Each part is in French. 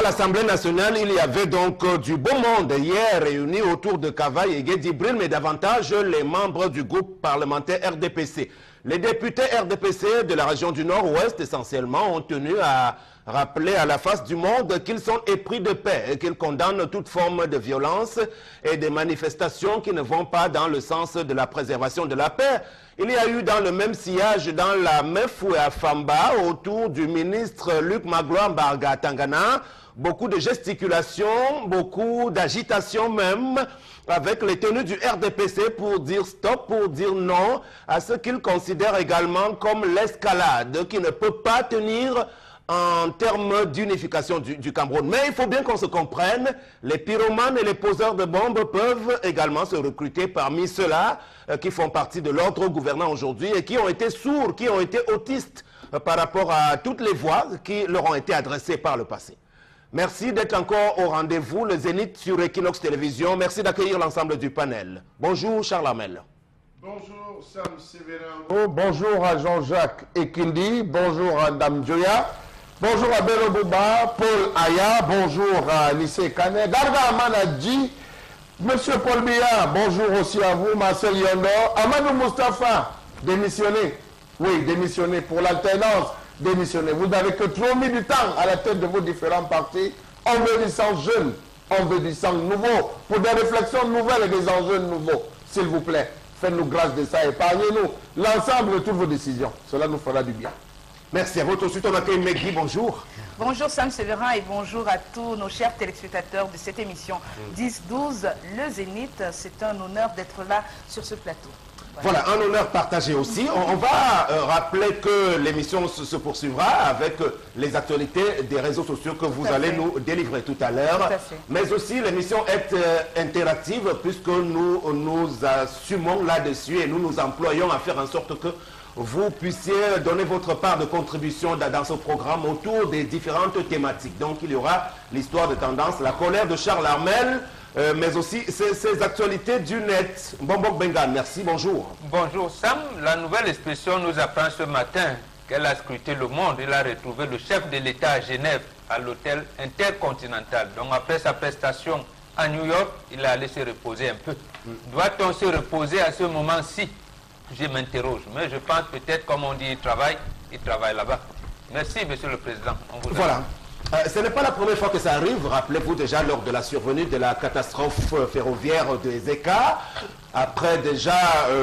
l'Assemblée nationale, il y avait donc du beau monde hier réuni autour de Kavaï et Guédibril, mais davantage les membres du groupe parlementaire RDPC. Les députés RDPC de la région du Nord-Ouest, essentiellement, ont tenu à rappeler à la face du monde qu'ils sont épris de paix et qu'ils condamnent toute forme de violence et des manifestations qui ne vont pas dans le sens de la préservation de la paix. Il y a eu dans le même sillage, dans la Mefou et à Famba, autour du ministre Luc Magloire Mbarga Tangana, beaucoup de gesticulations, beaucoup d'agitation même, avec les tenues du RDPC pour dire stop, pour dire non à ce qu'ils considèrent également comme l'escalade, qui ne peut pas tenir en termes d'unification du Cameroun. Mais il faut bien qu'on se comprenne, les pyromanes et les poseurs de bombes peuvent également se recruter parmi ceux-là qui font partie de l'ordre gouvernant aujourd'hui et qui ont été sourds, qui ont été autistes par rapport à toutes les voix qui leur ont été adressées par le passé. Merci d'être encore au rendez-vous, le Zénith sur Equinox Télévision. Merci d'accueillir l'ensemble du panel. Bonjour Charles Amel. Bonjour Sam Severino. Bonjour à Jean-Jacques Ekindi. Bonjour à Dame Joya. Bonjour à Bello Bouba, Paul Aya. Bonjour à Lissé Kane. Garga Manadji. Monsieur Paul Biya. Bonjour aussi à vous, Marcel Yondo. Amadou Mustafa, démissionné. Oui, démissionné pour l'alternance. Démissionné. Vous n'avez que trop mis du temps à la tête de vos différents partis. On veut du sang jeune, on veut du sang nouveau, pour des réflexions nouvelles et des enjeux nouveaux. S'il vous plaît, faites-nous grâce de ça, épargnez-nous l'ensemble de toutes vos décisions. Cela nous fera du bien. Merci à vous. Tout de suite, on accueille Megui. Bonjour. Bonjour Sam Séverin et bonjour à tous nos chers téléspectateurs de cette émission 10-12, le Zénith. C'est un honneur d'être là sur ce plateau. Voilà, un honneur partagé aussi. On va rappeler que l'émission se poursuivra avec les actualités des réseaux sociaux que vous allez nous délivrer tout à l'heure. Mais aussi, l'émission est interactive puisque nous assumons là-dessus et nous nous employons à faire en sorte que vous puissiez donner votre part de contribution dans ce programme autour des différentes thématiques. Donc, il y aura l'histoire de tendance, la colère de Charles Armel, mais aussi ces actualités du net. Bombok Bengal, merci, bonjour. Bonjour Sam, la nouvelle expression nous apprend ce matin qu'elle a scruté le monde. Il a retrouvé le chef de l'État à Genève, à l'hôtel intercontinental. Donc après sa prestation à New York, il est allé se reposer un peu. Doit-on se reposer à ce moment-ci? Je m'interroge, mais je pense peut-être, comme on dit, il travaille là-bas. Merci, Monsieur le Président. Voilà. Ce n'est pas la première fois que ça arrive. Rappelez-vous déjà lors de la survenue de la catastrophe ferroviaire de Ezeka, après déjà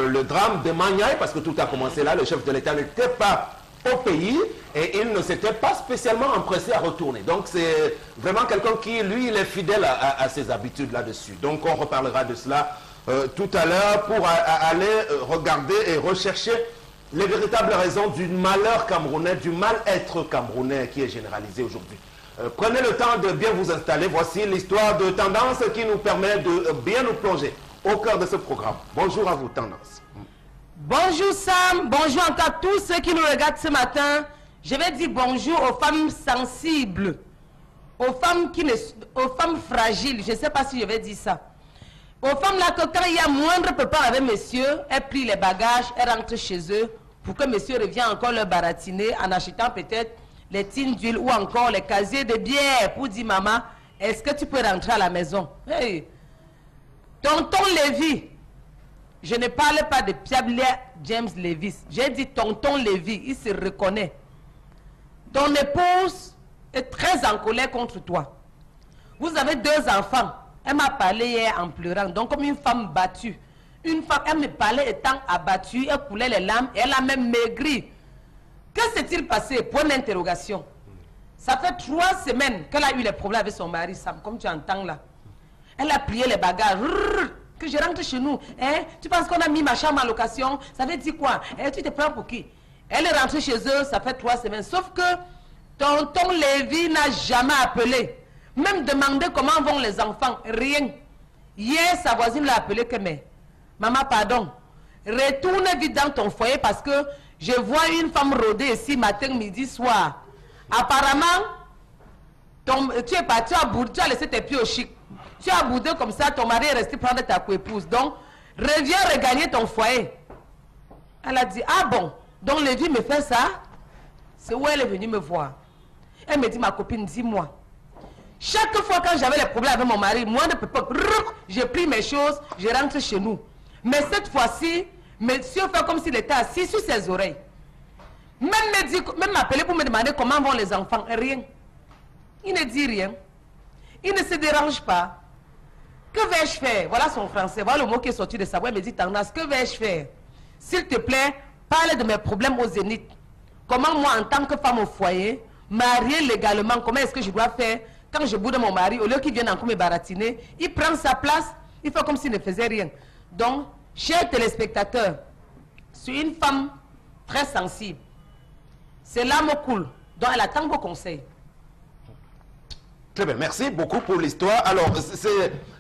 le drame de Magnaï, parce que tout a commencé là, le chef de l'État n'était pas au pays et il ne s'était pas spécialement empressé à retourner. Donc c'est vraiment quelqu'un qui, lui, il est fidèle à ses habitudes là-dessus. Donc on reparlera de cela tout à l'heure pour aller regarder et rechercher les véritables raisons du malheur camerounais, du mal-être camerounais qui est généralisé aujourd'hui. Prenez le temps de bien vous installer. Voici l'histoire de Tendance qui nous permet de bien nous plonger au cœur de ce programme. Bonjour à vous, Tendance. Bonjour Sam, bonjour encore à tous ceux qui nous regardent ce matin. Je vais dire bonjour aux femmes sensibles, aux femmes fragiles. Je ne sais pas si je vais dire ça. Aux femmes là que quand il y a moindre prépare avec monsieur, elles plient les bagages, elles rentrent chez eux pour que monsieur revienne encore leur baratiner en achetant peut-être les tines d'huile ou encore les casiers de bière pour dire maman, est-ce que tu peux rentrer à la maison? Hey. Tonton Lévy, je ne parle pas de Pierre James Levis, j'ai dit tonton Lévy, il se reconnaît. Ton épouse est très en colère contre toi. Vous avez 2 enfants. Elle m'a parlé hier en pleurant, donc comme une femme battue. Une femme, elle me parlait étant abattue, elle coulait les larmes, et elle a même maigri. Que s'est-il passé? Point d'interrogation. Ça fait 3 semaines qu'elle a eu les problèmes avec son mari, Sam, comme tu entends là. Elle a plié les bagages. Que je rentre chez nous. Hein? Tu penses qu'on a mis ma chambre en location? Ça veut dire quoi? Hein? Tu te prends pour qui? Elle est rentrée chez eux, ça fait 3 semaines. Sauf que tonton Lévy n'a jamais appelé. Même demander comment vont les enfants, rien. Hier, sa voisine l'a appelé que mais, maman, pardon, retourne vite dans ton foyer parce que je vois une femme rôder ici matin, midi, soir. Apparemment, tu es parti à bout, tu as laissé tes pieds au chic. Tu as boudé comme ça, ton mari est resté prendre ta coépouse. Donc, reviens regagner ton foyer. Elle a dit, ah bon, donc Lévy me fait ça? C'est où elle est venue me voir. Elle me dit, ma copine, dis-moi. Chaque fois quand j'avais les problèmes avec mon mari, moi, j'ai pris mes choses, je rentre chez nous. Mais cette fois-ci, monsieur fait comme s'il était assis sur ses oreilles. Même m'appeler pour me demander comment vont les enfants. Rien. Il ne dit rien. Il ne se dérange pas. Que vais-je faire? Voilà son français. Voilà le mot qui est sorti de sa voix. Il me dit, Tandas, que vais-je faire? S'il te plaît, parle de mes problèmes au Zénith. Comment moi, en tant que femme au foyer, mariée légalement, comment est-ce que je dois faire quand je boude mon mari, au lieu qu'il vienne encore me baratiner, il prend sa place, il fait comme s'il ne faisait rien. Donc, chers téléspectateurs, je suis une femme très sensible. C'est l'âme cool, donc elle attend vos conseils. Très bien, merci beaucoup pour l'histoire. Alors,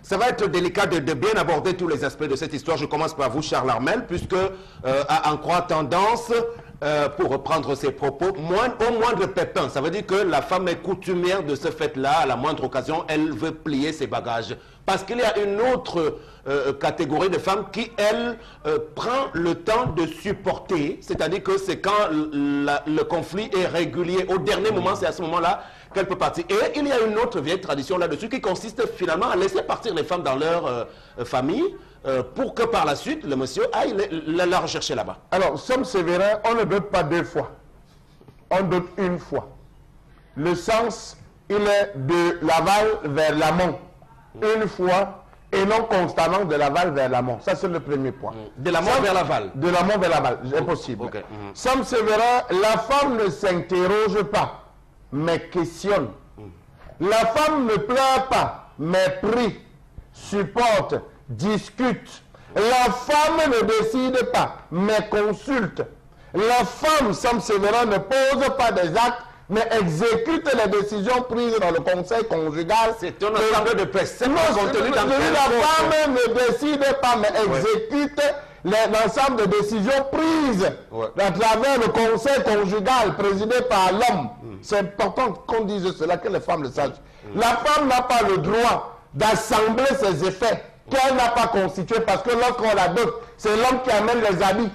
ça va être délicat de bien aborder tous les aspects de cette histoire. Je commence par vous, Charles Armel, puisque à en croire tendance, pour reprendre ses propos, au moindre pépin, ça veut dire que la femme est coutumière de ce fait-là, à la moindre occasion, elle veut plier ses bagages. Parce qu'il y a une autre catégorie de femmes qui, elle, prend le temps de supporter, c'est-à-dire que c'est quand le conflit est régulier. Au dernier moment, c'est à ce moment-là qu'elle peut partir. Et il y a une autre vieille tradition là-dessus qui consiste finalement à laisser partir les femmes dans leur famille pour que par la suite, le monsieur aille la rechercher là-bas. Alors, somme sévérin, on ne doute pas deux fois. On doute une fois. Le sens, il est de l'aval vers l'amont. Une fois, et non constamment de l'aval vers l'amont. Ça, c'est le premier point. De l'amont vers l'aval. De l'amont vers l'aval, impossible. Okay. Somme sévérin, la femme ne s'interroge pas, mais questionne. La femme ne pleure pas, mais prie, supporte, discute. La femme ne décide pas, mais consulte. La femme, somme sévérin, ne pose pas des actes, mais exécute les décisions prises dans le conseil conjugal. C'est un ensemble de préceptes contenus dans la femme ne décide pas, mais exécute l'ensemble de décisions prises à travers le conseil conjugal présidé par l'homme. C'est important qu'on dise cela, que les femmes le sachent. La femme n'a pas le droit d'assembler ses effets qu'elle n'a pas constitués, parce que lorsqu'on la dote, c'est l'homme qui amène les habits,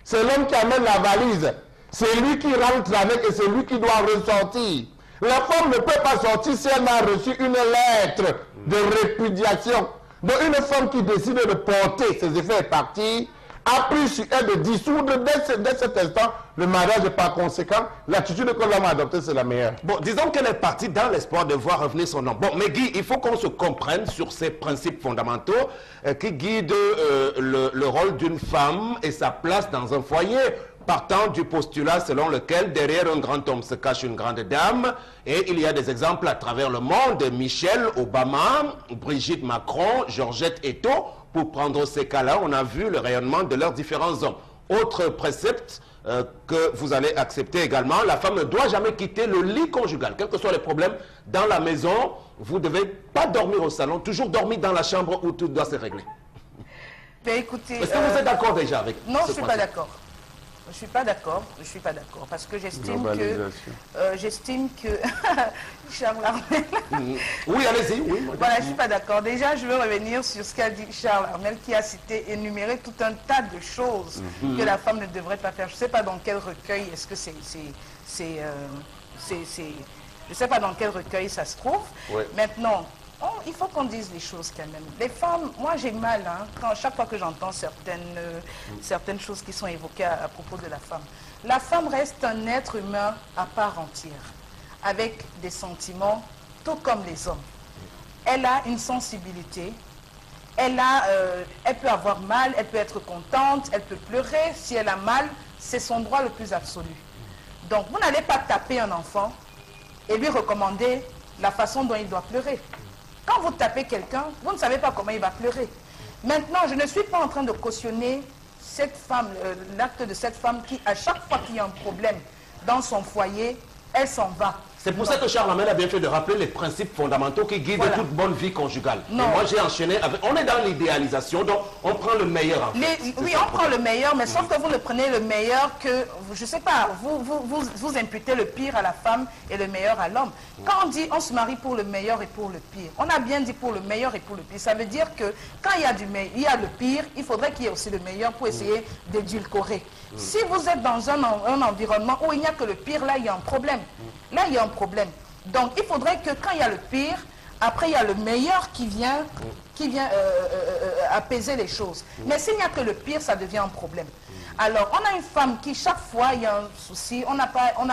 c'est l'homme qui amène la valise. C'est lui qui rentre avec et c'est lui qui doit ressortir. La femme ne peut pas sortir si elle n'a reçu une lettre de répudiation. Donc une femme qui décide de porter ses effets et partir, a pris sur elle de dissoudre dès cet instant le mariage et par conséquent, l'attitude que l'homme a adoptée, c'est la meilleure. Bon, disons qu'elle est partie dans l'espoir de voir revenir son homme. Bon, mais Guy, il faut qu'on se comprenne sur ces principes fondamentaux qui guident le rôle d'une femme et sa place dans un foyer. Partant du postulat selon lequel derrière un grand homme se cache une grande dame, et il y a des exemples à travers le monde, Michelle Obama, Brigitte Macron, Georgette Eto, pour prendre ces cas-là, on a vu le rayonnement de leurs différents hommes. Autre précepte que vous allez accepter également, la femme ne doit jamais quitter le lit conjugal, quels que soient les problèmes dans la maison, vous ne devez pas dormir au salon, toujours dormir dans la chambre où tout doit se régler. Ben, écoutez, est-ce que vous êtes d'accord déjà avec non, ce je ne suis pas d'accord. Je ne suis pas d'accord, parce que j'estime que, Charles Armel, oui, allez-y, oui. Voilà, je ne suis pas d'accord. Déjà, je veux revenir sur ce qu'a dit Charles Armel, qui a cité, énuméré tout un tas de choses que la femme ne devrait pas faire. Je ne sais pas dans quel recueil, est-ce que je ne sais pas dans quel recueil ça se trouve. Ouais. Maintenant, il faut qu'on dise les choses quand même. Les femmes, moi j'ai mal chaque fois que j'entends certaines choses qui sont évoquées à propos de la femme. La femme reste un être humain à part entière, avec des sentiments, tout comme les hommes. Elle a une sensibilité, elle peut avoir mal, elle peut être contente, elle peut pleurer. Si elle a mal, c'est son droit le plus absolu. Donc vous n'allez pas taper un enfant et lui recommander la façon dont il doit pleurer. Quand vous tapez quelqu'un, vous ne savez pas comment il va pleurer. Maintenant, je ne suis pas en train de cautionner cette femme, l'acte de cette femme qui, à chaque fois qu'il y a un problème dans son foyer, elle s'en va. C'est pour ça que Charles Armel a bien fait de rappeler les principes fondamentaux qui guident toute bonne vie conjugale. Et moi, j'ai enchaîné avec... On est dans l'idéalisation, donc on prend le meilleur. En fait. Oui, on prend le meilleur, mais sauf que vous ne prenez le meilleur que... Je ne sais pas, vous imputez le pire à la femme et le meilleur à l'homme. Quand on dit on se marie pour le meilleur et pour le pire, on a bien dit pour le meilleur et pour le pire. Ça veut dire que quand il y a le pire, il faudrait qu'il y ait aussi le meilleur pour essayer d'édulcorer. Si vous êtes dans un environnement où il n'y a que le pire, là, il y a un problème. Là, il y a un problème. Donc, il faudrait que quand il y a le pire, Après, il y a le meilleur qui vient apaiser les choses. Mais s'il n'y a que le pire, ça devient un problème. Alors, on a une femme qui, chaque fois, il y a un souci, on n'a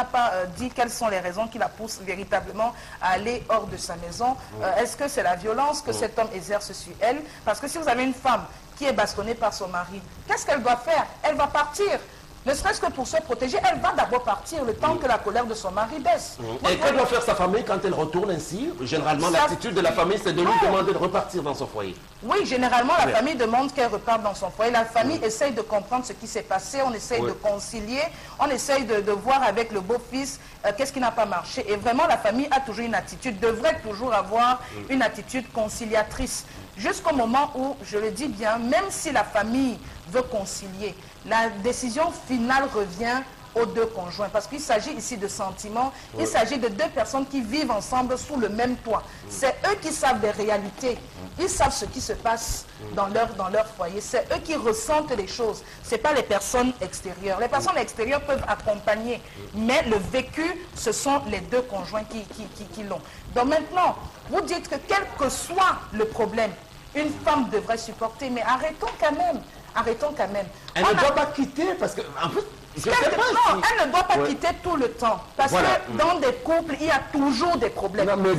pas dit quelles sont les raisons qui la poussent véritablement à aller hors de sa maison. Est-ce que c'est la violence que cet homme exerce sur elle? Parce que si vous avez une femme qui est bastonnée par son mari, qu'est-ce qu'elle doit faire? Elle va partir. Ne serait-ce que pour se protéger, elle va d'abord partir le temps que la colère de son mari baisse. Et que doit faire sa famille quand elle retourne ainsi? Généralement, l'attitude de la famille, c'est de lui demander de repartir dans son foyer. Oui, généralement, la famille demande qu'elle reparte dans son foyer. La famille essaye de comprendre ce qui s'est passé, on essaye de concilier, on essaye de voir avec le beau-fils qu'est-ce qui n'a pas marché. Et vraiment, la famille a toujours une attitude, devrait toujours avoir une attitude conciliatrice. Jusqu'au moment où, je le dis bien, même si la famille veut concilier, la décision finale revient aux deux conjoints. Parce qu'il s'agit ici de sentiments, il s'agit de deux personnes qui vivent ensemble sous le même toit. C'est eux qui savent les réalités, ils savent ce qui se passe dans leur foyer. C'est eux qui ressentent les choses, ce n'est pas les personnes extérieures. Les personnes extérieures peuvent accompagner, mais le vécu, ce sont les deux conjoints qui l'ont. Donc maintenant, vous dites que quel que soit le problème, une femme devrait supporter, mais arrêtons quand même. Arrêtons quand même. Elle ne doit pas quitter parce que, en fait, je sais pas non, elle ne doit pas quitter tout le temps. Parce que dans des couples, il y a toujours des problèmes. Non, mais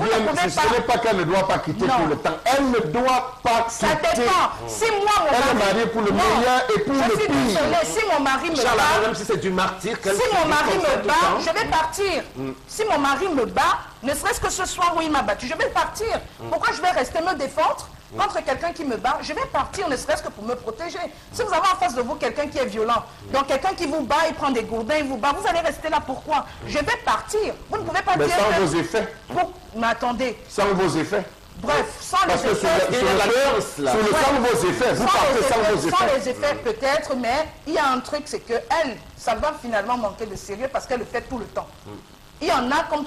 ce n'est pas qu'elle ne doit pas quitter tout le temps. Elle ne doit pas quitter. Ça dépend. Si moi, mon mari... Elle est mariée pour le meilleur et pour le pire. Si mon mari me Charles, bat... même si c'est du martyr... Si mon mari me bat, je vais partir. Si mon mari me bat, ne serait-ce que ce soir où il m'a battu, je vais partir. Pourquoi je vais rester me défendre contre quelqu'un qui me bat? Je vais partir, ne serait-ce que pour me protéger. Si vous avez en face de vous quelqu'un qui est violent, donc quelqu'un qui vous bat, il prend des gourdins, il vous bat, vous allez rester là, pourquoi? Je vais partir. Vous ne pouvez pas dire... sans vos effets. Mais attendez. Sans vos effets. Bref, sans les effets... Sans vos effets, vous partez sans vos effets. Sans les effets peut-être, mais il y a un truc, c'est que elle, ça va finalement manquer de sérieux parce qu'elle le fait tout le temps. Il y en a, comme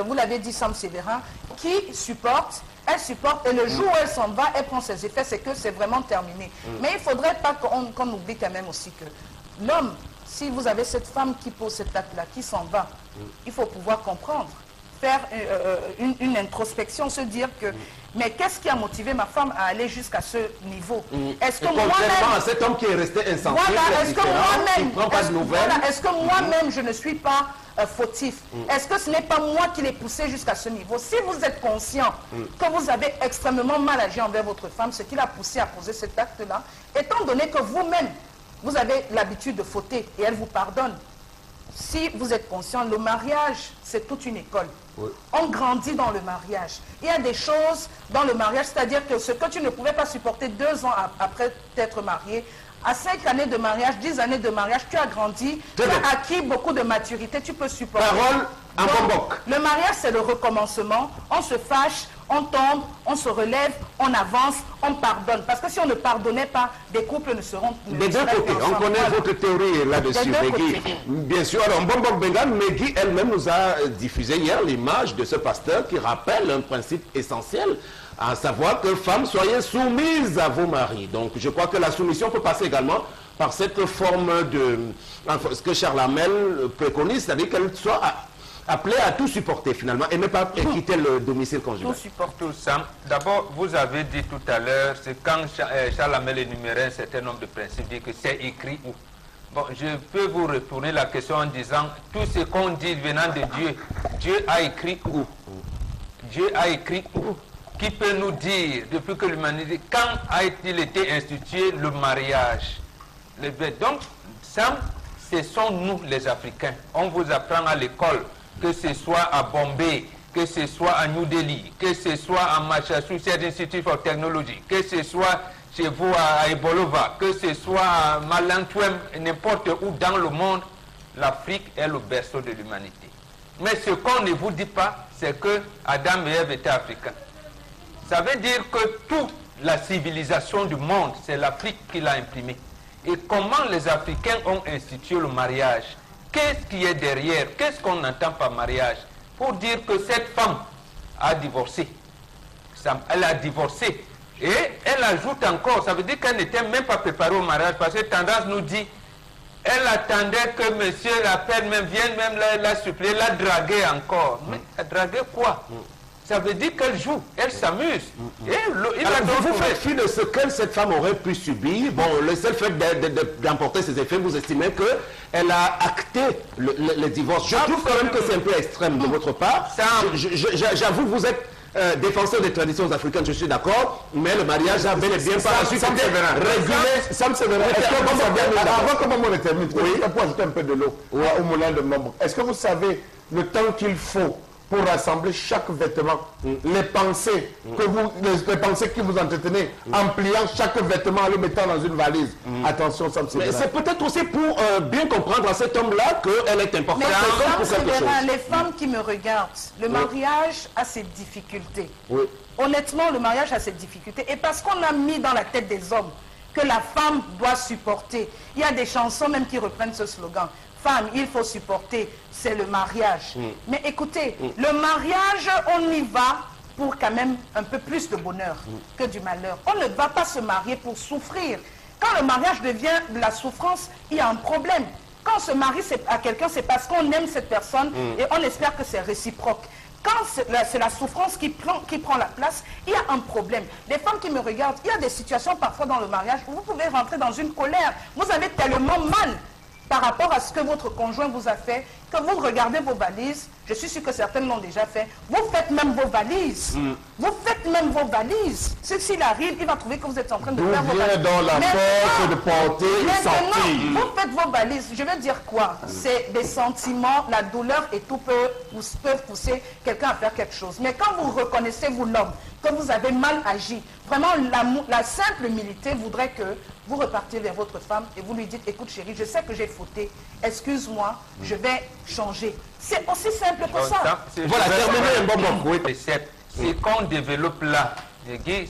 vous l'avez dit, Sam Sévérin, qui supportent. Elle supporte et le jour où elle s'en va, elle prend ses effets, c'est que c'est vraiment terminé. Mais il ne faudrait pas qu'on oublie quand même aussi que l'homme, si vous avez cette femme qui pose cet acte-là, qui s'en va, il faut pouvoir comprendre, faire une introspection, se dire que mais qu'est-ce qui a motivé ma femme à aller jusqu'à ce niveau? Est-ce que moi-même... cet homme qui est resté insensible, voilà, est-ce que moi-même... prend pas de nouvelles. Voilà, est-ce que moi-même, je ne suis pas fautif? Est-ce que ce n'est pas moi qui l'ai poussé jusqu'à ce niveau? Si vous êtes conscient que vous avez extrêmement mal agi envers votre femme, ce qui l'a poussé à poser cet acte-là, étant donné que vous-même, vous avez l'habitude de fauter et elle vous pardonne, si vous êtes conscient, le mariage, c'est toute une école. On grandit dans le mariage. Il y a des choses dans le mariage, c'est-à-dire que ce que tu ne pouvais pas supporter 2 ans après t'être marié, à 5 années de mariage, 10 années de mariage, tu as grandi, tu as acquis beaucoup de maturité, tu peux supporter. Parole en convoque. Le mariage, c'est le recommencement. On se fâche, on tombe, on se relève, on avance, on pardonne. Parce que si on ne pardonnait pas, des couples ne seront... Des deux côtés, on connaît votre théorie là-dessus, Meggy. Bien sûr, alors Mbongbong Bengan, Meggy elle-même nous a diffusé hier l'image de ce pasteur qui rappelle un principe essentiel, à savoir que femmes, soyez soumises à vos maris. Donc je crois que la soumission peut passer également par cette forme de... Enfin, ce que Charles Hamel préconise, c'est-à-dire qu'elle soit appelée à tout supporter finalement et ne pas quitter le domicile conjugal. Tout supporter tout ça. D'abord, vous avez dit tout à l'heure, c'est quand Charles Hamel énumérait un certain nombre de principes, dit que c'est écrit où. Bon, je peux vous retourner la question en disant, tout ce qu'on dit venant de Dieu, Dieu a écrit où? Dieu a écrit où? Qui peut nous dire, depuis que l'humanité, quand a-t-il été institué le mariage? Donc, ça, ce sont nous les Africains. On vous apprend à l'école, que ce soit à Bombay, que ce soit à New Delhi, que ce soit à Massachusetts Institute of Technology, que ce soit chez vous à Ebolova, que ce soit à Malantouem, n'importe où dans le monde, l'Afrique est le berceau de l'humanité. Mais ce qu'on ne vous dit pas, c'est que Adam et Ève étaient africains. Ça veut dire que toute la civilisation du monde, c'est l'Afrique qui l'a imprimée. Et comment les Africains ont institué le mariage? Qu'est-ce qui est derrière? Qu'est-ce qu'on entend par mariage? Pour dire que cette femme a divorcé. Elle a divorcé. Et elle ajoute encore, ça veut dire qu'elle n'était même pas préparée au mariage, parce que tendance nous dit, elle attendait que monsieur l'appelle, même vienne même la supplier, la draguer encore. Mais la draguer quoi? Ça veut dire qu'elle joue, elle s'amuse. Vous faites fi de ce que cette femme aurait pu subir. Bon, le seul fait d'emporter ses effets, vous estimez qu'elle a acté le divorce. Je trouve quand même que c'est un peu extrême de votre part. J'avoue que vous êtes défenseur des traditions africaines, je suis d'accord, mais le mariage a bel et bien par la suite été régulé. Sam Sévérin, avant que maman ne termine, pour ajouter un peu de l'eau au moulin de membre, est-ce que vous savez le temps qu'il faut pour rassembler chaque vêtement, les pensées que vous entretenez, en pliant chaque vêtement, en le mettant dans une valise? Attention, Sam Sévérin. Mais c'est peut-être aussi pour bien comprendre à cet homme-là qu'elle est importante. Mais les femmes qui me regardent, le mariage a ses difficultés. Oui. Honnêtement, le mariage a ses difficultés. Et parce qu'on a mis dans la tête des hommes que la femme doit supporter, il y a des chansons même qui reprennent ce slogan. Femme, il faut supporter, c'est le mariage. Mais écoutez, le mariage, on y va pour quand même un peu plus de bonheur que du malheur. On ne va pas se marier pour souffrir. Quand le mariage devient de la souffrance, il y a un problème. Quand on se marie à quelqu'un, c'est parce qu'on aime cette personne et on espère que c'est réciproque. Quand c'est la souffrance qui prend la place, il y a un problème. Les femmes qui me regardent, il y a des situations parfois dans le mariage où vous pouvez rentrer dans une colère. Vous avez tellement mal par rapport à ce que votre conjoint vous a fait, que vous regardez vos valises, je suis sûr que certaines l'ont déjà fait, vous faites même vos valises. Vous faites même vos valises. S'il arrive, il va trouver que vous êtes en train de faire vos valises. Dans la force de porter et sortir. Vous faites vos valises. Je veux dire quoi? C'est des sentiments, la douleur et tout peuvent pousser quelqu'un à faire quelque chose. Mais quand vous reconnaissez, vous l'homme, que vous avez mal agi, vraiment la simple humilité voudrait que vous repartiez vers votre femme et vous lui dites, écoute chérie, je sais que j'ai fauté, excuse-moi, je vais changer. C'est aussi simple que ça. Voilà, terminé un bon moment. C'est qu'on développe là,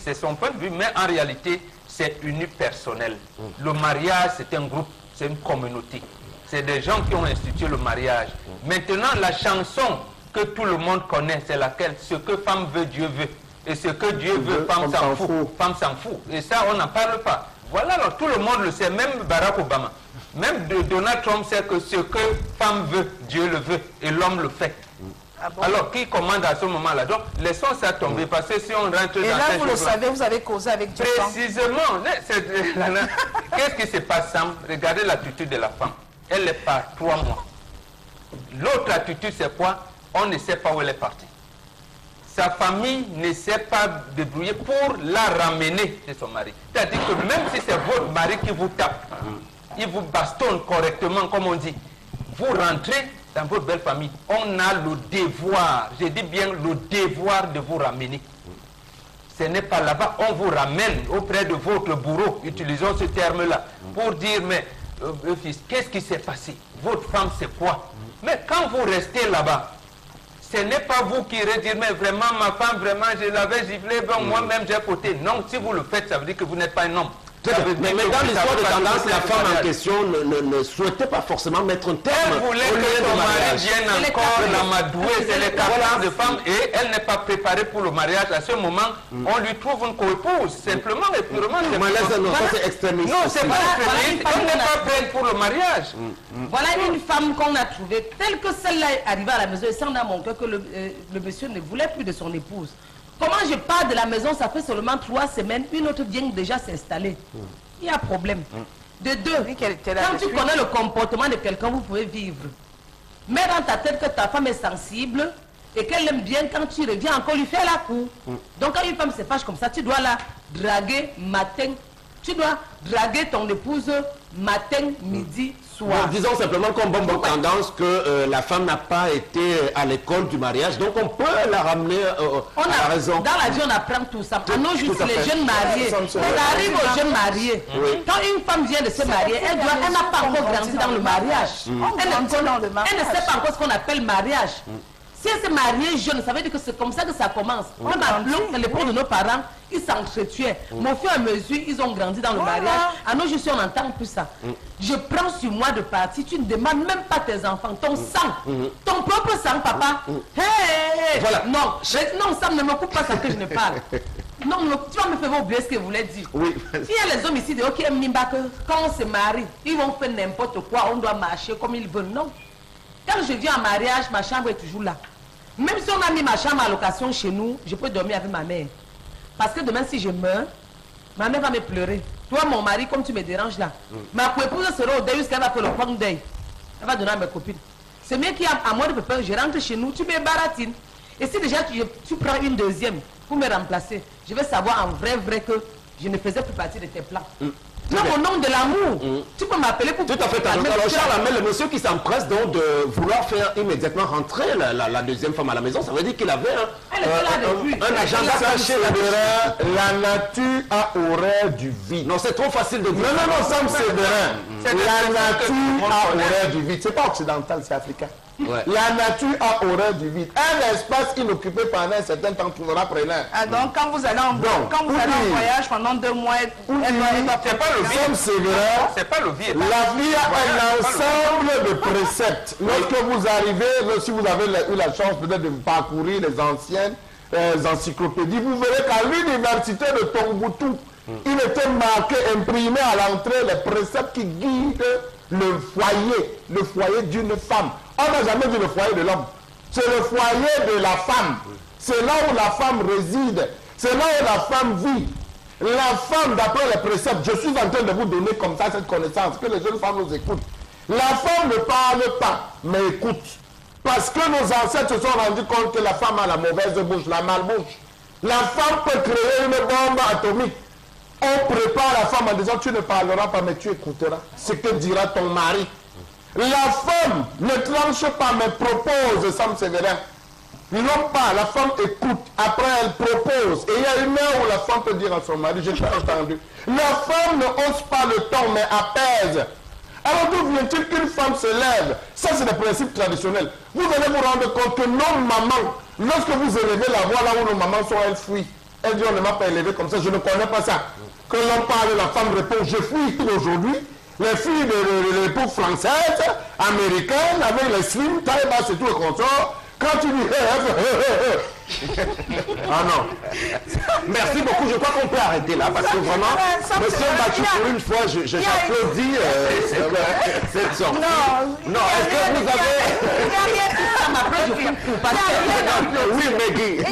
c'est son point de vue, mais en réalité, c'est unipersonnel. Le mariage, c'est un groupe, c'est une communauté. C'est des gens qui ont institué le mariage. Maintenant, la chanson que tout le monde connaît, c'est laquelle? Ce que femme veut, Dieu veut. Et ce que Dieu veut, femme s'en fout. Femme s'en fout. Et ça, on n'en parle pas. Voilà, alors tout le monde le sait, même Barack Obama. Même Donald Trump sait que ce que femme veut, Dieu le veut. Et l'homme le fait. Ah bon? Alors, qui commande à ce moment-là? Donc, laissons ça tomber, parce que si on rentre dans... Et là, vous le savez, vous avez causé avec Dieu. Précisément. Qu'est-ce qui se passe, Sam? Regardez l'attitude de la femme. Elle est par 3 mois. L'autre attitude, c'est quoi? On ne sait pas où elle est partie. Sa famille ne sait pas débrouiller pour la ramener de son mari. C'est-à-dire que même si c'est votre mari qui vous tape, il vous bastonne correctement, comme on dit, vous rentrez dans votre belle famille. On a le devoir, je dis bien le devoir de vous ramener. Ce n'est pas là-bas, on vous ramène auprès de votre bourreau, utilisons ce terme-là, pour dire, mais fils, qu'est-ce qui s'est passé? Votre femme, c'est quoi? Mais quand vous restez là-bas, ce n'est pas vous qui irez dire, mais vraiment, ma femme, vraiment, je l'avais giflé, bon, moi-même, j'ai fauté. Non, si vous le faites, ça veut dire que vous n'êtes pas un homme. Mais dans l'histoire de tendance, la femme en question ne souhaitait pas forcément mettre un terme. Elle voulait que son mari vienne encore l'amadouer, c'est les caractères de femme, et elle n'est pas préparée pour le mariage. À ce moment, on lui trouve une co-épouse, simplement et purement. Non, ça c'est extrémiste. Non, c'est pas extrémiste, elle n'est pas prête pour le mariage. Voilà une femme qu'on a trouvée, telle que celle-là est arrivée à la maison, et ça dans mon cœur que le monsieur ne voulait plus de son épouse. Comment je pars de la maison, ça fait seulement 3 semaines, une autre vient déjà s'installer. Il y a problème. De deux, quand tu connais le comportement de quelqu'un, vous pouvez vivre. Mets dans ta tête que ta femme est sensible et qu'elle aime bien, quand tu reviens encore lui faire la cour. Donc quand une femme se fâche comme ça, tu dois la draguer matin. Tu dois draguer ton épouse matin, midi, soir. Disons simplement qu'on bombe tendance que la femme n'a pas été à l'école du mariage, donc on peut la ramener à la raison. Dans la vie, on apprend tout ça. À nos jours, les jeunes mariés, on arrive aux jeunes mariés. Quand une femme vient de se marier, elle n'a pas encore grandi dans le mariage. Elle ne sait pas encore ce qu'on appelle mariage. Si elle s'est mariée jeune, ça veut dire que c'est comme ça que ça commence. On a l'époque de nos parents, ils s'entretuaient. Mais au fur et à mesure, ils ont grandi dans le mariage. À nos jours, on n'entend plus ça. Je prends sur moi de partir, tu ne demandes même pas tes enfants, ton sang, ton propre sang, papa. Hey, voilà. Non, ça ne me coupe pas ça que je ne parle. Non, tu vas me faire oublier ce que vous voulez dire. Oui. Il y a les hommes ici, de OK, quand on se marie, ils vont faire n'importe quoi, on doit marcher comme ils veulent. Non. Quand je viens en mariage, ma chambre est toujours là. Même si on a mis ma chambre à location chez nous, je peux dormir avec ma mère. Parce que demain, si je meurs, ma mère va me pleurer. Toi, mon mari, comme tu me déranges là, ma co-épouse sera au deuil jusqu'à va faire le point de deuil. Elle va donner à mes copines. C'est mieux qu'il y a à moi de peur, je rentre chez nous, tu me baratines. Et si déjà tu prends une deuxième pour me remplacer, je vais savoir en vrai que je ne faisais plus partie de tes plans. Non, au nom de l'amour, tu peux m'appeler pour... Tout à fait. Alors Charles, mais le monsieur qui s'empresse donc de vouloir faire immédiatement rentrer la deuxième femme à la maison, ça veut dire qu'il avait un agenda caché. La nature a horreur du vide. Non, c'est trop facile de dire. Non, Sam Séverin. La nature a horreur du vide. C'est pas occidental, c'est africain. Ouais. La nature a horreur du vide. Un espace inoccupé pendant un certain temps trouvera preneur. Ah, donc quand vous allez en voyage pendant 2 mois, c'est pas le vide. C'est pas le vide. La vie a un ensemble de préceptes. Lorsque vous arrivez, si vous avez eu la chance peut-être de parcourir les anciennes encyclopédies, vous verrez qu'à l'université de Tombouctou, il était marqué, imprimé à l'entrée les préceptes qui guident le foyer d'une femme. On n'a jamais vu le foyer de l'homme. C'est le foyer de la femme. C'est là où la femme réside. C'est là où la femme vit. La femme, d'après les préceptes, je suis en train de vous donner comme ça cette connaissance, que les jeunes femmes nous écoutent. La femme ne parle pas, mais écoute. Parce que nos ancêtres se sont rendus compte que la femme a la mauvaise bouche, la malbouche. La femme peut créer une bombe atomique. On prépare la femme en disant, tu ne parleras pas, mais tu écouteras ce que dira ton mari. La femme ne tranche pas, mais propose, Sam Séverin. Non pas, la femme écoute, après elle propose. Et il y a une heure où la femme peut dire à son mari, je t'ai entendu. La femme ne hausse pas le ton, mais apaise. Alors d'où vient-il qu'une femme se lève? Ça, c'est le principe traditionnel. Vous allez vous rendre compte que nos mamans, lorsque vous élevez la voix là où nos mamans sont, elles fuient. Elles disent, on ne m'a pas élevé comme ça, je ne connais pas ça. Que l'on parle, la femme répond, je fuis aujourd'hui. Les filles de l'époque française, américaines, avec les slim, taille basse et tout le consort, quand tu dis ah non. Merci beaucoup. Je crois qu'on peut arrêter là parce que vraiment, monsieur Mathieu, pour une fois, j'applaudis cette sorte. Non, est-ce que vous avez... Oui, Meggy.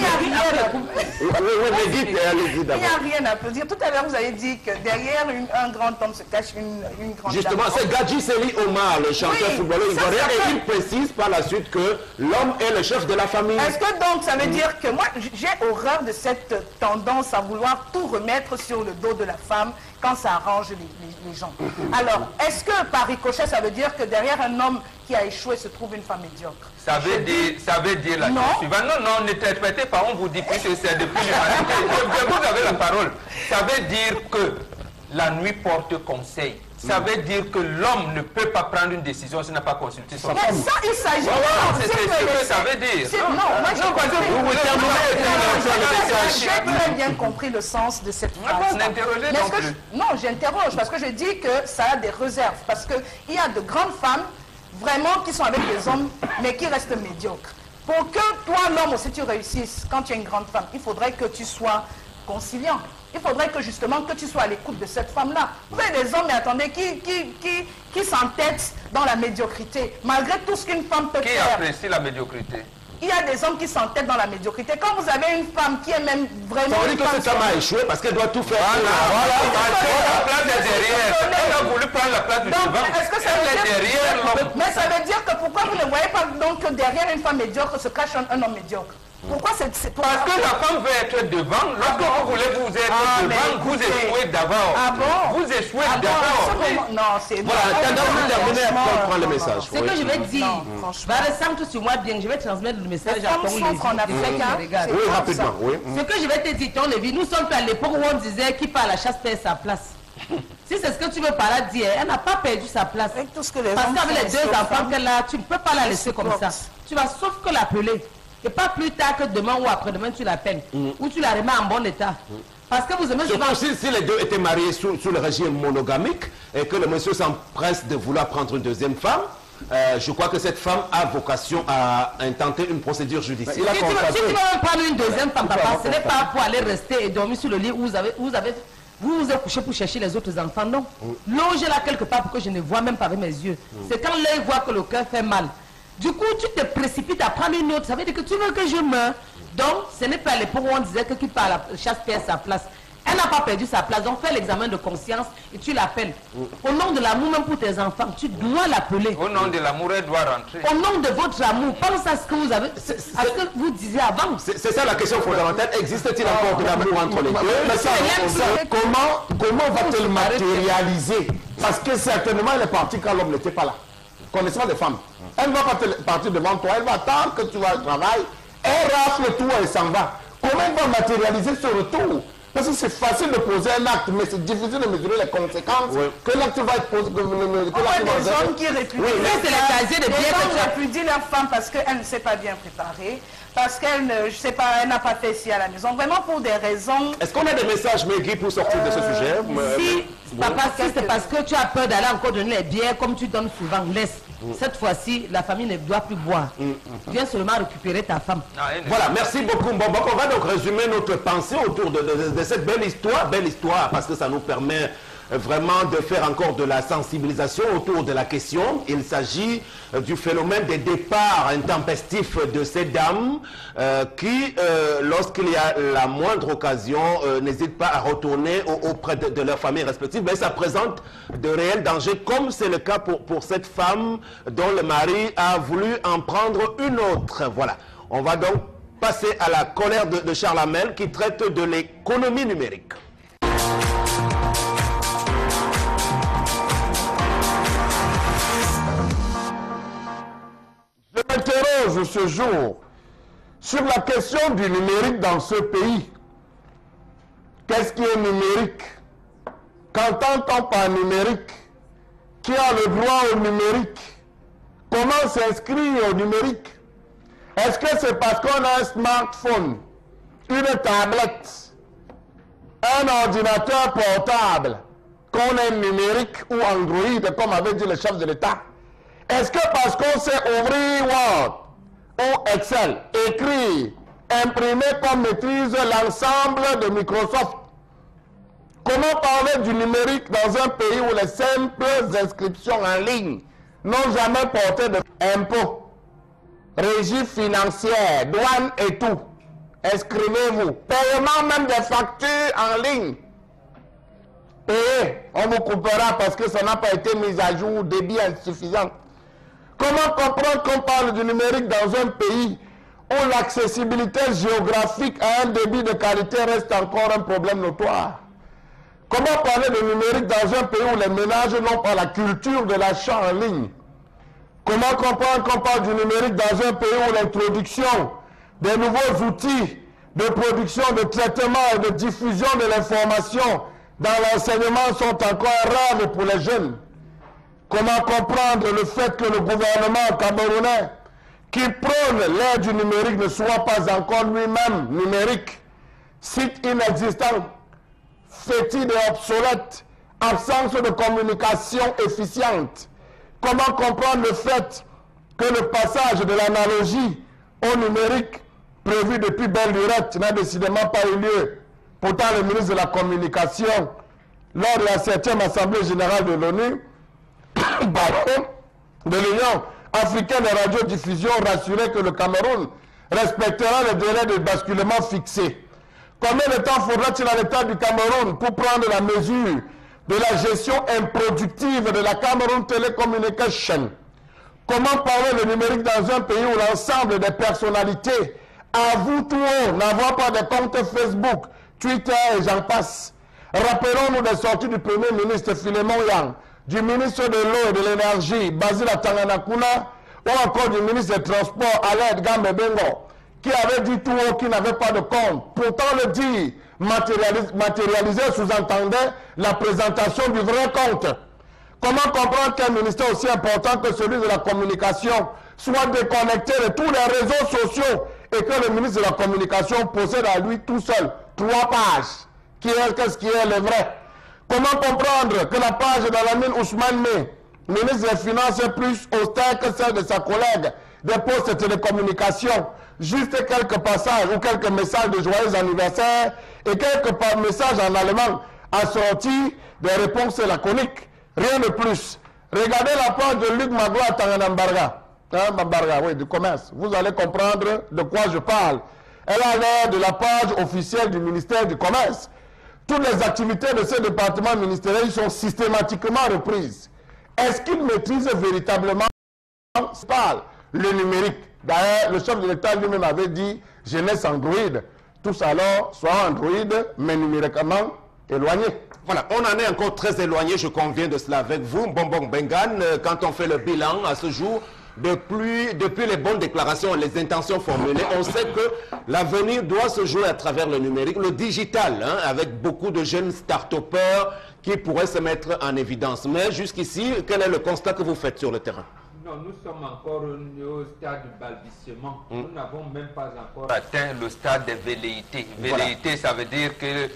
Oui, Meggy, allez-y d'abord. Il n'y a rien à applaudir. Tout à l'heure, vous avez dit que derrière un grand homme se cache une grande dame. Justement, c'est Gadji Seli Omar, le chanteur footballeur ivoirien, et il précise par la suite que l'homme est le chef de la famille. Est-ce que donc ça veut dire que moi, j'ai horreur de cette tendance à vouloir tout remettre sur le dos de la femme quand ça arrange les gens. Alors, est-ce que par ricochet, ça veut dire que derrière un homme qui a échoué se trouve une femme médiocre? Ça veut dire la chose suivante. Non, n'interprétez pas, on vous dit que c'est depuis l'humanité. Vous avez la parole. Ça veut dire que la nuit porte conseil. Ça veut dire que l'homme ne peut pas prendre une décision s'il n'a pas consulté son femme. Mais ça, il s'agit c'est ce que ça veut dire. Non, moi j'ai très bien compris le sens de cette phrase. Non, j'interroge parce que je dis que ça a des réserves. Parce qu'il y a de grandes femmes vraiment qui sont avec des hommes mais qui restent médiocres. Pour que toi, l'homme aussi, tu réussisses quand tu es une grande femme, il faudrait que tu sois conciliant. Il faudrait que justement que tu sois à l'écoute de cette femme-là. Vous avez des hommes, mais attendez, qui s'entêtent dans la médiocrité, malgré tout ce qu'une femme peut faire. Qui apprécie la médiocrité? Il y a des hommes qui s'entêtent dans la médiocrité. Quand vous avez une femme qui est même vraiment... Ça veut dire que cette femme a échoué parce qu'elle doit tout faire. Voilà. La place est derrière. Elle a voulu prendre la place du devant. Est-ce que ça veut dire... derrière? Mais ça veut dire que pourquoi vous ne voyez pas donc que derrière une femme médiocre se cache un homme médiocre? Pourquoi c'est... Parce que la femme veut être devant. Lorsque vous voulez vous être devant, vous échouez d'abord. Ah bon? Vous échouez d'abord. Non, c'est... Voilà, terminé, après on prend le message. Ce que je vais dire, va ressentir sur moi bien, je vais transmettre le message à ton Africain. Oui, rapidement, oui. Ce que je vais te dire, ton Lévi, nous sommes à l'époque où on disait qui part à la chasse perd sa place. Si c'est ce que tu veux par là dire, elle n'a pas perdu sa place. Parce qu'avec les deux enfants qu'elle a, tu ne peux pas la laisser comme ça. Tu vas sauf que l'appeler. Et pas plus tard que demain ou après-demain, tu l'appelles. Ou tu la remets en bon état. Parce que vous aimez souvent... Si les deux étaient mariés sous le régime monogamique et que le monsieur s'empresse de vouloir prendre une deuxième femme, je crois que cette femme a vocation à intenter une procédure judiciaire. Si tu veux prendre une deuxième femme, papa, ce n'est pas pour aller rester et dormir sur le lit où vous vous êtes couché pour chercher les autres enfants, non. Longez là quelque part pour que je ne vois même pas avec mes yeux. C'est quand l'œil voit que le cœur fait mal. Du coup, tu te précipites à prendre une autre. Ça veut dire que tu veux que je meure. Donc, ce n'est pas à l'époque où on disait que qui part à la chasse perd sa place. Elle n'a pas perdu sa place, donc fais l'examen de conscience et tu l'appelles. Au nom de l'amour, même pour tes enfants, tu dois l'appeler. Au nom de l'amour, elle doit rentrer. Au nom de votre amour, pense à ce que vous avez, à ce que vous disiez avant. C'est ça la question fondamentale. Existe-t-il encore de l'amour entre les deux? Mais ça, comment va-t-elle matérialiser? Parce que certainement, elle est partie quand l'homme n'était pas là. Connaissant des femmes. Elle ne va pas partir devant toi, elle va attendre que tu vas au travail, elle rafle tout et s'en va. Comment elle va matérialiser ce retour? Parce que c'est facile de poser un acte, mais c'est difficile de mesurer les conséquences que l'acte va être posé. On voit des hommes qui répudient leur femme parce qu'elle ne s'est pas bien préparée, parce qu'elle ne, je sais pas, elle n'a pas fait ci à la maison, vraiment pour des raisons. Est-ce qu'on a des messages, Megui, pour sortir de ce sujet? Si, papa, si c'est parce que tu as peur d'aller encore donner les bières comme tu donnes souvent, laisse. Cette fois-ci, la famille ne doit plus boire. Viens seulement récupérer ta femme. Voilà, merci beaucoup. Bon, on va donc résumer notre pensée autour de cette belle histoire, parce que ça nous permet vraiment de faire encore de la sensibilisation autour de la question. Il s'agit du phénomène des départs intempestifs de ces dames qui, lorsqu'il y a la moindre occasion, n'hésitent pas à retourner auprès de leur famille respective. Mais ça présente de réels dangers, comme c'est le cas pour cette femme dont le mari a voulu en prendre une autre. Voilà. On va donc passer à la colère de Charles Hamel qui traite de l'économie numérique. Je m'interroge ce jour sur la question du numérique dans ce pays. Qu'est-ce qui est numérique? Qu'entend-on par numérique? Qui a le droit au numérique? Comment s'inscrire au numérique? Est-ce que c'est parce qu'on a un smartphone, une tablette, un ordinateur portable, qu'on est numérique ou Android, comme avait dit le chef de l'État? Est-ce que parce qu'on sait ouvrir Word ou Excel, écrire, imprimer, qu'on maîtrise l'ensemble de Microsoft? Comment parler du numérique dans un pays où les simples inscriptions en ligne n'ont jamais porté d'impôts, régie financière, douane et tout? Inscrivez-vous. Paiement même des factures en ligne. Payez, on vous coupera parce que ça n'a pas été mis à jour, débit insuffisant. Comment comprendre qu'on parle du numérique dans un pays où l'accessibilité géographique à un débit de qualité reste encore un problème notoire? Comment parler de numérique dans un pays où les ménages n'ont pas la culture de l'achat en ligne? Comment comprendre qu'on parle du numérique dans un pays où l'introduction des nouveaux outils de production, de traitement et de diffusion de l'information dans l'enseignement sont encore un rêve pour les jeunes? Comment comprendre le fait que le gouvernement camerounais, qui prône l'ère du numérique, ne soit pas encore lui-même numérique? Site inexistant, fétide et obsolète, absence de communication efficiente. Comment comprendre le fait que le passage de l'analogie au numérique, prévu depuis belle lurette, n'a décidément pas eu lieu? Pourtant, le ministre de la Communication, lors de la 7e Assemblée Générale de l'ONU, de l'Union africaine de radiodiffusion, rassurait que le Cameroun respectera les délais de basculement fixés. Combien de temps faudra-t-il à l'État du Cameroun pour prendre la mesure de la gestion improductive de la Cameroun Telecommunication? Comment parler de numérique dans un pays où l'ensemble des personnalités avouent tout haut n'avoir pas de compte Facebook, Twitter et j'en passe? Rappelons-nous des sorties du Premier ministre Philemon Yang, du ministre de l'Eau et de l'Énergie, Basil Atanganakuna, ou encore du ministre des Transports, Alain Gambe Bengo, qui avait dit tout haut qu'il n'avait pas de compte. Pourtant, le dire matérialisé sous-entendait la présentation du vrai compte. Comment comprendre qu'un ministère aussi important que celui de la communication soit déconnecté de tous les réseaux sociaux et que le ministre de la Communication possède à lui tout seul 3 pages? Qu'est-ce qui est le vrai? Comment comprendre que la page d'Alamine Ousmane May, ministre des Finances, est plus austère que celle de sa collègue des postes de télécommunications? Juste quelques passages ou quelques messages de joyeux anniversaire et quelques messages en allemand assortis des réponses laconiques. Rien de plus. Regardez la page de Luc Magloire à Tanganambarga. hein, Bambarga, oui, du commerce. Vous allez comprendre de quoi je parle. Elle a l'air de la page officielle du ministère du Commerce. Toutes les activités de ce département ministériel sont systématiquement reprises. Est-ce qu'il maîtrise véritablement le numérique? D'ailleurs, le chef de l'État lui-même avait dit jeunesse Android. Tous alors soient Android, mais numériquement éloignés. Voilà, on en est encore très éloigné, je conviens de cela avec vous. Bonbon Bengan, quand on fait le bilan à ce jour, depuis les bonnes déclarations, les intentions formulées, on sait que l'avenir doit se jouer à travers le numérique, le digital, hein, avec beaucoup de jeunes start-upers qui pourraient se mettre en évidence. Mais jusqu'ici, quel est le constat que vous faites sur le terrain? Non, nous sommes encore au stade du balbutiement. Nous n'avons même pas encore atteint le stade des velléités. Velléités, ça veut dire que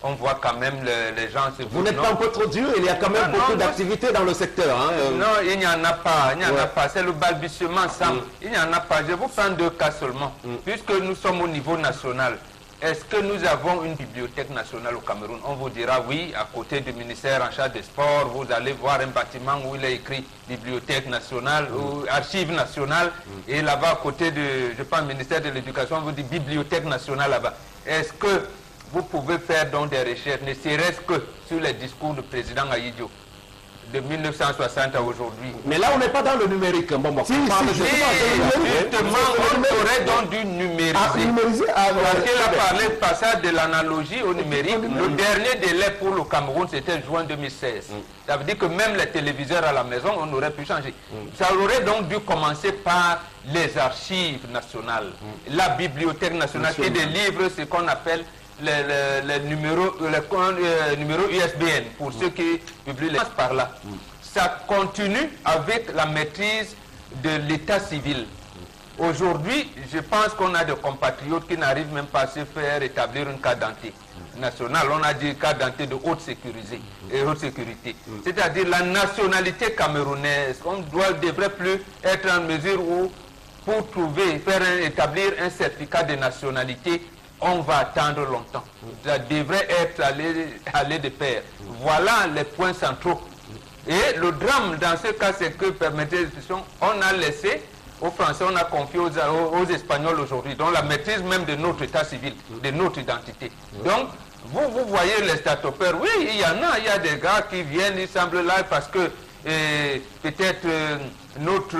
on voit quand même les gens se... Vous n'êtes pas un peu trop dur? Il y a quand même beaucoup d'activités dans le secteur. Hein, Non, il n'y en a pas. Il n'y en a pas. C'est le balbutiement, Sam. Il n'y en a pas. Je vous prends 2 cas seulement. Puisque nous sommes au niveau national. Est-ce que nous avons une bibliothèque nationale au Cameroun? On vous dira oui, à côté du ministère en charge des sports, vous allez voir un bâtiment où il est écrit Bibliothèque nationale ou Archives nationales. Et là-bas, à côté de, je pense, ministère de l'Éducation, on vous dit Bibliothèque nationale là-bas. Est-ce que vous pouvez faire donc des recherches, ne serait-ce que sur les discours du président Ahidjo de 1960 à aujourd'hui? Mais là, on n'est pas dans le numérique. Bon, justement, on aurait donc dû numériser. Parce qu'il a parlé de passage de l'analogie au numérique. Le dernier délai pour le Cameroun, c'était juin 2016. Ça veut dire que même les téléviseurs à la maison, on aurait pu changer. Ça aurait donc dû commencer par les archives nationales, la bibliothèque nationale, qui délivre ce qu'on appelle les numéros ISBN pour ceux qui publient les par là. Ça continue avec la maîtrise de l'état civil. Aujourd'hui, je pense qu'on a des compatriotes qui n'arrivent même pas à se faire établir une carte d'identité nationale. On a dit carte d'identité de haute sécurité. C'est-à-dire la nationalité camerounaise. On ne devrait plus être en mesure où, pour établir un certificat de nationalité, on va attendre longtemps. Ça devrait être aller de pair. Voilà les points centraux. Et le drame dans ce cas, c'est que, permettez l'expression, on a laissé aux Français, on a confié aux Espagnols aujourd'hui, donc la maîtrise même de notre état civil, de notre identité. Donc, vous voyez les start-upers, oui, il y a des gars qui viennent, ils semblent là parce que peut-être notre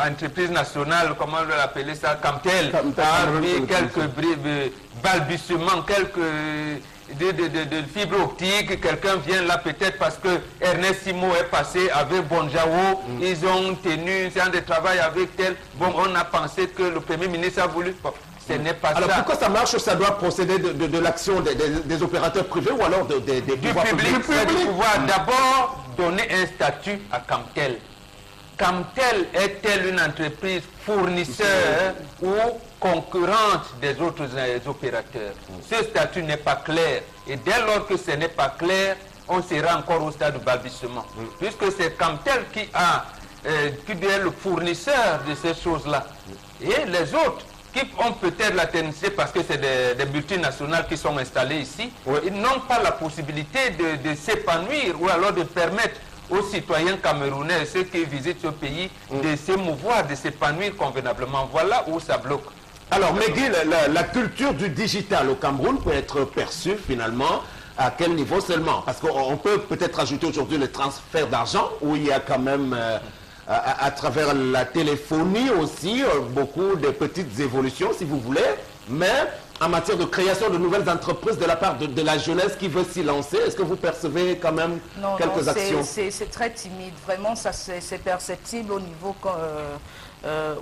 entreprise nationale, comment on va appeler ça, Camtel, a mis quelques balbutiements, quelques de fibre optique, quelqu'un vient là peut-être parce que Ernest Simo est passé avec Bonjao, ils ont tenu un séance de travail avec tel, bon, on a pensé que le Premier ministre a voulu... Bon, ce n'est pas alors ça. Pourquoi ça marche? Ça doit procéder de l'action des opérateurs privés ou alors des pouvoirs publics? C'est du pouvoir. D'abord, donner un statut à Camtel. Camtel est-elle une entreprise fournisseur ou concurrente des autres opérateurs? Ce statut n'est pas clair. Et dès lors que ce n'est pas clair, on sera encore au stade de balbutiement. Puisque c'est Camtel qui est le fournisseur de ces choses-là. Et les autres, qui ont peut-être la technicité parce que c'est des multinationales qui sont installées ici, ils n'ont pas la possibilité de s'épanouir ou alors de permettre aux citoyens camerounais, ceux qui visitent ce pays, de s'émouvoir, de s'épanouir convenablement. Voilà où ça bloque. Alors, Megui, la culture du digital au Cameroun peut être perçue finalement à quel niveau seulement? Parce qu'on peut peut-être ajouter aujourd'hui le transfert d'argent, où il y a quand même... à travers la téléphonie aussi, beaucoup de petites évolutions si vous voulez, mais en matière de création de nouvelles entreprises de la part de la jeunesse qui veut s'y lancer, est-ce que vous percevez quand même quelques actions? C'est très timide, vraiment ça c'est perceptible au niveau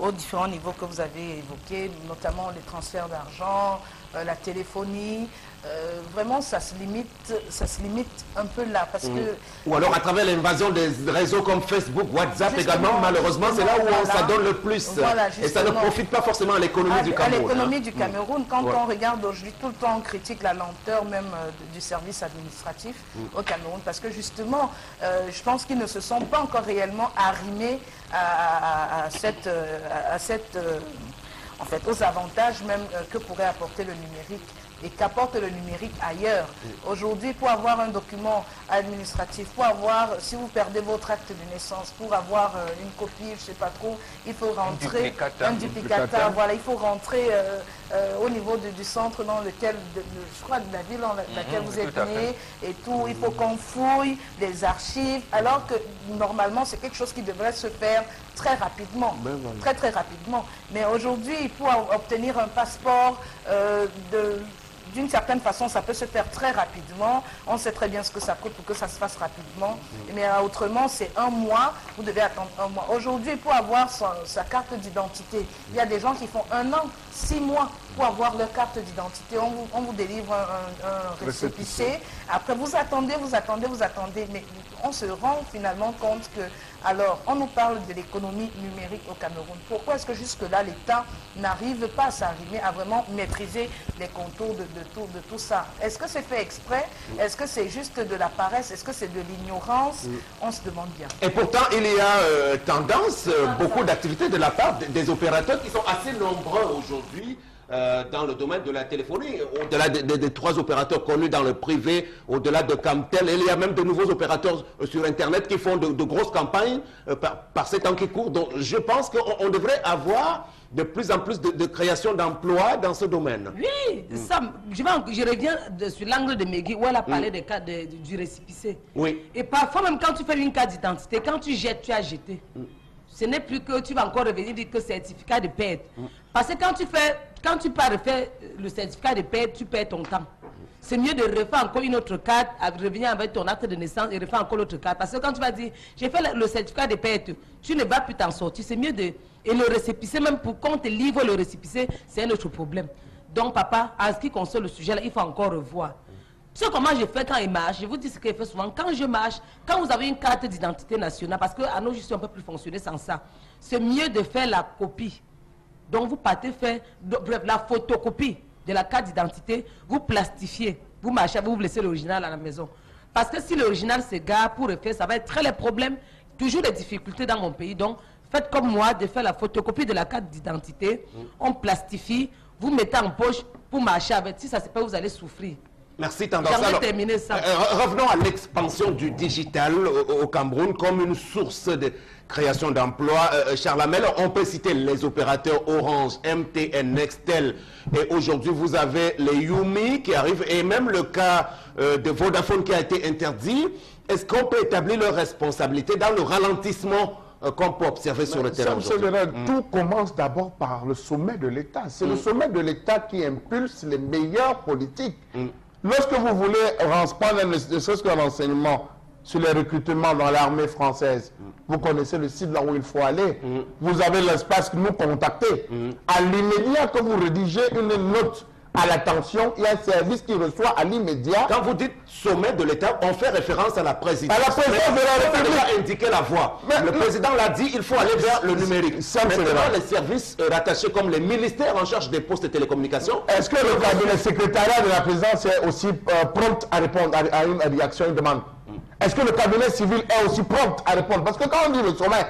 aux différents niveaux que vous avez évoqués, notamment les transferts d'argent, la téléphonie. Vraiment, ça se limite un peu là. Parce que, ou alors à travers l'invasion des réseaux comme Facebook, WhatsApp également, malheureusement, c'est là où ça donne le plus. Voilà, et ça ne profite pas forcément à l'économie du Cameroun. À l'économie du Cameroun, quand on regarde aujourd'hui, tout le temps on critique la lenteur même du service administratif au Cameroun. Parce que justement, je pense qu'ils ne se sont pas encore réellement arrimés en fait, aux avantages même que pourrait apporter le numérique et qu'apporte le numérique ailleurs. Aujourd'hui, pour avoir un document administratif, pour avoir, si vous perdez votre acte de naissance, pour avoir une copie, je ne sais pas trop, il faut rentrer un duplicata, voilà, il faut rentrer au niveau du centre dans lequel, je crois, de la ville dans laquelle vous êtes né et tout. Il faut qu'on fouille des archives, alors que normalement, c'est quelque chose qui devrait se faire très rapidement, très rapidement. Mais aujourd'hui, pour obtenir un passeport d'une certaine façon, ça peut se faire très rapidement. On sait très bien ce que ça coûte pour que ça se fasse rapidement. Mais autrement, c'est un mois. Vous devez attendre un mois. Aujourd'hui, pour avoir sa carte d'identité, il y a des gens qui font 1 an, 6 mois pour avoir leur carte d'identité. On vous délivre un récépissé. Après, vous attendez. Mais on se rend finalement compte que, alors, on nous parle de l'économie numérique au Cameroun. Pourquoi est-ce que jusque-là, l'État n'arrive pas à s'arrimer à vraiment maîtriser les contours de tout ça? Est-ce que c'est fait exprès? Est-ce que c'est juste de la paresse? Est-ce que c'est de l'ignorance? On se demande bien. Et pourtant, il y a tendance, beaucoup d'activités de la part des opérateurs qui sont assez nombreux aujourd'hui dans le domaine de la téléphonie, au-delà des 3 opérateurs connus dans le privé, au-delà de Camtel. Il y a même de nouveaux opérateurs sur Internet qui font de grosses campagnes par ces temps qui courent. Donc je pense qu'on devrait avoir de plus en plus de création d'emplois dans ce domaine. Oui, Sam, je reviens sur l'angle de Megui où elle a parlé des cas du récipicé. Oui. Et parfois même quand tu fais une carte d'identité, quand tu jettes, tu as jeté. Ce n'est plus que tu vas encore revenir dire que certificat de perte. Parce que quand tu pars refaire le certificat de perte, tu perds ton temps. C'est mieux de refaire encore une autre carte, revenir avec ton acte de naissance et refaire encore l'autre carte. Parce que quand tu vas dire, j'ai fait le certificat de perte, tu ne vas plus t'en sortir. C'est mieux de... Et le récépissé, même pour qu'on te livre le récépissé, c'est un autre problème. Donc papa, en ce qui concerne le sujet là, il faut encore revoir. Tu sais comment je fais quand il marche? Je vous dis ce que je fais souvent. Quand je marche, quand vous avez une carte d'identité nationale, parce qu'à nos jours, on ne peut plus fonctionner sans ça, c'est mieux de faire la copie. Donc vous partez faire la photocopie de la carte d'identité, vous plastifiez, vous marchez, vous laissez l'original à la maison. Parce que si l'original s'égare pour refaire, ça va être très les problèmes, toujours des difficultés dans mon pays. Donc faites comme moi, de faire la photocopie de la carte d'identité, on plastifie, vous mettez en poche pour marcher avec. Si ça ne se fait, vous allez souffrir. Merci Tendance. Revenons à l'expansion du digital au Cameroun comme une source de création d'emplois. Charles Hamel, on peut citer les opérateurs Orange, MTN, Nextel. Et aujourd'hui, vous avez les Yumi qui arrivent et même le cas de Vodafone qui a été interdit. Est-ce qu'on peut établir leur responsabilité dans le ralentissement qu'on peut observer sur le terrain? Tout commence d'abord par le sommet de l'État. C'est le sommet de l'État qui impulse les meilleures politiques. Lorsque vous voulez prendre ne serait-ce qu'un renseignement sur les recrutements dans l'armée française, vous connaissez le site là où il faut aller, vous avez l'espace nous contacter. À l'immédiat que vous rédigez une note à l'attention, il y a un service qui reçoit à l'immédiat. Quand vous dites sommet de l'État, on fait référence à la présidence. À la présidence de la République. On a indiqué la voie. Le président l'a dit, il faut aller vers le numérique. Maintenant, les services rattachés comme les ministères en charge des postes de télécommunications. Est-ce que le secrétariat de la présidence est aussi prompt à répondre à une réaction, une demande? Est-ce que le cabinet civil est aussi prompt à répondre? Parce que quand on dit le sommet,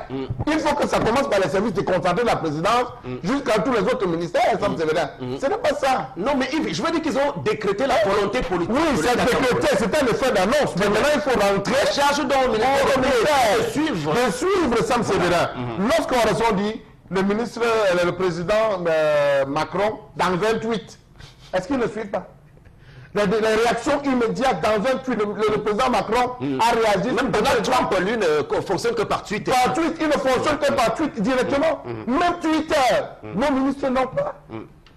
il faut que ça commence par les services déconcentrés de la présidence jusqu'à tous les autres ministères. Ce n'est pas ça. Non, mais je veux dire qu'ils ont décrété la volonté politique. Oui, c'est décrété, c'était le fait d'annonce. Mais maintenant, il faut rentrer. Charge au ministère de suivre Sam Sévérin. Lorsqu'on a dit le ministre, le président Macron, dans un tweet, est-ce qu'il ne suit pas? Les réactions immédiates dans un tweet, le président Macron a réagi. Même Donald Trump, lui, ne fonctionne que par tweet. Par tweet, il ne fonctionne que par tweet directement. Même Twitter, nos ministres n'ont pas.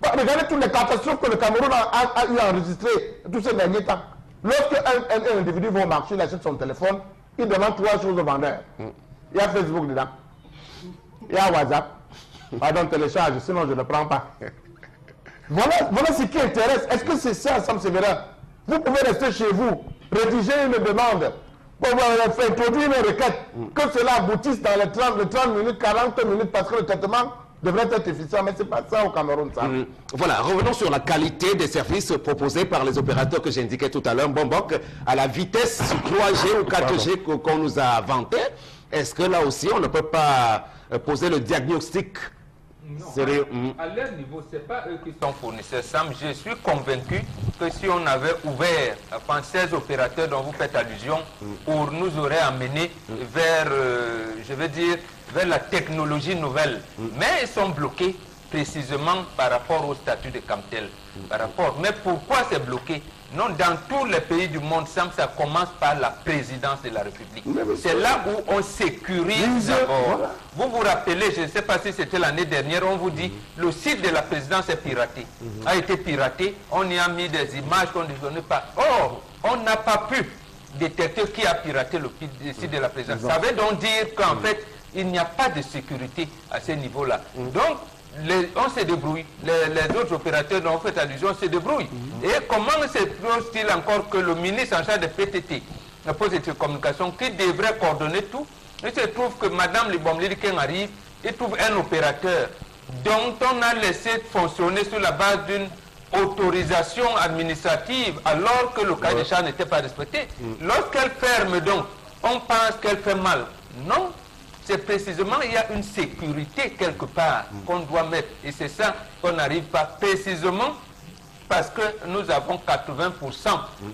Regardez toutes les catastrophes que le Cameroun a eu enregistrées tous ces derniers temps. Lorsque un individu va au marché, il achète son téléphone, il demande 3 choses au vendeur. Il y a Facebook dedans. Il y a WhatsApp. Pardon, télécharge, sinon je ne prends pas. Voilà ce qui intéresse. Est-ce que c'est ça, Sam Sévérin? Vous pouvez rester chez vous, rédiger une demande, pour introduire une requête, que cela aboutisse dans les 30 minutes, 40 minutes, parce que le traitement devrait être efficient. Mais ce n'est pas ça au Cameroun, ça. Voilà, revenons sur la qualité des services proposés par les opérateurs que j'indiquais tout à l'heure, Bombok, à la vitesse 3G ou 4G qu'on nous a vanté. Est-ce que là aussi, on ne peut pas poser le diagnostic À leur niveau, ce n'est pas eux qui sont fournisseurs. Sam, je suis convaincu que si on avait ouvert, enfin 16 opérateurs dont vous faites allusion, pour nous aurait amené vers, je veux dire, vers la technologie nouvelle. Mais ils sont bloqués précisément par rapport au statut de Camtel. Mais pourquoi c'est bloqué? Non, dans tous les pays du monde, ça commence par la présidence de la République. C'est là où on sécurise d'abord. Voilà. Vous vous rappelez, je ne sais pas si c'était l'année dernière, on vous dit le site de la présidence est piraté. A été piraté, on y a mis des images qu'on ne donnait pas. Or, on n'a pas pu détecter qui a piraté le site de la présidence. Ça veut donc dire qu'en fait, il n'y a pas de sécurité à ce niveau-là. Donc, on se débrouille, les autres opérateurs dont on fait allusion se débrouillent. Et comment se trouve-t-il encore que le ministre en charge de PTT, la Poste de Communication, qui devrait coordonner tout, il se trouve que Mme Libomlili Ken arrive et trouve un opérateur dont on a laissé fonctionner sur la base d'une autorisation administrative alors que le cas des charges n'était pas respecté. Lorsqu'elle ferme donc, on pense qu'elle fait mal. Non. C'est précisément, il y a une sécurité quelque part qu'on doit mettre. Et c'est ça qu'on n'arrive pas précisément parce que nous avons 80%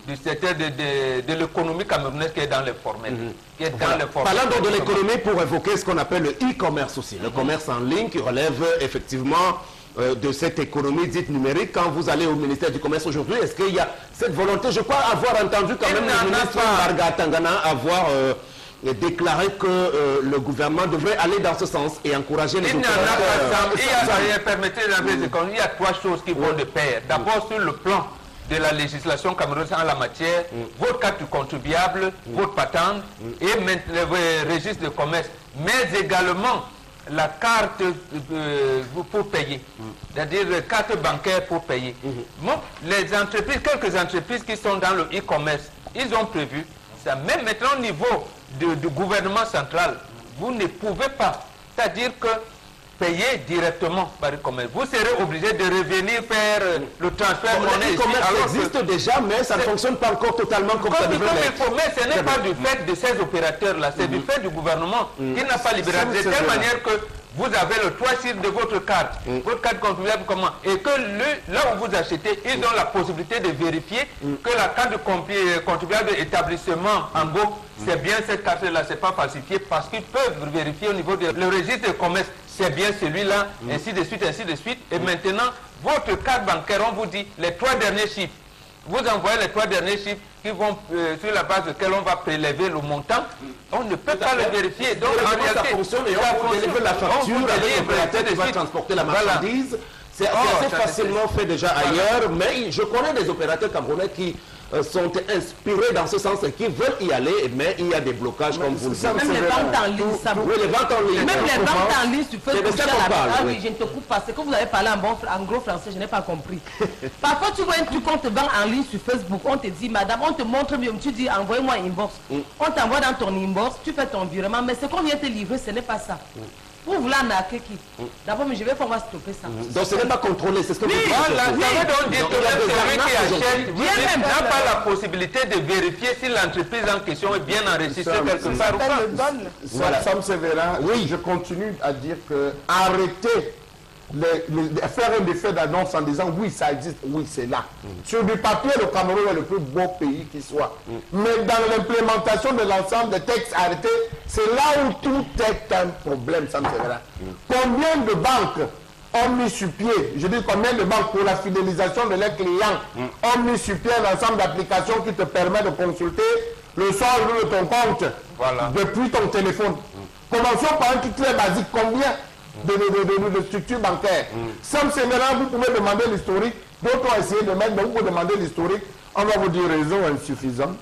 du secteur de l'économie camerounaise qui est dans les formels. Parlant donc de l'économie pour évoquer ce qu'on appelle le e-commerce aussi. Le commerce en ligne qui relève effectivement de cette économie dite numérique. Quand vous allez au ministère du Commerce aujourd'hui, est-ce qu'il y a cette volonté? Je crois avoir entendu quand même le ministre Marga Tangana avoir... déclaré que le gouvernement devrait aller dans ce sens et encourager les opérateurs. Il y a trois choses qui vont de pair. D'abord, sur le plan de la législation camerounaise en la matière, votre carte du contribuable, votre patente et le registre de commerce, mais également la carte pour payer, c'est-à-dire la carte bancaire pour payer. Bon, les entreprises, quelques entreprises qui sont dans le e-commerce, ils ont prévu ça. Même maintenant au niveau du gouvernement central, vous ne pouvez pas, c'est-à-dire que payer directement par e-commerce. Vous serez obligé de revenir faire le transfert monnaie. Le e-commerce existe déjà, mais ça ne fonctionne pas encore totalement comme ça devrait l'être. Mais ce n'est pas du fait de ces opérateurs-là, c'est du fait du gouvernement qui n'a pas libéralisé de telle manière que vous avez le toit de votre carte contribuable comment, et que là où vous achetez, ils ont la possibilité de vérifier que la carte de contribuable établissement en gros, c'est bien cette carte-là, c'est pas falsifié, parce qu'ils peuvent vérifier au niveau du registre de commerce, c'est bien celui-là, ainsi de suite, ainsi de suite. Et maintenant, votre carte bancaire, on vous dit les 3 derniers chiffres. Vous envoyez les 3 derniers chiffres qui vont, sur la base desquels on va prélever le montant. On ne peut pas le vérifier. Donc, en réalité, ça fonctionne et on délivre la facture avec l'opérateur qui va transporter la marchandise. C'est assez facilement fait déjà ailleurs, mais je connais des opérateurs camerounais qui sont inspirés dans ce sens et qui veulent y aller, mais il y a des blocages comme vous le dites. Même les ventes en ligne, ça. Oui, les ventes en ligne. Même les ventes en ligne, tu fais toucher à la... Ah oui, oui, je ne te coupe pas. C'est que vous avez parlé en gros français, je n'ai pas compris. Parfois, tu vois un truc qu'on te vend en ligne sur Facebook, on te dit, madame, on te montre mieux, tu dis, envoyez-moi un inbox. On t'envoie dans ton inbox, tu fais ton virement, mais ce qu'on vient te livrer, ce n'est pas ça. Vous voulez en arnaquer qui? D'abord, mais je vais pouvoir stopper ça. Donc ce n'est pas contrôlé, c'est ce que vous dites. Voilà, ça veut donc dire que celui qui achète n'a pas la possibilité de vérifier si l'entreprise en question est bien enregistrée quelque part ou pas. Voilà. Sam Sévérin, oui, je continue à dire que arrêtez faire un effet d'annonce en disant oui, ça existe, oui, c'est là. Sur du papier, le Cameroun est le plus beau pays qui soit. Mais dans l'implémentation de l'ensemble des textes arrêtés, c'est là où tout est un problème, Sam Sévérin. Combien de banques ont mis sur pied, je dis combien de banques pour la fidélisation de leurs clients ont mis sur pied un ensemble d'applications qui te permet de consulter le solde de ton compte depuis ton téléphone. Commençons par un truc très basique. Combien de structures bancaires. Sam Sévérin, vous pouvez demander l'historique. D'autres ont essayé de mettre, mais vous pouvez demander l'historique. On va vous dire réseau insuffisant,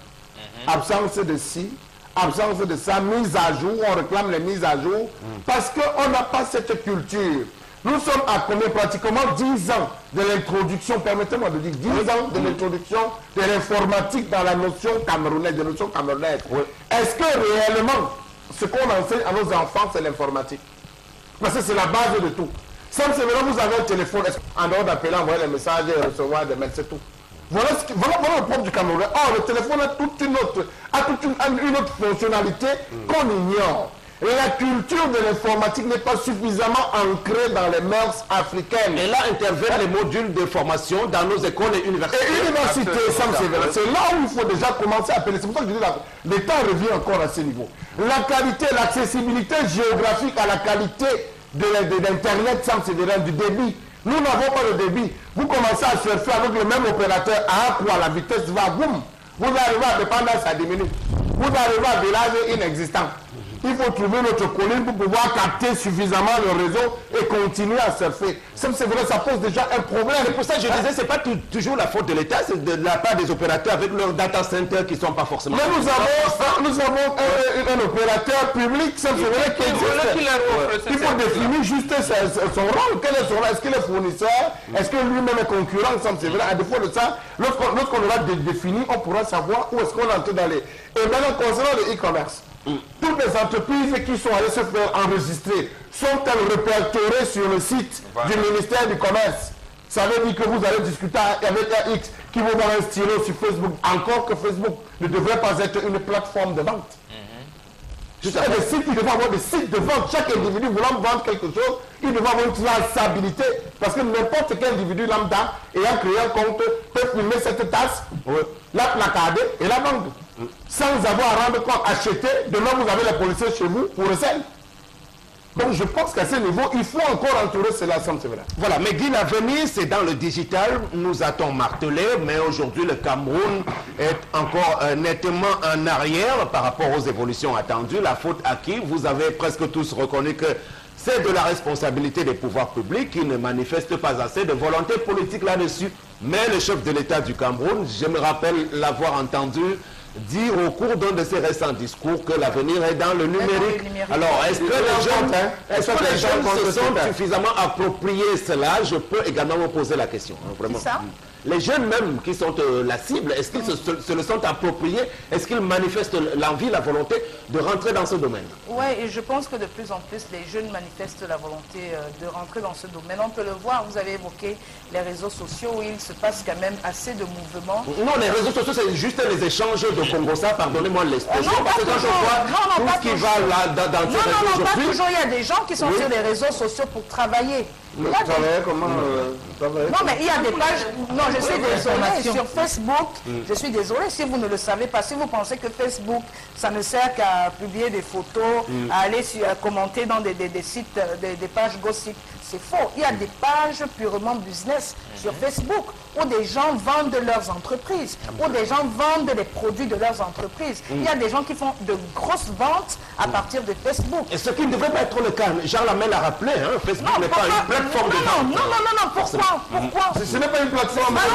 absence de ci, absence de ça, mise à jour. On réclame les mises à jour parce qu'on n'a pas cette culture. Nous sommes à combien? Pratiquement 10 ans de l'introduction, permettez-moi de dire 10 ans de l'introduction de l'informatique dans la notion camerounaise, de notion camerounaise. Est-ce que réellement, ce qu'on enseigne à nos enfants, c'est l'informatique? Parce que c'est la base de tout. Sam Sévérin, vous avez un téléphone, en dehors d'appeler, envoyer les messages et recevoir des mails, c'est tout. Voilà le propre du Cameroun. Or, le téléphone a toute une autre fonctionnalité qu'on ignore. la culture de l'informatique n'est pas suffisamment ancrée dans les mœurs africaines. Et là interviennent les modules de formation dans nos écoles et universités. Et université, c'est là où il faut déjà commencer à appeler. C'est pour ça que je dis que l'État revient encore à ce niveau. La qualité, l'accessibilité géographique à la qualité de l'Internet, Sam Sévérin, du débit. Nous n'avons pas de débit. Vous commencez à surfer avec le même opérateur à quoi la vitesse va, boum. Vous arrivez à dépendance, ça diminue. Vous arrivez à village inexistant. Il faut trouver notre colline pour pouvoir capter suffisamment le réseau et continuer à surfer. C'est vrai, ça pose déjà un problème. C'est pour ça que je disais, ce n'est pas toujours la faute de l'État, c'est de la part des opérateurs avec leurs data centers qui ne sont pas forcément... Mais nous avons un opérateur public, c'est vrai, qui existe. Il faut définir juste son rôle. Quel est son rôle? Est-ce qu'il est fournisseur? Est-ce que lui-même est concurrent? C'est vrai, à défaut de ça, lorsqu'on aura défini, on pourra savoir où est-ce qu'on entre dans les... Et maintenant, concernant le e-commerce, toutes les entreprises qui sont allées se faire enregistrer sont-elles répertoriées sur le site du ministère du Commerce? Ça veut dire que vous allez discuter avec un X qui vous donne un stylo sur Facebook, encore que Facebook ne devrait pas être une plateforme de vente. Des sites, il devrait avoir des sites de vente. Chaque individu voulant vendre quelque chose, il devrait avoir une traçabilité. Parce que n'importe quel individu lambda ayant créé un compte peut filmer cette tasse, la placarder et la vendre. Sans avoir à rendre compte, acheter, demain vous avez les policiers chez vous pour le sel. Donc je pense qu'à ce niveau, il faut encore entourer cela, Sam Sévérin. Voilà, mais Guy, l'avenir, c'est dans le digital, nous a-t-on martelé, mais aujourd'hui le Cameroun est encore nettement en arrière par rapport aux évolutions attendues. La faute à qui? Vous avez presque tous reconnu que c'est de la responsabilité des pouvoirs publics qui ne manifestent pas assez de volonté politique là-dessus. Mais le chef de l'État du Cameroun, je me rappelle l'avoir entendu dire au cours d'un de ses récents discours que l'avenir est dans le numérique. Alors, est-ce que les jeunes se sont suffisamment appropriés cela? Je peux également me poser la question. Hein, vraiment. Les jeunes même qui sont la cible, est-ce qu'ils se le sont appropriés? Est-ce qu'ils manifestent l'envie, la volonté de rentrer dans ce domaine? Oui, et je pense que de plus en plus, les jeunes manifestent la volonté de rentrer dans ce domaine. On peut le voir, vous avez évoqué les réseaux sociaux où il se passe quand même assez de mouvements. Non, les réseaux sociaux, c'est juste les échanges de Congossa, pardonnez-moi l'expression, parce que quand je vois tout ce qui va là dans ces réseaux sociaux... Non, pas toujours, il y a des gens qui sont sur les réseaux sociaux pour travailler. Travailler comment Non, mais il y a des pages... Non, je suis désolée, sur Facebook, je suis désolée si vous ne le savez pas, si vous pensez que Facebook, ça ne sert qu'à publier des photos, à aller à commenter dans des sites, des pages gossip, c'est faux. Il y a des pages purement business sur Facebook où des gens vendent leurs entreprises, où des gens vendent les produits de leurs entreprises. Il y a des gens qui font de grosses ventes à partir de Facebook. Et ce qui ne devrait pas être le cas, Jean Lamel l'a rappelé, hein, Facebook n'est pas une plateforme de vente. Non, pourquoi Ce n'est pas une plateforme de vente.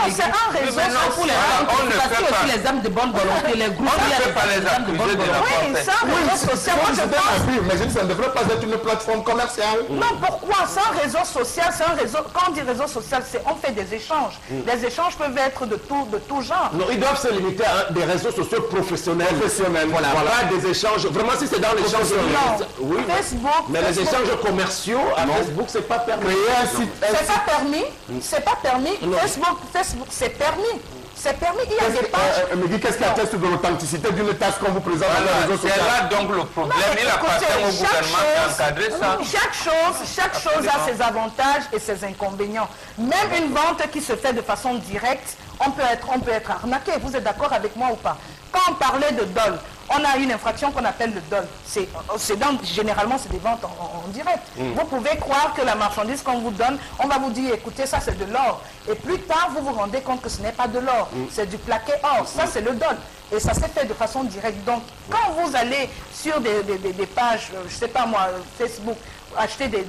C'est un réseau pour les les âmes de bonne volonté, les groupes qui ont les âmes de bonne volonté. Oui, c'est un réseau social. Moi, je pense... Mais je dis, ça ne devrait pas être une plateforme commerciale. Non, pourquoi? C'est un réseau social, c'est un réseau... Quand on dit réseau social, on fait des échanges. Les échanges peuvent être de tout genre. Non, ils doivent se limiter à des réseaux sociaux professionnels. Voilà. Pas des échanges. Vraiment, si c'est dans l'échange... Oui, Facebook... Mais les échanges commerciaux à Facebook, c'est pas permis. C'est pas permis. C'est pas permis. Facebook, c'est permis. C'est permis, il y a des pages... Mais qu'est-ce qui atteste de l'authenticité d'une tâche qu'on vous présente dans les réseaux sociaux? C'est là donc le problème. Il appartient au gouvernement d'encadrer ça. Chaque chose a ses avantages et ses inconvénients. Même une vente qui se fait de façon directe, on peut être arnaqué. Vous êtes d'accord avec moi ou pas? Quand on parlait de dol, on a une infraction qu'on appelle le dol. Généralement, c'est des ventes en direct. Vous pouvez croire que la marchandise qu'on vous donne, on va vous dire, écoutez, ça c'est de l'or. Et plus tard, vous vous rendez compte que ce n'est pas de l'or, c'est du plaqué or. Ça, c'est le dol. Et ça s'est fait de façon directe. Donc, quand vous allez sur des pages, je ne sais pas moi, Facebook, acheter des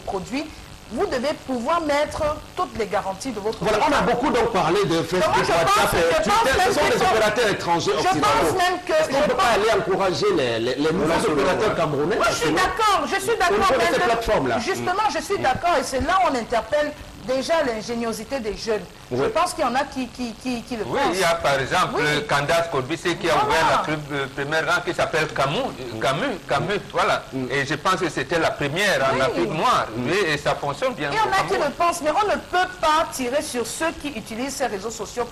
produits, vous devez pouvoir mettre toutes les garanties de votre... Voilà, on a beaucoup donc parlé de Facebook, WhatsApp, Twitter, ce sont des opérateurs étrangers occidentaux. Je pense même que... Est-ce qu'on ne peut pas aller encourager les nouveaux opérateurs camerounais? Moi, je suis d'accord, ces plateformes-là. Justement, je suis d'accord, et c'est là où on interpelle déjà l'ingéniosité des jeunes. Oui. Je pense qu'il y en a qui le pensent. Oui, il y a par exemple Candace Corbissé qui a ouvert la première rang qui s'appelle Camus, voilà. Et je pense que c'était la première en Afrique noire. Oui, et ça fonctionne bien. Il y en a qui le pensent, mais on ne peut pas tirer sur ceux qui utilisent ces réseaux sociaux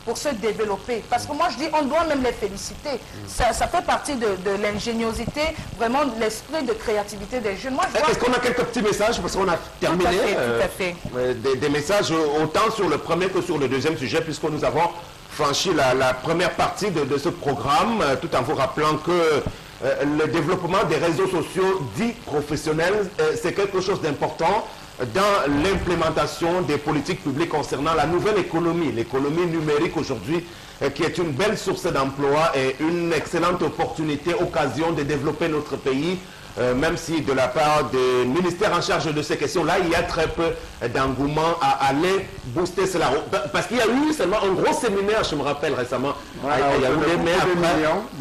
pour se développer. Parce que moi je dis, on doit même les féliciter. Ça fait partie de l'ingéniosité, vraiment l'esprit de créativité des jeunes. Est-ce qu'on a quelques petits messages? Parce qu'on a terminé tout à fait. Des messages autant sur le premier que sur le deuxième sujet, puisque nous avons franchi la première partie de ce programme, tout en vous rappelant que le développement des réseaux sociaux dits professionnels, c'est quelque chose d'important dans l'implémentation des politiques publiques concernant la nouvelle économie, l'économie numérique aujourd'hui, qui est une belle source d'emploi et une excellente opportunité, occasion de développer notre pays, même si de la part des ministères en charge de ces questions-là, il y a très peu d'engouement à aller booster cela. Parce qu'il y a eu seulement un gros séminaire, je me rappelle récemment, il y a eu mais après,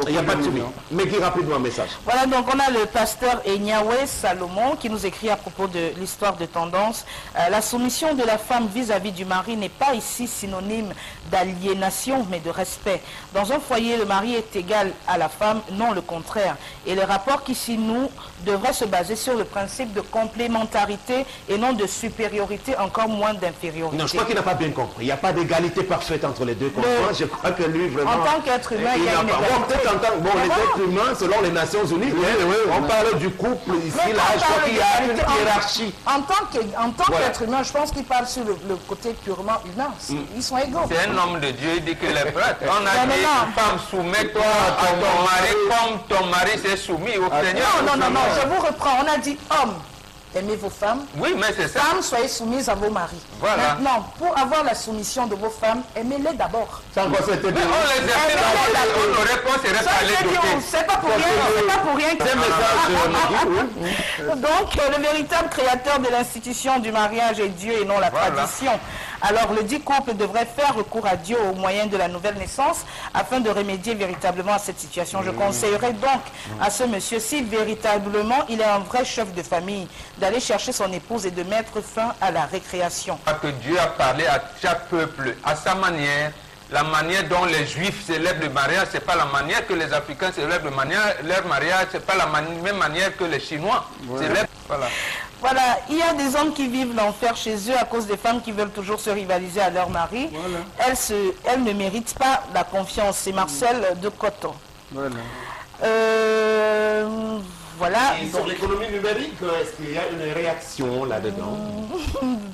il n'y a pas de suivi. Mais qui rapidement un message. Voilà, donc on a le pasteur Enyawe Salomon qui nous écrit à propos de l'histoire de tendance. La soumission de la femme vis-à-vis du mari n'est pas ici synonyme d'aliénation, mais de respect. Dans un foyer, le mari est égal à la femme, non le contraire. Et les rapports qui s'y nouent devrait se baser sur le principe de complémentarité et non de supériorité, encore moins d'infériorité. Non, je crois qu'il n'a pas bien compris. Il n'y a pas d'égalité parfaite entre les deux conjoints. Je crois que lui, vraiment... En tant qu'être humain, il y a une égalité. Les êtres humains, selon les Nations Unies, on parle du couple ici, là, je crois qu'il y a une hiérarchie. En tant qu'être humain, je pense qu'il parle sur le côté purement humain. Ils sont égaux. C'est un homme de Dieu, il dit que les prêtres. On a dit, femme, soumets-toi à ton mari comme ton mari s'est soumis au Seigneur. Non, je vous reprends. On a dit homme, aimez vos femmes. Oui, mais c'est ça. Femmes, soyez soumises à vos maris. Voilà. Maintenant, pour avoir la soumission de vos femmes, aimez-les d'abord. Mais on les aime, nos réponses seraient pas les doter. C'est pas pour rien que Donc, le véritable créateur de l'institution du mariage est Dieu et non la tradition. Alors, le dit couple devrait faire recours à Dieu au moyen de la nouvelle naissance afin de remédier véritablement à cette situation. Je conseillerais donc à ce monsieur, si véritablement il est un vrai chef de famille, d'aller chercher son épouse et de mettre fin à la récréation. Que Dieu a parlé à chaque peuple, à sa manière. La manière dont les Juifs célèbrent le mariage, ce n'est pas la manière que les Africains célèbrent leur mariage, ce n'est pas la même manière que les Chinois célèbrent. Voilà, il y a des hommes qui vivent l'enfer chez eux à cause des femmes qui veulent toujours se rivaliser à leur mari. Elles ne méritent pas la confiance. C'est Marcel de Coton. Voilà. Et sur l'économie numérique, est-ce qu'il y a une réaction là-dedans?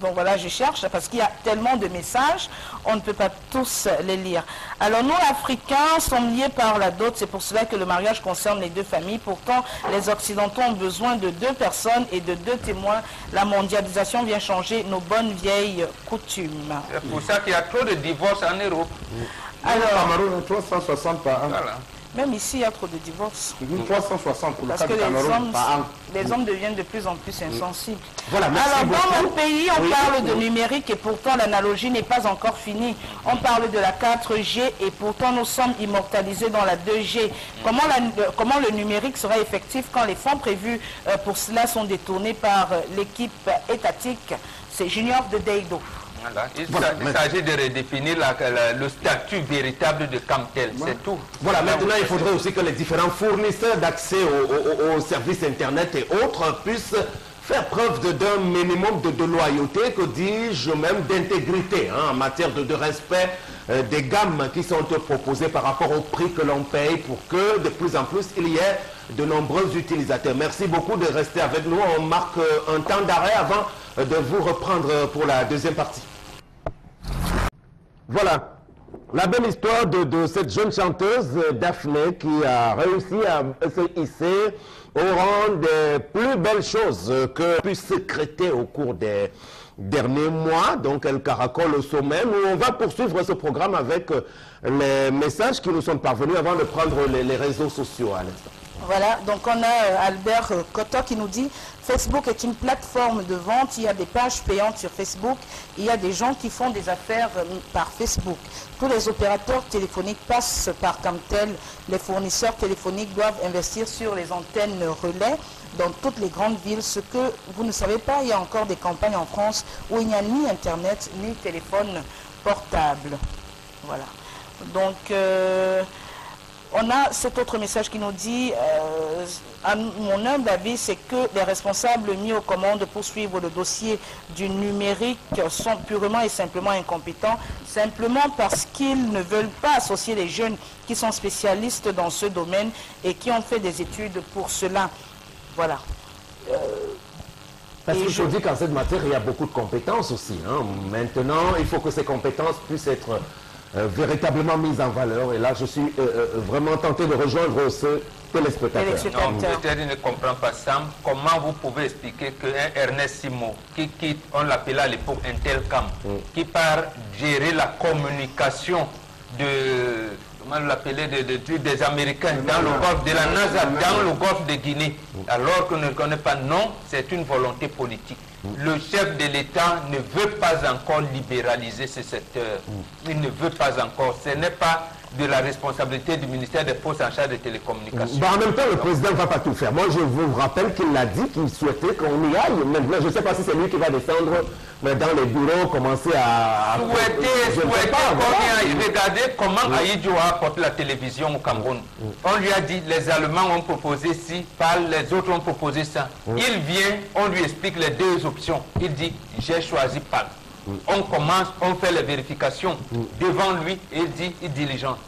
Bon voilà, je cherche parce qu'il y a tellement de messages, on ne peut pas tous les lire. Alors nous, Africains, sommes liés par la dot, c'est pour cela que le mariage concerne les deux familles. Pourtant, les Occidentaux ont besoin de deux personnes et de deux témoins. La mondialisation vient changer nos bonnes vieilles coutumes. C'est pour ça qu'il y a trop de divorces en Europe. Alors, Cameroun, 360 par an. Voilà. Même ici, il y a trop de divorces. 360 pour le Parce cas que du Cameroun par an. les hommes deviennent de plus en plus insensibles. Voilà, merci Alors, beaucoup. dans mon pays, on parle de numérique et pourtant l'analogie n'est pas encore finie. On parle de la 4G et pourtant nous sommes immortalisés dans la 2G. Comment le numérique sera effectif quand les fonds prévus pour cela sont détournés par l'équipe étatique? C'est Junior de Deido. Voilà. Il s'agit de redéfinir le statut véritable de Camtel, c'est tout. Voilà, maintenant il faudrait aussi que les différents fournisseurs d'accès aux services Internet et autres puissent faire preuve d'un minimum de loyauté, que dis-je, même d'intégrité en matière de respect des gammes qui sont proposées par rapport au prix que l'on paye pour que de plus en plus il y ait de nombreux utilisateurs. Merci beaucoup de rester avec nous. On marque un temps d'arrêt avant de vous reprendre pour la deuxième partie. Voilà, la belle histoire de cette jeune chanteuse Daphné qui a réussi à se hisser au rang des plus belles choses que puisse sécréter au cours des derniers mois. Donc elle caracole au sommet. Nous, on va poursuivre ce programme avec les messages qui nous sont parvenus avant de prendre les réseaux sociaux à l'instant. Voilà, donc on a Albert Koto qui nous dit Facebook est une plateforme de vente, il y a des pages payantes sur Facebook, il y a des gens qui font des affaires par Facebook. Tous les opérateurs téléphoniques passent par Camtel, les fournisseurs téléphoniques doivent investir sur les antennes relais dans toutes les grandes villes. Ce que vous ne savez pas, il y a encore des campagnes en France où il n'y a ni Internet ni téléphone portable. Voilà. Donc, on a cet autre message qui nous dit, à mon humble avis, c'est que les responsables mis aux commandes pour suivre le dossier du numérique sont purement et simplement incompétents, simplement parce qu'ils ne veulent pas associer les jeunes qui sont spécialistes dans ce domaine et qui ont fait des études pour cela. Voilà. Parce qu'il faut dire qu'en cette matière, il y a beaucoup de compétences aussi. Hein. Maintenant, il faut que ces compétences puissent être véritablement mise en valeur. Et là, je suis vraiment tenté de rejoindre ce téléspectateur. Non, peut-être il ne comprend pas ça. Comment vous pouvez expliquer qu'un Ernest Simo, qui quitte, on l'appelait à l'époque Intelcam, qui part gérer la communication de... comment l'appeler, des Américains dans le golfe de la NASA, dans le golfe de Guinée, alors qu'on ne connaît pas, non, c'est une volonté politique. Le chef de l'État ne veut pas encore libéraliser ce secteur. Il ne veut pas encore. Ce n'est pas de la responsabilité du ministère des Postes en charge des télécommunications. En même temps, le président ne va pas tout faire. Moi, je vous rappelle qu'il a dit qu'il souhaitait qu'on y aille. Maintenant, je ne sais pas si c'est lui qui va descendre dans les bureaux, commencer à... Souhaiter qu'on y aille. Regardez comment Aïdjo a apporté la télévision au Cameroun. On lui a dit, les Allemands ont proposé ci, les autres ont proposé ça. Il vient, on lui explique les deux options. Il dit, j'ai choisi PAL. On commence, on fait les vérifications devant lui et il dit, il diligente.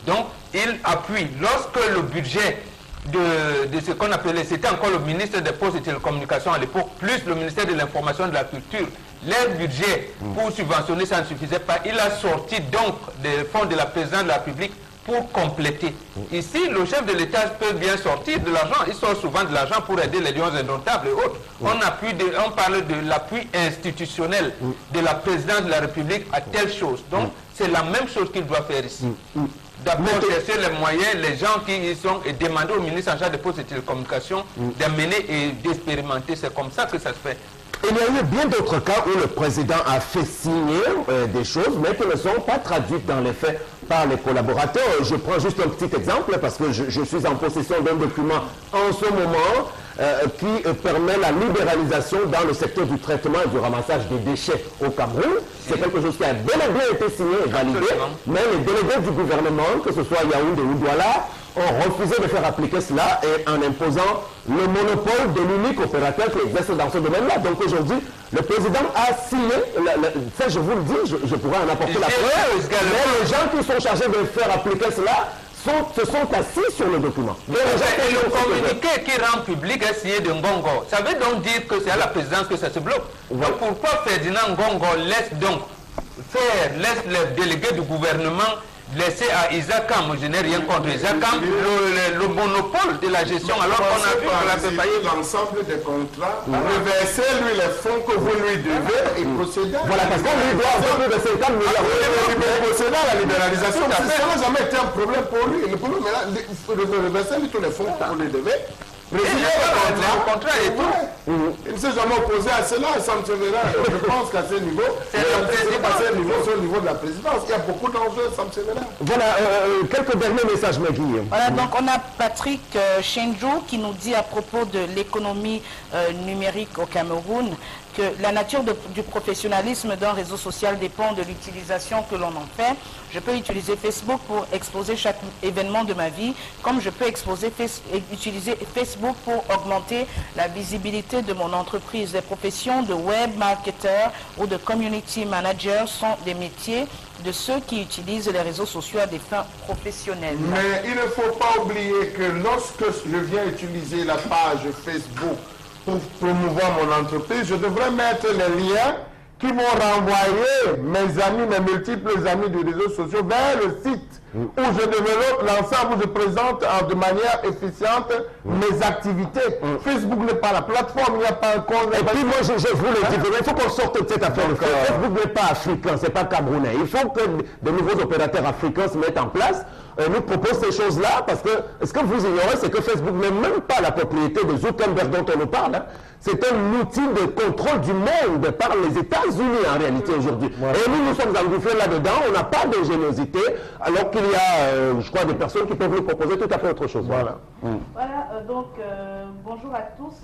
Donc, il appuie. Lorsque le budget de ce qu'on appelait, c'était encore le ministre des Postes et des Télécommunications à l'époque, plus le ministère de l'Information et de la Culture, leur budget pour subventionner, ça ne suffisait pas. Il a sorti donc des fonds de la présidence de la République pour compléter. Ici, le chef de l'État peut bien sortir de l'argent. Il sort souvent de l'argent pour aider les lions indomptables et autres. On parle de l'appui institutionnel de la présidence de la République à telle chose. Donc, c'est la même chose qu'il doit faire ici. D'abord, chercher les moyens, les gens qui y sont, et demander au ministre en charge des Postes et télécommunications d'amener et d'expérimenter. C'est comme ça que ça se fait. Il y a eu bien d'autres cas où le président a fait signer des choses, mais qui ne sont pas traduites dans les faits par les collaborateurs. Je prends juste un petit exemple, parce que je suis en possession d'un document en ce moment qui permet la libéralisation dans le secteur du traitement et du ramassage des déchets au Cameroun. C'est quelque chose qui a bel et bien été signé et validé, mais les délégués du gouvernement, que ce soit Yaoundé ou Douala, ont refusé de faire appliquer cela et en imposant le monopole de l'unique opérateur qui exerce dans ce domaine-là. Donc aujourd'hui, le président a signé, ça je vous le dis, je pourrais en apporter la preuve, mais les gens qui sont chargés de faire appliquer cela se sont assis sur le document. Et le communiqué qui rend public est signé de Ngongo. Ça veut donc dire que c'est à la présidence que ça se bloque. Donc pourquoi Ferdinand Ngongo laisse les délégués du gouvernement laisser à Isakam, je n'ai rien contre Isakam, le monopole de la gestion, alors qu'on a fait faillir l'ensemble des contrats, reverser lui les fonds que vous lui devez et procéder. Voilà, parce qu'on lui doit plus de 50 milliards. Procéder à la libéralisation, ça n'a jamais été un problème pour lui. Le problème est là, reverser lui tous les fonds que vous lui devez. Le contrat et tout. Il ne s'est jamais opposé à cela, ça me semblera. Je pense qu'à ce niveau, c'est au niveau de la présidence. Il y a beaucoup d'enjeux, ça me semblera. Voilà, quelques derniers messages, Magui. Voilà, donc on a Patrick Chenjo qui nous dit à propos de l'économie numérique au Cameroun que la nature du professionnalisme d'un réseau social dépend de l'utilisation que l'on en fait. Je peux utiliser Facebook pour exposer chaque événement de ma vie, comme je peux utiliser Facebook pour augmenter la visibilité de mon entreprise. Les professions de web marketer ou de community manager sont des métiers de ceux qui utilisent les réseaux sociaux à des fins professionnelles. Mais il ne faut pas oublier que lorsque je viens utiliser la page Facebook pour promouvoir mon entreprise, je devrais mettre les liens qui vont renvoyer mes amis, mes multiples amis des réseaux sociaux vers le site où je développe l'ensemble, où je présente de manière efficiente mes activités. Facebook n'est pas la plateforme, il n'y a pas un compte. Et puis moi, je vous le dis, il faut qu'on sorte de cette affaire. Facebook n'est pas africain, c'est pas camerounais. Il faut que de nouveaux opérateurs africains se mettent en place nous propose ces choses-là, parce que, est-ce que vous ignorez, c'est que Facebook n'est même pas la propriété de Zuckerberg dont on nous parle. Hein. C'est un outil de contrôle du monde par les États-Unis en réalité aujourd'hui. Et nous sommes engouffrés là-dedans, on n'a pas d'ingéniosité, alors qu'il y a, je crois, des personnes qui peuvent nous proposer tout à fait autre chose. Voilà. Voilà, bonjour à tous.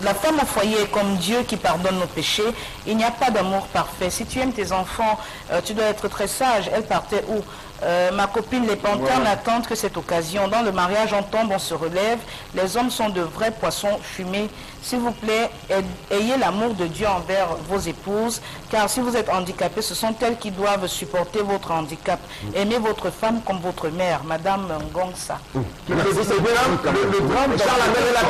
La femme au foyer est comme Dieu qui pardonne nos péchés. Il n'y a pas d'amour parfait. Si tu aimes tes enfants, tu dois être très sage. Elle partait où? Ma copine, les panthères n'attendent que cette occasion. Dans le mariage, on tombe, on se relève. Les hommes sont de vrais poissons fumés. S'il vous plaît, ayez l'amour de Dieu envers vos épouses, car si vous êtes handicapés, ce sont elles qui doivent supporter votre handicap. Aimez votre femme comme votre mère, Madame Ngongsa. Le drame, Charles elle a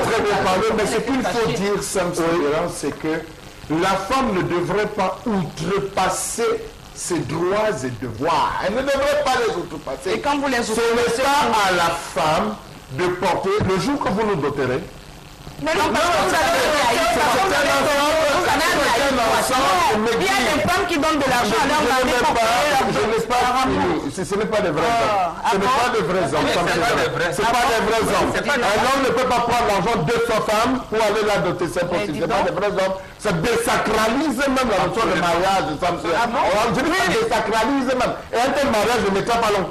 très bien parlé, mais ce qu'il faut dire, Sam Sévérin, c'est que la femme ne devrait pas outrepasser ses droits et devoirs. Elle ne devrait pas les outrepasser. Et quand vous les outrepasser, ce n'est pas à la femme de porter, le jour que vous nous doterez, mais non, parce que vous avez il y a des femmes qui donnent de l'argent à leur mari ce n'est pas des vrais hommes. Ce n'est pas des vrais hommes. Ce n'est pas des vrais hommes. Un homme ne peut pas prendre l'argent de sa femme pour aller la doter. C'est possible. Ce n'est pas des vrais hommes. Ça désacralise même la notion de mariage. Je dis ça désacralise même. Et un tel mariage ne mettra pas long.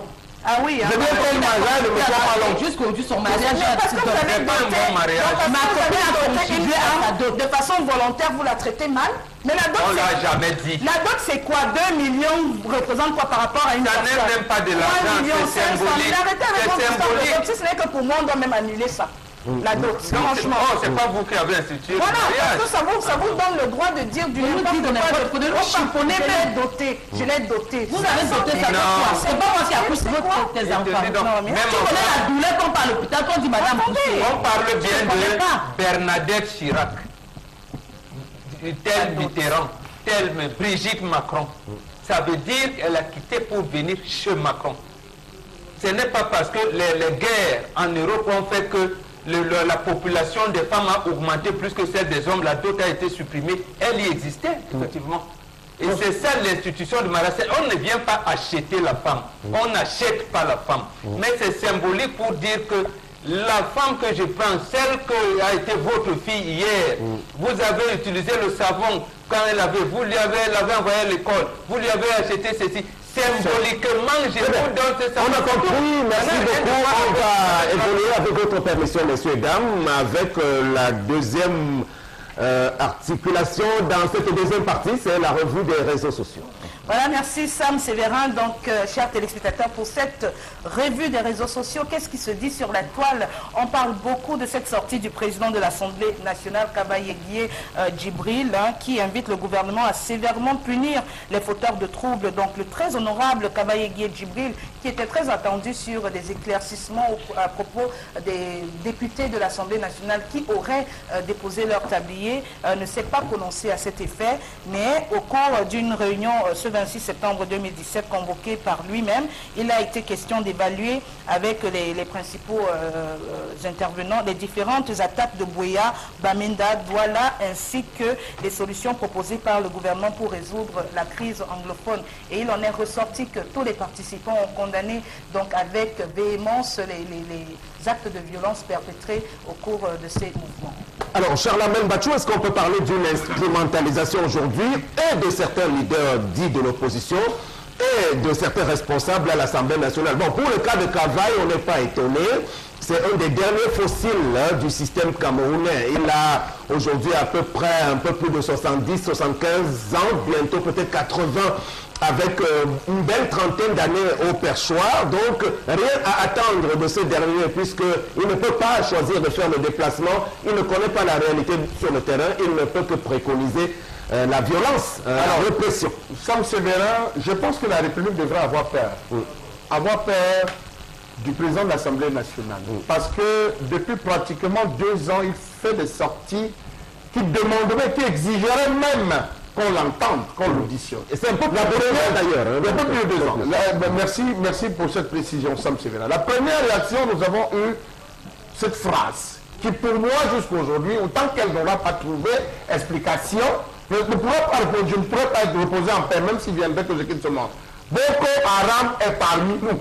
Ah oui, je viens pour le mariage, ne me tiens pas long. Jusqu'aujourd'hui, son mariage parce que vous avez doté, ma copine a doté une femme de façon volontaire, vous la traitez mal. Mais la dot, on l'a jamais dit. La dot, c'est quoi? 2 millions représente quoi par rapport à une personne? Ça n'est même pas de l'argent, c'est symbolique. Arrêtez avec votre histoire de dot. Si ce n'est que pour moi, on doit même annuler ça. La dot, franchement. Oh, c'est pas vous qui avez institué. Voilà, parce que ça vous donne le droit de dire du n'importe quoi. Je l'ai doté. Vous avez doté ça. C'est pas moi qui accouche tes enfants. Même tu connais la douleur qu'on parle à l'hôpital, qu'on dit madame Poussé. On parle bien de Bernadette Chirac, tel Mitterrand, tel Brigitte Macron. Ça veut dire qu'elle a quitté pour venir chez Macron. Ce n'est pas parce que les guerres en Europe ont fait que la population des femmes a augmenté plus que celle des hommes, la dot a été supprimée, elle y existait, effectivement. Et c'est ça l'institution de mariage. On ne vient pas acheter la femme, on n'achète pas la femme. Mais c'est symbolique pour dire que la femme que je prends, celle qui a été votre fille hier, vous avez utilisé le savon quand elle avait, vous l'avez envoyé à l'école, vous lui avez acheté ceci. Symboliquement, je vous donne ce savon. On a compris, merci beaucoup. On va évoluer avec votre permission, messieurs et dames, avec la deuxième articulation dans cette deuxième partie, c'est la revue des réseaux sociaux. Voilà, merci Sam Sévérin, donc chers téléspectateurs, pour cette revue des réseaux sociaux. Qu'est-ce qui se dit sur la toile? On parle beaucoup de cette sortie du président de l'Assemblée nationale, Kabaye Djibril, qui invite le gouvernement à sévèrement punir les fauteurs de troubles. Donc le très honorable Kabaye Djibril, qui était très attendu sur des éclaircissements à propos des députés de l'Assemblée nationale qui auraient déposé leur tablier, ne s'est pas prononcé à cet effet, mais au cours d'une réunion ce 26 septembre 2017 convoquée par lui-même, il a été question d'évaluer avec les principaux intervenants les différentes attaques de Bouéa, Bamenda, Douala, ainsi que les solutions proposées par le gouvernement pour résoudre la crise anglophone. Et il en est ressorti que tous les participants ont condamné donc avec véhémence les actes de violence perpétrés au cours de ces mouvements. Alors, Charles-Amène Bachou, est-ce qu'on peut parler d'une instrumentalisation aujourd'hui et de certains leaders dits de l'opposition et de certains responsables à l'Assemblée nationale? Bon, pour le cas de Kavaï, on n'est pas étonné. C'est un des derniers fossiles du système camerounais. Il a aujourd'hui à peu près un peu plus de 70, 75 ans, bientôt peut-être 80, avec une belle trentaine d'années au perchoir. Donc, rien à attendre de ce dernier, puisqu'il ne peut pas choisir de faire le déplacement. Il ne connaît pas la réalité sur le terrain. Il ne peut que préconiser la violence, la répression. Sam Sévérin, je pense que la République devrait avoir peur. Avoir peur du président de l'Assemblée nationale. Parce que depuis pratiquement 2 ans, il fait des sorties qui demanderaient, qui exigeraient même qu'on l'entende, qu'on l'auditionne. Et c'est un peu la première d'ailleurs. Il y a un peu plus de 2 ans. Merci pour cette précision, Sam Sévérin. La première réaction, nous avons eu cette phrase qui, pour moi, jusqu'à aujourd'hui, autant qu'elle n'aura pas trouvé explication, je ne pourrais pas être reposé en paix, même s'il viendrait que je quitte ce monde. Boko Haram est parmi nous.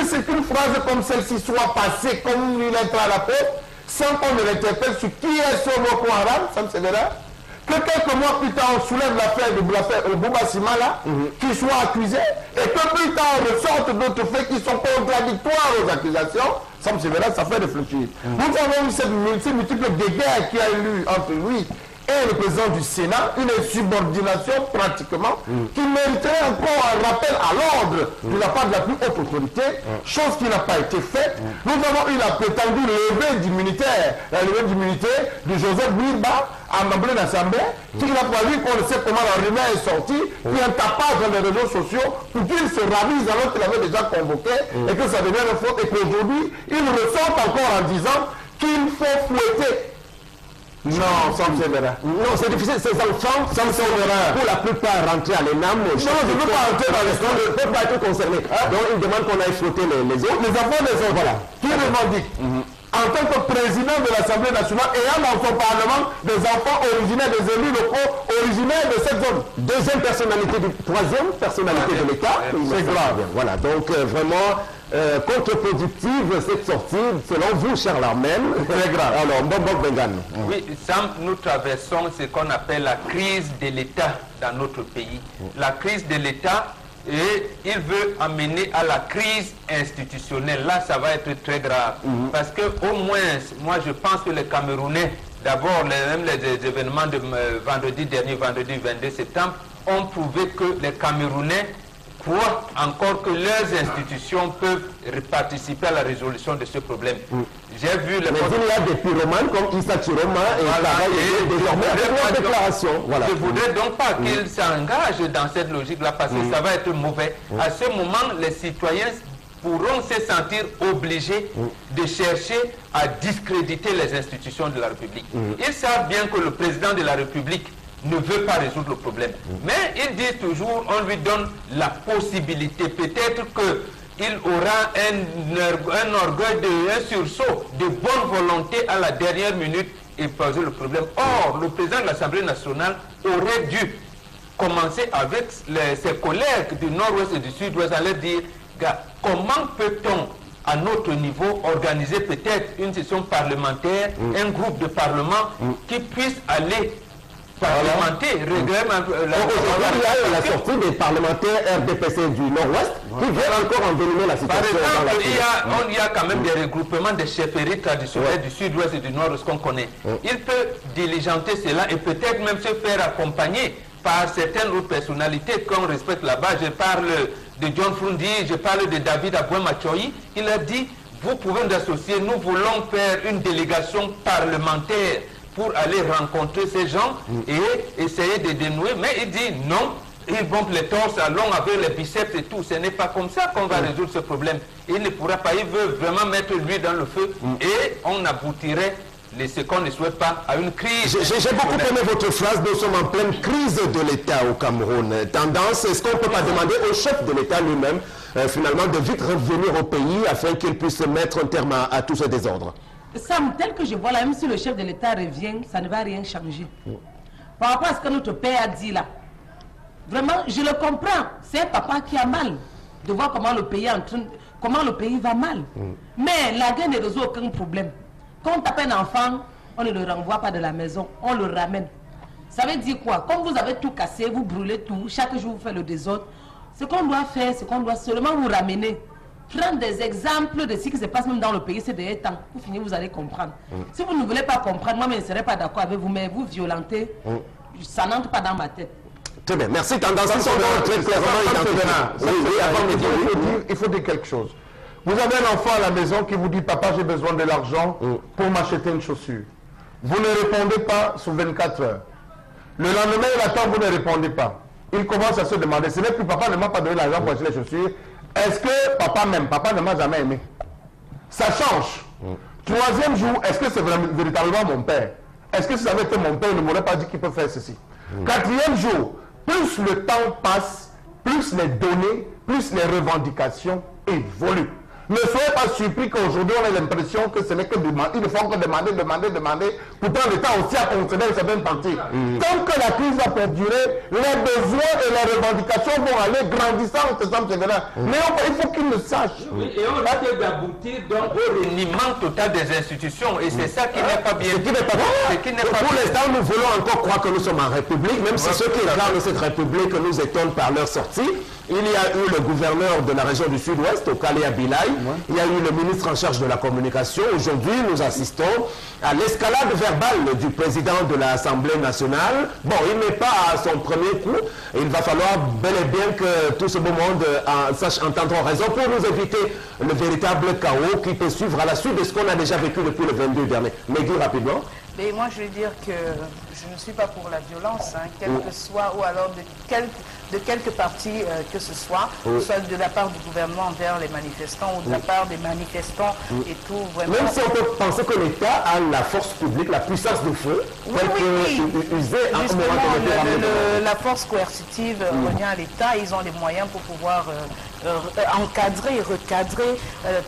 plus c'est qu'une phrase comme celle-ci soit passée comme une lettre à la poste, sans qu'on ne l'interpelle sur qui est ce Boko Haram, ça me sévère. Que quelques mois plus tard, on soulève l'affaire de Bouba Simala, qui soit accusé, et que plus tard, on ressorte d'autres faits qui sont contradictoires aux accusations, ça me sévère, ça fait réfléchir. Nous avons eu ces multiples guerres qui a eu entre lui et le président du Sénat, une subordination pratiquement qui mériterait encore un rappel à l'ordre de la part de la plus haute autorité, chose qui n'a pas été faite. Nous avons eu la prétendue levée d'immunité, la levée d'immunité de Joseph Bouiba à l'Assemblée d'Assemblée, qui n'a pas vu qu'on ne sait comment la rumeur est sortie, qui est un tapage dans les réseaux sociaux pour qu'il se ravise alors qu'il avait déjà convoqué et que ça devienne une faute et qu'aujourd'hui, il ressort encore en disant qu'il faut fouetter. Non, sans sévérin. Non, c'est difficile. Ces enfants, sans sévérin, pour la plupart, rentrer à l'ENAM. Non, je ne veux pas rentrer dans les schools, ne peuvent pas être concernés. Donc, ils demandent qu'on aille fouetter les autres. Les enfants des autres, voilà. Qui revendiquent en tant que président de l'Assemblée nationale, ayant dans son parlement des enfants originaires, des élus locaux originaires de cette zone. Troisième personnalité de l'État. C'est grave. Voilà, donc vraiment contre-productive cette sortie, selon vous, cher Larmen. Très grave. Alors, Bob Bengan. Oui, Sam, nous traversons ce qu'on appelle la crise de l'État dans notre pays. La crise de l'État, et il veut amener à la crise institutionnelle. Là, ça va être très grave. Parce que au moins, moi, je pense que les Camerounais, d'abord, même les événements de vendredi dernier, vendredi 22 septembre, ont prouvé que les Camerounais croient encore que leurs institutions peuvent participer à la résolution de ce problème. J'ai vu les... Mais il y a des pyromanes comme Issa Chiroma et désormais avec la déclaration. Voilà. Je ne voudrais donc pas qu'ils s'engagent dans cette logique-là parce que ça va être mauvais. À ce moment, les citoyens pourront se sentir obligés de chercher à discréditer les institutions de la République. Ils savent bien que le président de la République ne veut pas résoudre le problème. Mais ils disent toujours, on lui donne la possibilité, peut-être qu'il aura un orgueil, un sursaut de bonne volonté à la dernière minute et poser le problème. Or, le président de l'Assemblée nationale aurait dû commencer avec ses collègues du nord-ouest et du sud-ouest à leur dire, gars, comment peut-on à notre niveau organiser peut-être une session parlementaire, un groupe de parlement qui puisse aller parlementaire, aujourd'hui, il y a la sortie des parlementaires RDPC du Nord-Ouest qui viennent encore envenimer la situation. Par exemple, il y a quand même des regroupements de chefferies traditionnelles du Sud-Ouest et du Nord-Ouest qu'on connaît. Il peut diligenter cela et peut-être même se faire accompagner par certaines autres personnalités qu'on respecte là-bas. Je parle de John Frundi, je parle de David Aboué-Machoyi. Il a dit, vous pouvez nous associer, nous voulons faire une délégation parlementaire pour aller rencontrer ces gens et essayer de dénouer. Mais il dit non, ils vont les torses à long avec les biceps et tout. Ce n'est pas comme ça qu'on va résoudre ce problème. Il ne pourra pas, il veut vraiment mettre l'huile dans le feu et on aboutirait, ce qu'on ne souhaite pas, à une crise. J'ai beaucoup aimé votre phrase, nous sommes en pleine crise de l'État au Cameroun. Tendance, est-ce qu'on ne peut pas demander au chef de l'État lui-même, finalement, de vite revenir au pays afin qu'il puisse mettre un terme à tout ce désordre? Sam, tel que je vois là, même si le chef de l'État revient, ça ne va rien changer. Par rapport à ce que notre père a dit là, vraiment, je le comprends. C'est un papa qui a mal de voir comment le pays va mal. Mais la guerre ne résout aucun problème. Quand on tape un enfant, on ne le renvoie pas de la maison, on le ramène. Ça veut dire quoi? Comme vous avez tout cassé, vous brûlez tout, chaque jour vous faites le désordre. Ce qu'on doit faire, c'est qu'on doit seulement vous ramener. Prendre des exemples de ce qui se passe même dans le pays ces derniers temps. Pour finir, vous allez comprendre. Si vous ne voulez pas comprendre, moi, je ne serai pas d'accord avec vous, mais vous violentez, ça n'entre pas dans ma tête. Très bien, merci. Tendance, très clairement il faut dire quelque chose. Vous avez un enfant à la maison qui vous dit, papa, j'ai besoin de l'argent pour m'acheter une chaussure. Vous ne répondez pas sous 24 heures. Le lendemain, il attend, vous ne répondez pas. Il commence à se demander, ce n'est plus papa ne m'a pas donné l'argent pour acheter les chaussures. Est-ce que papa m'aime? Papa ne m'a jamais aimé. Ça change. Troisième jour, est-ce que c'est véritablement mon père? Est-ce que si ça avait été mon père, il ne m'aurait pas dit qu'il peut faire ceci? Quatrième jour, plus le temps passe, plus les données, plus les revendications évoluent. Ne soyez pas surpris qu'aujourd'hui on ait l'impression que ce n'est que demander. Ils ne font que demander. Pourtant l'État aussi a concédé une certaine partie. Tant que la crise va perdurer, les besoins et les revendications vont aller grandissant. Mais il faut qu'ils le sachent. Oui, et on risque d'aboutir donc au reniement total des institutions. Et c'est ça qui n'est pas bien. Ce qui n'est pas bien. Pour l'instant, nous voulons encore croire que nous sommes en République, même si ceux qui regardent cette République nous étonnent par leur sortie. Il y a eu le gouverneur de la région du Sud-Ouest, Okale Abilai. Il y a eu le ministre en charge de la communication. Aujourd'hui, nous assistons à l'escalade verbale du président de l'Assemblée nationale. Bon, il n'est pas à son premier coup. Il va falloir bel et bien que tout ce beau monde sache entendre raison pour nous éviter le véritable chaos qui peut suivre à la suite de ce qu'on a déjà vécu depuis le 22 dernier. Mais dis rapidement. Mais moi, je veux dire que je ne suis pas pour la violence, hein, quelle que soit, ou alors de quelque partie que ce soit de la part du gouvernement envers les manifestants ou de la part des manifestants et tout. Vraiment. Même si on peut penser que l'État a la force publique, la puissance de feu, usée à un moment donné. La force coercitive revient à l'État, ils ont les moyens pour pouvoir encadrer et recadrer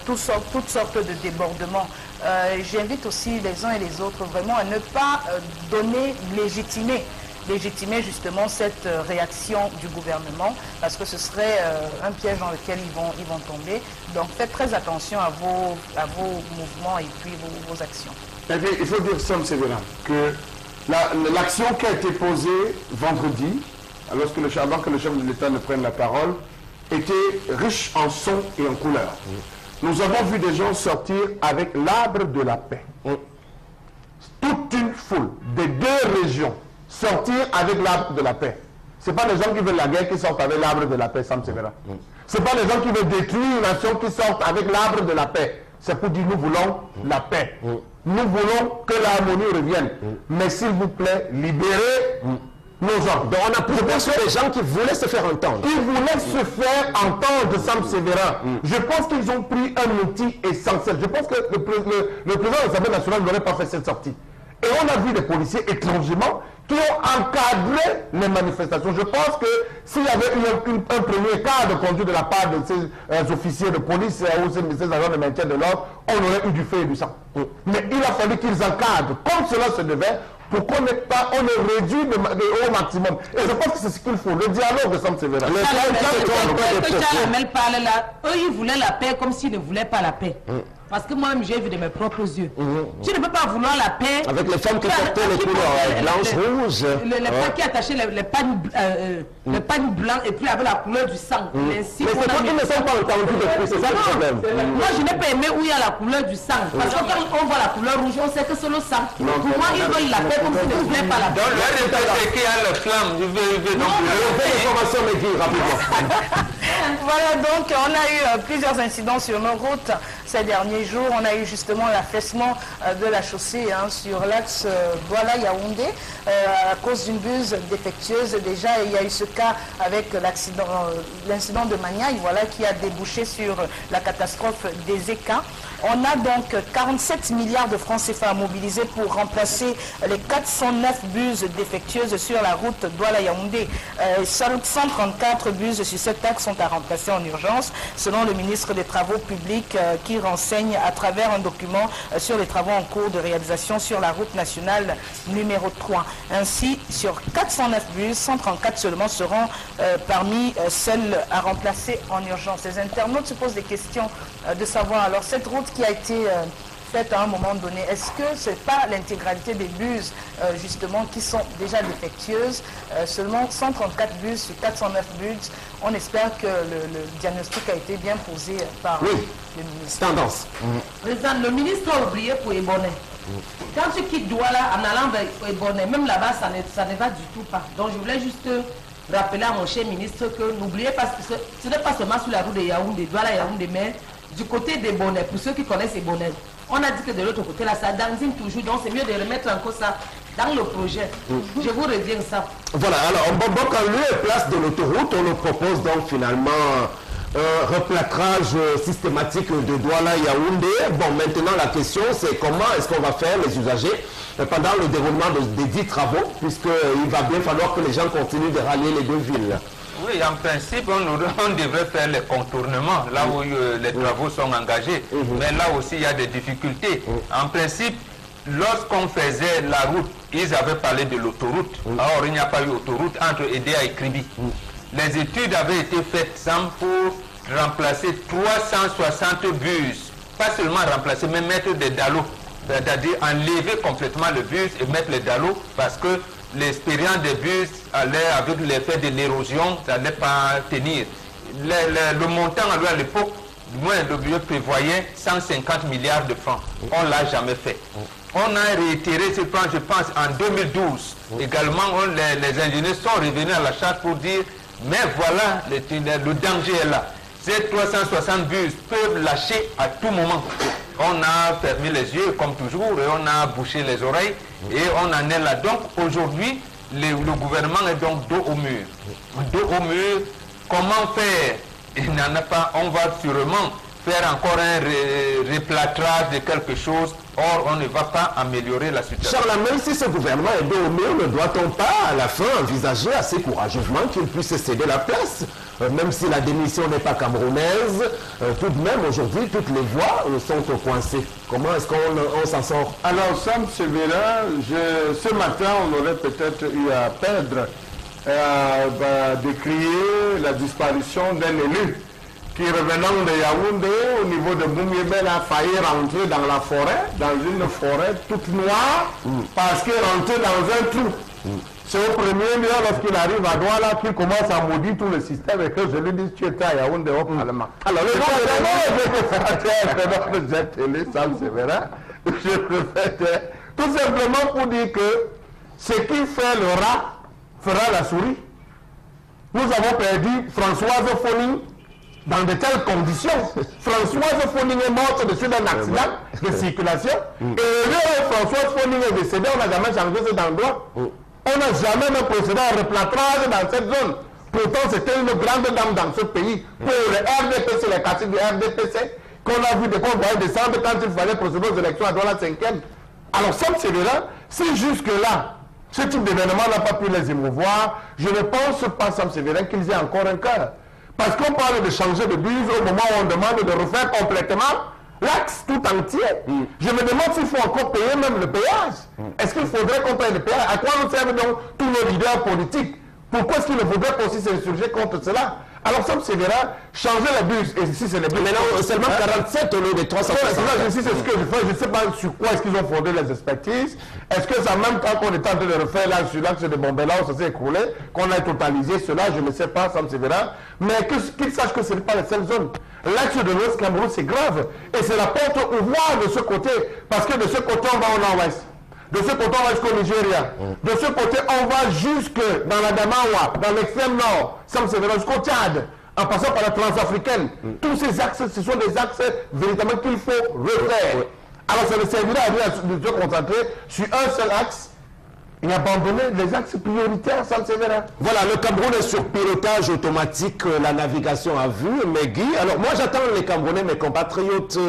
toutes sortes de débordements. J'invite aussi les uns et les autres vraiment à ne pas légitimer justement cette réaction du gouvernement, parce que ce serait un piège dans lequel ils vont tomber. Donc faites très attention à vos mouvements et puis vos actions. Et puis, il faut dire, Sam Sévérin, que l'action qui a été posée vendredi, lorsque le chef de l'État ne prenne la parole, était riche en sons et en couleurs. Nous avons vu des gens sortir avec l'arbre de la paix. Toute une foule des deux régions sortir avec l'arbre de la paix. Ce n'est pas les gens qui veulent la guerre qui sortent avec l'arbre de la paix, Sam Sévérin. Ce n'est pas les gens qui veulent détruire une nation qui sortent avec l'arbre de la paix. C'est pour dire nous voulons la paix. Nous voulons que l'harmonie revienne. Mais s'il vous plaît, libérez nos gens. Donc on a prouvé sur les gens qui voulaient se faire entendre. Ils voulaient se faire entendre, Sam Sévérin. Je pense qu'ils ont pris un outil essentiel. Je pense que le président de l'Assemblée nationale n'aurait pas fait cette sortie. Et on a vu des policiers étrangement qui ont encadré les manifestations. Je pense que s'il y avait eu un premier cas de conduite de la part de ces officiers de police ou ces agents de maintien de l'ordre, on aurait eu du feu et du sang. Mais il a fallu qu'ils encadrent comme cela se devait pour qu'on n'ait pas, on est réduit au maximum. Et je pense que c'est ce qu'il faut, le dialogue de Sam Sévérin. Eux, ils voulaient la paix comme s'ils ne voulaient pas la paix. Parce que moi-même, j'ai vu de mes propres yeux. Tu ne peux pas vouloir la paix. Avec les femmes qui portaient les couleurs blanches, rouges. Les femmes qui attachaient les pagnes blancs et puis avec la couleur du sang. Mais c'est pas qu'ils ne sont pas entendus depuis, c'est ça le problème. Moi, je n'ai pas aimé où il y a la couleur du sang. Parce que quand on voit la couleur rouge, on sait que c'est le sang. Pour moi, ils veulent la paix comme s'ils ne voulaient pas la paix. Donc, le RDPC qui a le flamme, je veux donc l'information, mais dis rapidement. Voilà, donc on a eu plusieurs incidents sur nos routes ces derniers jours. On a eu justement l'affaissement de la chaussée sur l'axe Douala-Yaoundé à cause d'une buse défectueuse. Déjà, il y a eu ce cas avec l'incident de Magnaï, qui a débouché sur la catastrophe des équins. On a donc 47 milliards de francs CFA mobilisés pour remplacer les 409 buses défectueuses sur la route Douala-Yaoundé. 134 buses sur cet axe sont à remplacer en urgence, selon le ministre des Travaux publics qui renseigne à travers un document sur les travaux en cours de réalisation sur la route nationale numéro 3. Ainsi, sur 409 buses, 134 seulement seront parmi celles à remplacer en urgence. Les internautes se posent des questions de savoir, alors cette route qui a été faite à un moment donné, est-ce que ce n'est pas l'intégralité des buses justement qui sont déjà défectueuses, seulement 134 buses sur 409 buses. On espère que le diagnostic a été bien posé par le ministre. Tendance. Président, le ministre a oublié pour Ebonné. Quand tu quittes Douala en allant vers Ebonné, même là-bas, ça ne va du tout pas. Donc je voulais juste rappeler à mon cher ministre que n'oubliez pas que ce n'est pas seulement sur la route de Yaoundé, Douala-Yaoundé, mais du côté des Bonnets, pour ceux qui connaissent les Bonnets. On a dit que de l'autre côté, là, ça danzine toujours, donc c'est mieux de remettre encore ça dans le projet. Je vous reviens ça. Voilà, alors, donc en lieu et place de l'autoroute, on nous propose donc finalement un replâtrage systématique de Douala-Yaoundé. Bon, maintenant, la question, c'est comment est-ce qu'on va faire les usagers pendant le déroulement des dits travaux, puisqu'il va bien falloir que les gens continuent de rallier les deux villes. Oui, en principe, on devrait faire les contournements, là où les travaux sont engagés. Mais là aussi, il y a des difficultés. En principe, lorsqu'on faisait la route, ils avaient parlé de l'autoroute. Or, il n'y a pas eu autoroute entre Edea et Kribi. Les études avaient été faites pour remplacer 360 bus. Pas seulement remplacer, mais mettre des dallos. C'est-à-dire enlever complètement le bus et mettre les dallos parce que l'expérience des bus allait, avec l'effet de l'érosion, ça n'allait pas tenir. Le montant à l'époque, moins le budget prévoyait 150 milliards de francs. On ne l'a jamais fait. On a réitéré ce plan, je pense, en 2012. Également, les ingénieurs sont revenus à la charge pour dire, mais voilà, le danger est là. Ces 360 bus peuvent lâcher à tout moment. On a fermé les yeux comme toujours et on a bouché les oreilles et on en est là. Donc aujourd'hui, le gouvernement est donc dos au mur. Dos au mur, comment faire? Il n'en a pas, on va sûrement faire encore un replâtrage de quelque chose. Or, on ne va pas améliorer la situation. Charles, même si ce gouvernement est dos au mur, ne doit-on pas à la fin envisager assez courageusement qu'il puisse céder la place? Même si la démission n'est pas camerounaise, tout de même aujourd'hui, toutes les voies sont coincées. Comment est-ce qu'on s'en sort? Alors, Sam Sévérin, ce matin, on aurait peut-être eu à perdre de crier la disparition d'un élu qui, revenant de Yaoundé, au niveau de Boumiébel, a failli rentrer dans la forêt, dans une forêt toute noire, parce qu'il rentrait dans un trou. C'est au premier lieu, lorsqu'il arrive à Douala, qu'il commence à maudire tout le système et que je lui dis, tu étais à Yaoundé au Parlement. Alors, le nom de cette télé, Sam Sévérin, je répète, tout simplement pour dire que ce qui fait le rat fera la souris. Nous avons perdu Françoise Foning dans de telles conditions. Françoise Foning est morte de suite d'un accident de circulation. Et le Françoise Foning est décédée, on n'a jamais changé cet endroit. On n'a jamais même procédé à un replâtrage dans cette zone. Pourtant, c'était une grande dame dans ce pays. Pour le RDPC, les quartiers du RDPC, qu'on a vu des qu'on voyait descendre quand il fallait procéder aux élections à Douala 5e. Alors, Sam Sévérin, si jusque-là, ce type d'événement n'a pas pu les émouvoir, je ne pense pas, Sam Sévérin, qu'ils aient encore un cœur. Parce qu'on parle de changer de bus au moment où on demande de refaire complètement l'axe tout entier. Je me demande s'il faut encore payer même le péage. Est-ce qu'il faudrait qu'on paye le péage? À quoi nous servent donc tous nos leaders politiques? Pourquoi est-ce qu'il ne faudrait pas aussi s'insurger contre cela? Alors, Sam Sévérin, changer le bus, et si c'est les bus... Mais non, seulement 47 au lieu de 300. C'est ce que je fais, je ne sais pas sur quoi est-ce qu'ils ont fondé les expertises. Est-ce que ça, même quand on est en train de refaire là sur l'axe de Bombela, ça s'est écroulé, qu'on a totalisé cela, je ne sais pas, Sam Sévérin, mais qu'ils sachent que ce n'est pas la seule zone. L'axe de l'Ouest Cameroun, c'est grave. Et c'est la porte ouverte de ce côté, parce que de ce côté, on va au nord-ouest. De ce côté, on va jusqu'au Nigeria. De ce côté, on va jusque dans la Damawa, dans l'extrême nord, Sam Sévérin, jusqu'au Tchad, en passant par la transafricaine. Tous ces axes, ce sont des axes véritablement qu'il faut refaire. Alors, ça ne servira à rien de se concentrer sur un seul axe et abandonner les axes prioritaires, Sam Sévérin. Voilà, le Cameroun est sur pilotage automatique, la navigation à vue. Mais Guy, alors moi j'attends les Camerounais, mes compatriotes,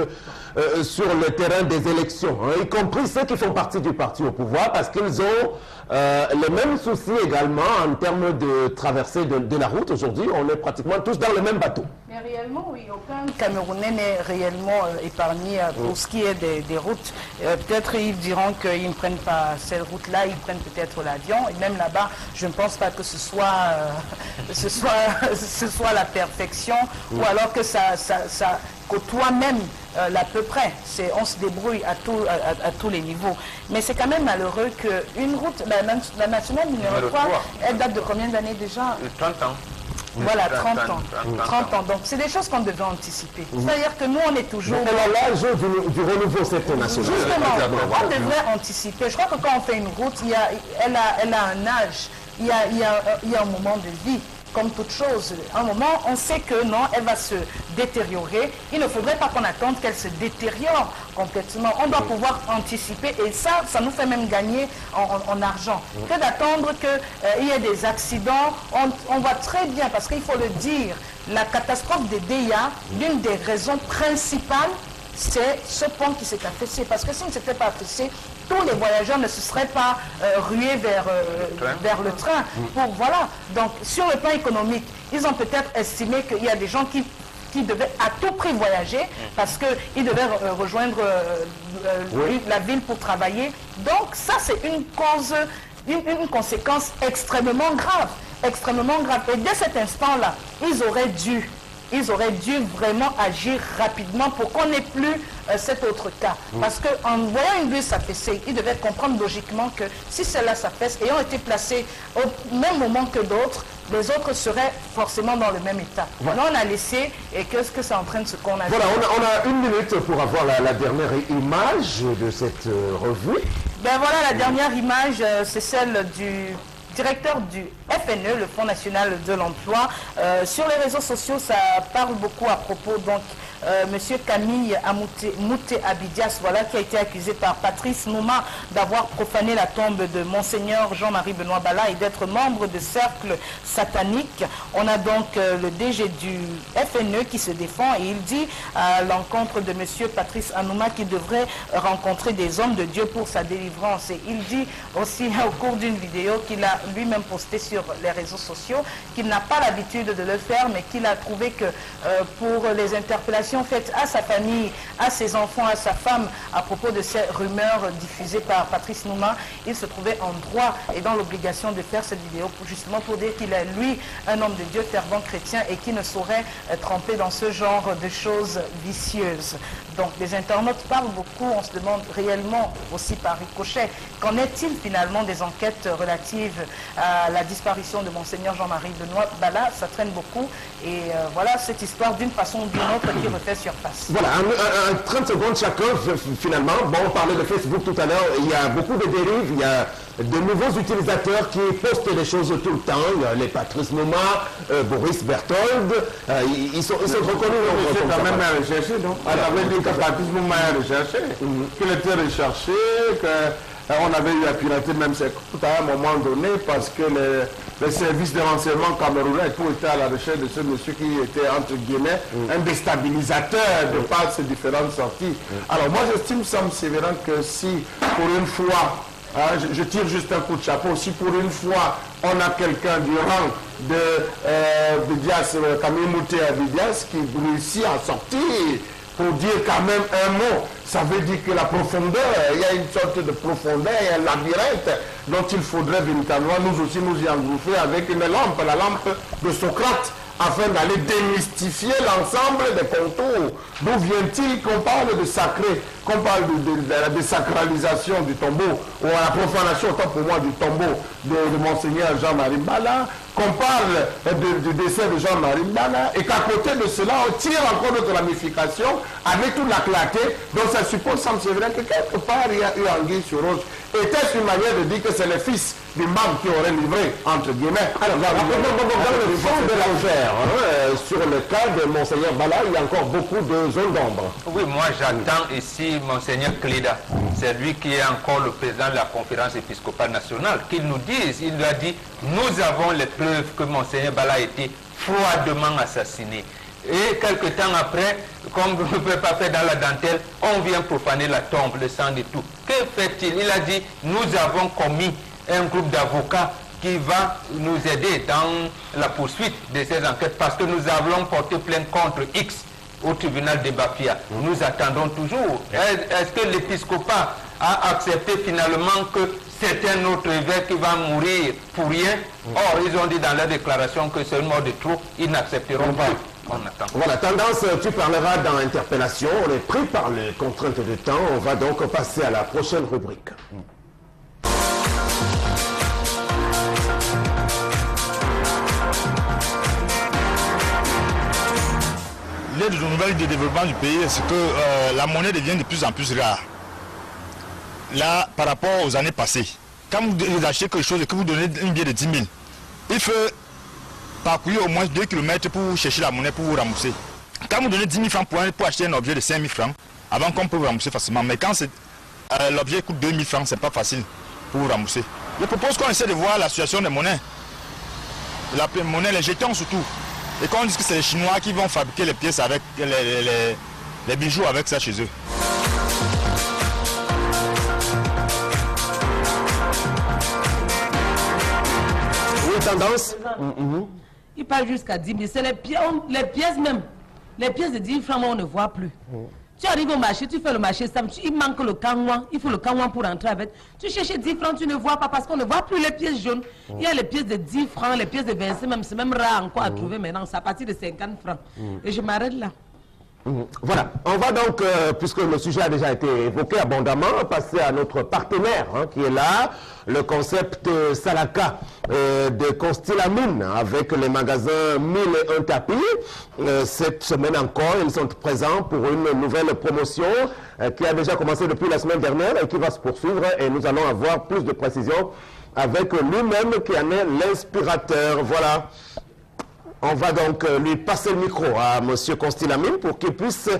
sur le terrain des élections, hein, y compris ceux qui font partie du parti au pouvoir, parce qu'ils ont les mêmes soucis également en termes de traversée de la route. Aujourd'hui, on est pratiquement tous dans le même bateau. Mais réellement, oui, aucun Camerounais n'est réellement épargné pour ce qui est des routes. Peut-être ils diront qu'ils ne prennent pas cette route-là, ils prennent peut-être l'avion. Et même là-bas, je ne pense pas que ce soit la perfection, ou alors que ça côtoie même l'à peu près. On se débrouille à tous les niveaux. Mais c'est quand même malheureux qu'une route, la nationale numéro 3, elle date de combien d'années déjà? 30 ans. Voilà, 30 ans. 30 ans. Donc, c'est des choses qu'on devait anticiper. C'est-à-dire que nous, on est toujours... L'âge du renouveau national. Justement, on devrait anticiper. Je crois que quand on fait une route, elle a un âge, il y a un moment de vie. Comme toute chose, à un moment, on sait que non, elle va se détériorer. Il ne faudrait pas qu'on attende qu'elle se détériore complètement. On doit pouvoir anticiper et ça nous fait même gagner en argent. Que d'attendre qu'il y ait des accidents, on voit très bien, parce qu'il faut le dire, la catastrophe des DEA, l'une des raisons principales, c'est ce pont qui s'est affaissé. Parce que s'il ne s'était pas affaissé, tous les voyageurs ne se seraient pas rués vers le train. Voilà. Donc, sur le plan économique, ils ont peut-être estimé qu'il y a des gens qui devaient à tout prix voyager parce qu'ils devaient rejoindre la ville pour travailler. Donc, ça, c'est une cause, une conséquence extrêmement grave. Extrêmement grave. Et dès cet instant-là, ils auraient dû vraiment agir rapidement pour qu'on n'ait plus cet autre cas. Parce qu'en voyant une bus s'affaisser, ils devaient comprendre logiquement que si celle-là s'affaisse, ayant été placée au même moment que d'autres, les autres seraient forcément dans le même état. Voilà. Là, on a laissé, et qu'est-ce que c'est en train de se qu'on a Voilà, on a 1 minute pour avoir la dernière image de cette revue. Ben voilà, la dernière image, c'est celle du directeur du FNE, le Fonds national de l'emploi. Sur les réseaux sociaux, ça parle beaucoup à propos, donc, Monsieur Camille Mouté Abidias, voilà, qui a été accusé par Patrice Nouma d'avoir profané la tombe de Monseigneur Jean-Marie Benoît Bala et d'être membre de cercle satanique. On a donc le DG du FNE qui se défend et il dit à l'encontre de Monsieur Patrice Anouma qu'il devrait rencontrer des hommes de Dieu pour sa délivrance. Et il dit aussi au cours d'une vidéo qu'il a lui-même posté sur les réseaux sociaux qu'il n'a pas l'habitude de le faire, mais qu'il a trouvé que pour les interpellations faites à sa famille, à ses enfants, à sa femme, à propos de ces rumeurs diffusées par Patrice Nouma, il se trouvait en droit et dans l'obligation de faire cette vidéo justement pour dire qu'il est, lui, un homme de Dieu, fervent chrétien et qui ne saurait tremper dans ce genre de choses vicieuses. Donc les internautes parlent beaucoup, on se demande réellement aussi par ricochet, qu'en est-il finalement des enquêtes relatives à la disparition de Monseigneur Jean-Marie Benoît Bala? Ça traîne beaucoup et voilà cette histoire d'une façon ou d'une autre qui refait surface. Voilà, 30 secondes chacun finalement. Bon, on parlait de Facebook tout à l'heure, il y a beaucoup de dérives, il y a de nouveaux utilisateurs qui postent des choses tout le temps. Il y a les Patrice Nouma, Boris Berthold, ils sont reconnus. C'est quand même à rechercher, donc. On avait dit que Patrice Nouma a recherché, qu'il était recherché, qu'on avait eu à pirater même ses comptes à un moment donné parce que les services de renseignement camerounais étaient à la recherche de ce monsieur qui était, entre guillemets, un déstabilisateur de par ses différentes sorties. Alors moi j'estime, Sam Sévérin, que si pour une fois, je tire juste un coup de chapeau, si pour une fois on a quelqu'un du rang de Bidias, Camille Mouté Abidias, qui réussit à sortir pour dire quand même un mot, ça veut dire que la profondeur, il y a une sorte de profondeur, il y a un labyrinthe dont il faudrait véritablement nous aussi nous y engouffrer avec une lampe, la lampe de Socrate, afin d'aller démystifier l'ensemble des contours. D'où vient-il qu'on parle de sacré, qu'on parle de la désacralisation du tombeau, ou à la profanation, autant pour moi, du tombeau de Monseigneur Jean-Marie Bala, qu'on parle du décès de Jean-Marie Bala, et qu'à côté de cela, on tire encore notre ramification avec toute la clarté. Donc ça suppose, ça me semble que quelque part, il y a eu anguille sur roche. Était-ce une manière de dire que c'est les fils du membre qui auraient livré, entre guillemets? Alors, dans le fond de l'affaire, sur le cas de Monseigneur Bala, il y a encore beaucoup de zones d'ombre. Oui, moi j'attends ici Monseigneur Cléda. C'est lui qui est encore le président de la conférence épiscopale nationale. Qu'il nous dise, il lui a dit, nous avons les preuves que Monseigneur Bala a été froidement assassiné. Et quelque temps après, comme on ne peut pas faire dans la dentelle, on vient profaner la tombe, le sang et tout. Que fait-il? Il a dit, nous avons commis un groupe d'avocats qui va nous aider dans la poursuite de ces enquêtes parce que nous avons porté plainte contre X au tribunal de Bafia. Nous attendons toujours. Est-ce que l'épiscopat a accepté finalement que c'est un autre évêque qui va mourir pour rien? Or, ils ont dit dans leur déclaration que c'est une mort de trop. Ils n'accepteront pas. On attend. Voilà, tendance, tu parleras dans l'interpellation. On est pris par les contraintes de temps. On va donc passer à la prochaine rubrique. L'aide nouvelle de développement du pays, c'est que la monnaie devient de plus en plus rare. Là, par rapport aux années passées, quand vous achetez quelque chose et que vous donnez une billet de 10 000, il faut parcourir au moins 2 km pour chercher la monnaie pour vous rembourser. Quand vous donnez 10 000 francs pour acheter un objet de 5 000 francs, avant qu'on peut vous rembourser facilement. Mais quand l'objet coûte 2 000 francs, c'est pas facile pour vous rembourser. Je propose qu'on essaie de voir la situation des monnaies. La monnaie, les jetons surtout. Et quand on dit que c'est les Chinois qui vont fabriquer les pièces avec les bijoux avec ça chez eux. Oui, tendance. Il parle jusqu'à 10 000. C'est les pièces même. Les pièces de 10 francs, on ne voit plus. Tu arrives au marché, tu fais le marché, il manque le kanwan. Il faut le kanwan pour entrer avec. Tu cherches 10 francs, tu ne vois pas parce qu'on ne voit plus les pièces jaunes. Il y a les pièces de 10 francs, les pièces de 25, même, c'est même rare encore à trouver maintenant. C'est à partir de 50 francs. Et je m'arrête là. Voilà, on va donc, puisque le sujet a déjà été évoqué abondamment, passer à notre partenaire qui est là, le concept Salaka de Constellamine avec les magasins 1001 tapis. Cette semaine encore, ils sont présents pour une nouvelle promotion qui a déjà commencé depuis la semaine dernière et qui va se poursuivre, et nous allons avoir plus de précisions avec lui-même qui en est l'inspirateur. Voilà. On va donc lui passer le micro à M. Constellamine pour qu'il puisse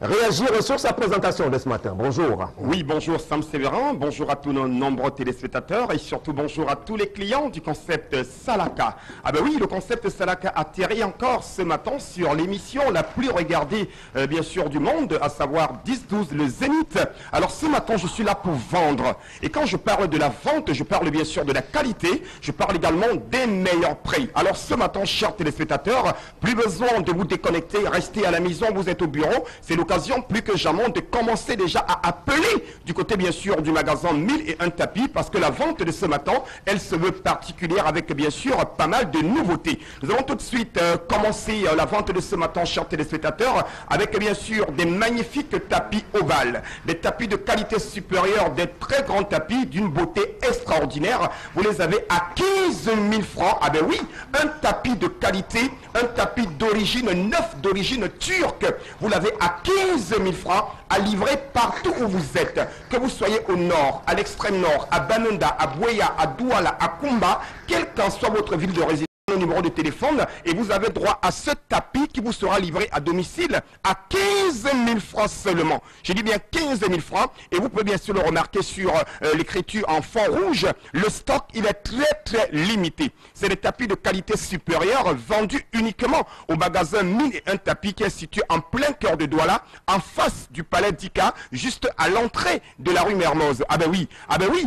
réagir sur sa présentation de ce matin. Bonjour. Oui, bonjour Sam Sévérin, bonjour à tous nos nombreux téléspectateurs et surtout bonjour à tous les clients du concept Salaka. Ah ben oui, le concept Salaka atterrit encore ce matin sur l'émission la plus regardée bien sûr du monde, à savoir 10-12 le Zénith. Alors ce matin, je suis là pour vendre. Et quand je parle de la vente, je parle bien sûr de la qualité, je parle également des meilleurs prix. Alors ce matin, chers téléspectateurs, plus besoin de vous déconnecter, restez à la maison, vous êtes au bureau, c'est l'occasion plus que jamais de commencer déjà à appeler du côté bien sûr du magasin 1001 tapis, parce que la vente de ce matin, elle se veut particulière avec bien sûr pas mal de nouveautés. Nous allons tout de suite commencer la vente de ce matin, chers téléspectateurs, avec bien sûr des magnifiques tapis ovales, des tapis de qualité supérieure, des très grands tapis d'une beauté extraordinaire. Vous les avez à 15 000 francs. Ah ben oui, un tapis de qualité, un tapis d'origine neuf, d'origine turque. Vous l'avez à 15 000 francs à livrer partout où vous êtes. Que vous soyez au nord, à l'extrême nord, à Banunda, à Bouéa, à Douala, à Kumba, quelle qu'en soit votre ville de résidence, le numéro de téléphone, et vous avez droit à ce tapis qui vous sera livré à domicile à 15 000 francs seulement. J'ai dit bien 15 000 francs, et vous pouvez bien sûr le remarquer sur l'écriture en fond rouge. Le stock, il est très limité. C'est des tapis de qualité supérieure vendus uniquement au magasin 1001 tapis qui est situé en plein cœur de Douala, en face du palais d'Ika, juste à l'entrée de la rue Mermoz. Ah ben oui,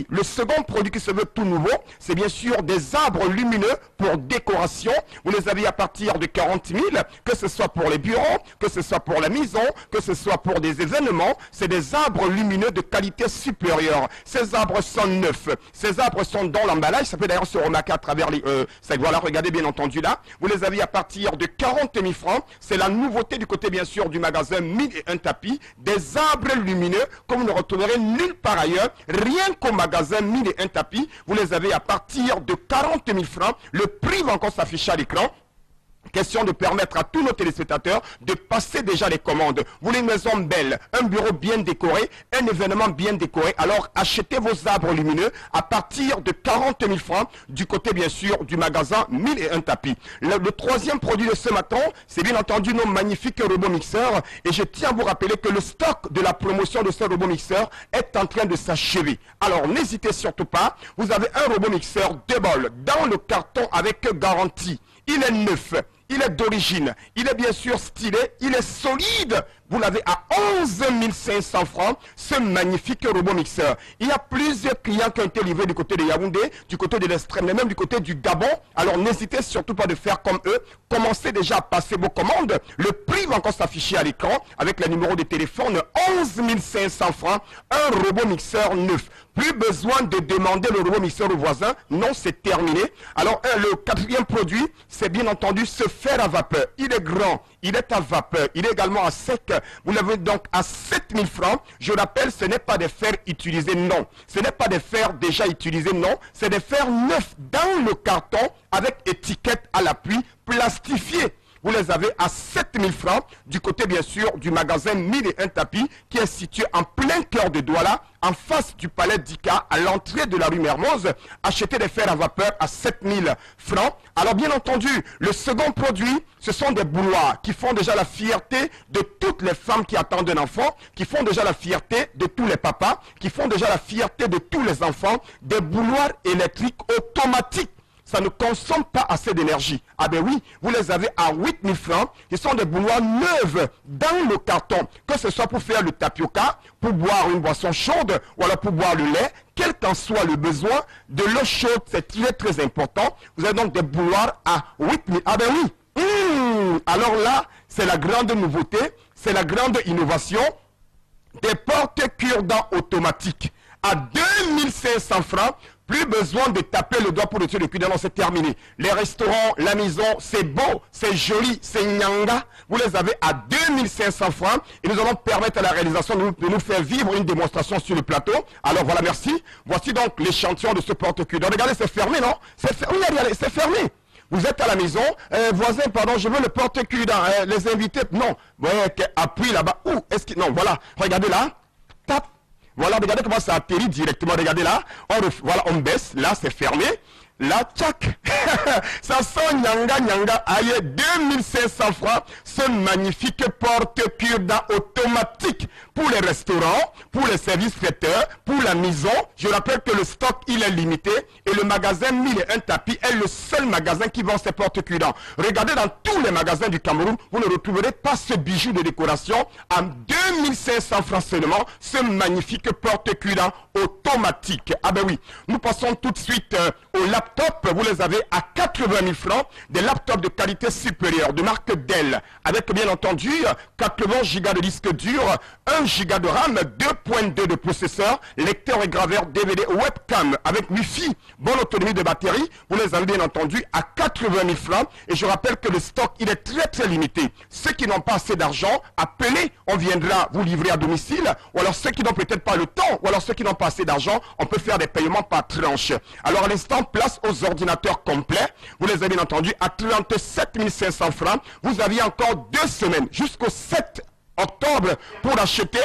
le second produit qui se veut tout nouveau, c'est bien sûr des arbres lumineux pour décoration. Vous les avez à partir de 40 000, que ce soit pour les bureaux, que ce soit pour la maison, que ce soit pour des événements. C'est des arbres lumineux de qualité supérieure. Ces arbres sont neufs. Ces arbres sont dans l'emballage. Ça peut d'ailleurs se remarquer à travers les... voilà, regardez bien entendu là. Vous les avez à partir de 40 000 francs. C'est la nouveauté du côté bien sûr du magasin 1001 tapis. Des arbres lumineux comme vous ne retrouverez nulle part ailleurs. Rien qu'au magasin 1001 tapis, vous les avez à partir de 40 000 francs. Le prix va encore s'afficher à l'écran. Question de permettre à tous nos téléspectateurs de passer déjà les commandes. Vous voulez une maison belle, un bureau bien décoré, un événement bien décoré, alors achetez vos arbres lumineux à partir de 40 000 francs du côté bien sûr du magasin 1001 tapis. Le troisième produit de ce matin, c'est bien entendu nos magnifiques robots mixeurs, et je tiens à vous rappeler que le stock de la promotion de ce robot mixeur est en train de s'achever. Alors n'hésitez surtout pas, vous avez un robot mixeur Debol dans le carton avec garantie. Il est neuf, il est d'origine, il est bien sûr stylé, il est solide. Vous l'avez à 11 500 francs, ce magnifique robot mixeur. Il y a plusieurs clients qui ont été livrés du côté de Yaoundé, du côté de l'extrême, mais même du côté du Gabon. Alors n'hésitez surtout pas de faire comme eux. Commencez déjà à passer vos commandes. Le prix va encore s'afficher à l'écran avec le numéro de téléphone 11 500 francs, un robot mixeur neuf. Plus besoin de demander le robot mixeur au voisin. Non, c'est terminé. Alors, le quatrième produit, c'est bien entendu ce fer à vapeur. Il est grand, il est à vapeur, il est également à sec. Vous l'avez donc à 7 000 francs. Je rappelle, ce n'est pas des fers utilisés, non. Ce n'est pas des fers déjà utilisés, non. C'est des fers neufs dans le carton avec étiquette à l'appui, plastifiés. Vous les avez à 7 000 francs du côté bien sûr du magasin 1001 tapis qui est situé en plein cœur de Douala, en face du palais d'Ika, à l'entrée de la rue Mermoz. Achetez des fers à vapeur à 7 000 francs. Alors bien entendu, le second produit, ce sont des bouloirs qui font déjà la fierté de toutes les femmes qui attendent un enfant, qui font déjà la fierté de tous les papas, qui font déjà la fierté de tous les enfants, des bouloirs électriques automatiques. ça ne consomme pas assez d'énergie. Ah ben oui, vous les avez à 8 000 francs, qui sont des bouilloires neuves dans le carton, que ce soit pour faire le tapioca, pour boire une boisson chaude, ou alors pour boire le lait, quel qu'en soit le besoin, de l'eau chaude, c'est très très important. Vous avez donc des bouilloires à 8 000. Ah ben oui, alors là, c'est la grande nouveauté, c'est la grande innovation, des portes cure-dents automatiques à 2500 francs. Plus besoin de taper le doigt pour retirer le cure-dent, c'est terminé. Les restaurants, la maison, c'est beau, c'est joli, c'est nyanga. Vous les avez à 2500 francs et nous allons permettre à la réalisation de nous faire vivre une démonstration sur le plateau. Alors voilà, merci. Voici donc l'échantillon de ce porte cure-dent. Regardez, c'est fermé, non? Oui, regardez, c'est fermé. Vous êtes à la maison, voisin, pardon, je veux le porte cure-dent. Les invités, non. Vous voyez, appuie là-bas. Où est-ce que... Non, voilà, regardez là. Tape. Voilà, regardez comment ça atterrit directement. Regardez là. Voilà, on baisse. Là, c'est fermé. Là, tchac. Ça sent nyanga, nyanga. Aïe, 2500 francs. Ce magnifique porte-cure-dent automatique pour les restaurants, pour les services traiteurs, pour la maison. Je rappelle que le stock, il est limité. Et le magasin 1001 tapis est le seul magasin qui vend ces porte-cure-dents. Regardez dans tous les magasins du Cameroun, vous ne retrouverez pas ce bijou de décoration à 2500 francs seulement. Ce magnifique porte-cure-dent automatique. Ah ben oui, nous passons tout de suite au laptop. Vous les avez à 80 000 francs, des laptops de qualité supérieure, de marque Dell, avec bien entendu 80 Go de disque dur, 1 Go de RAM, 2.2 de processeur, lecteur et graveur DVD webcam avec Wi-Fi, bonne autonomie de batterie. Vous les avez bien entendu à 80 000 francs. Et je rappelle que le stock, il est très très limité. Ceux qui n'ont pas assez d'argent, appelez, on viendra vous livrer à domicile. Ou alors ceux qui n'ont peut-être pas le temps, ou alors ceux qui n'ont pas assez d'argent, on peut faire des paiements par tranche. Alors à l'instant, place aux ordinateurs complets. Vous les avez bien entendu à 37 500 francs. Vous aviez encore 2 semaines jusqu'au 7 octobre pour acheter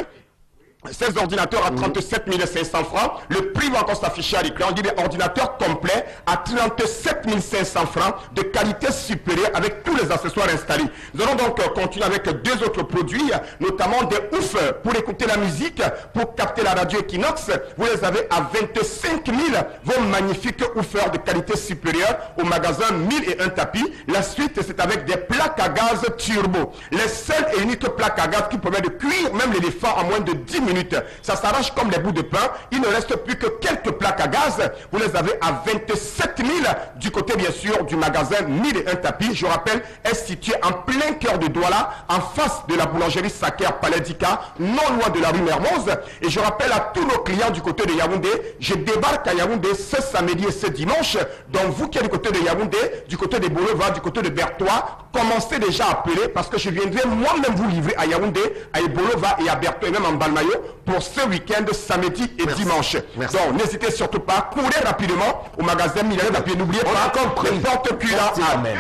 ces ordinateurs à 37 500 francs. Le prix va encore s'afficher à l'écran. On dit des ordinateurs complets à 37 500 francs de qualité supérieure avec tous les accessoires installés. Nous allons donc continuer avec 2 autres produits, notamment des oufs pour écouter la musique, pour capter la radio Equinox. Vous les avez à 25 000, vos magnifiques oufers de qualité supérieure au magasin 1001 tapis. La suite, c'est avec des plaques à gaz turbo. Les seules et uniques plaques à gaz qui permettent de cuire même l'éléphant en moins de 10 minutes. Ça s'arrache comme des bouts de pain. Il ne reste plus que quelques plaques à gaz. Vous les avez à 27 000 du côté bien sûr du magasin 1001 tapis. Je rappelle, est situé en plein cœur de Douala, en face de la boulangerie Saker Paladika, non loin de la rue Mermoz. Et je rappelle à tous nos clients du côté de Yaoundé, je débarque à Yaoundé ce samedi et ce dimanche. Donc vous qui êtes du côté de Yaoundé, du côté des Boulevards, du côté de Bertois, commencez déjà à appeler parce que je viendrai moi-même vous livrer à Yaoundé, à Boulevard et à Bertois et même en Balmayo pour ce week-end, samedi et dimanche. Merci. Donc n'hésitez surtout pas, courez rapidement au magasin 1001 tapis. N'oubliez pas, compris. porte-cure. Amen.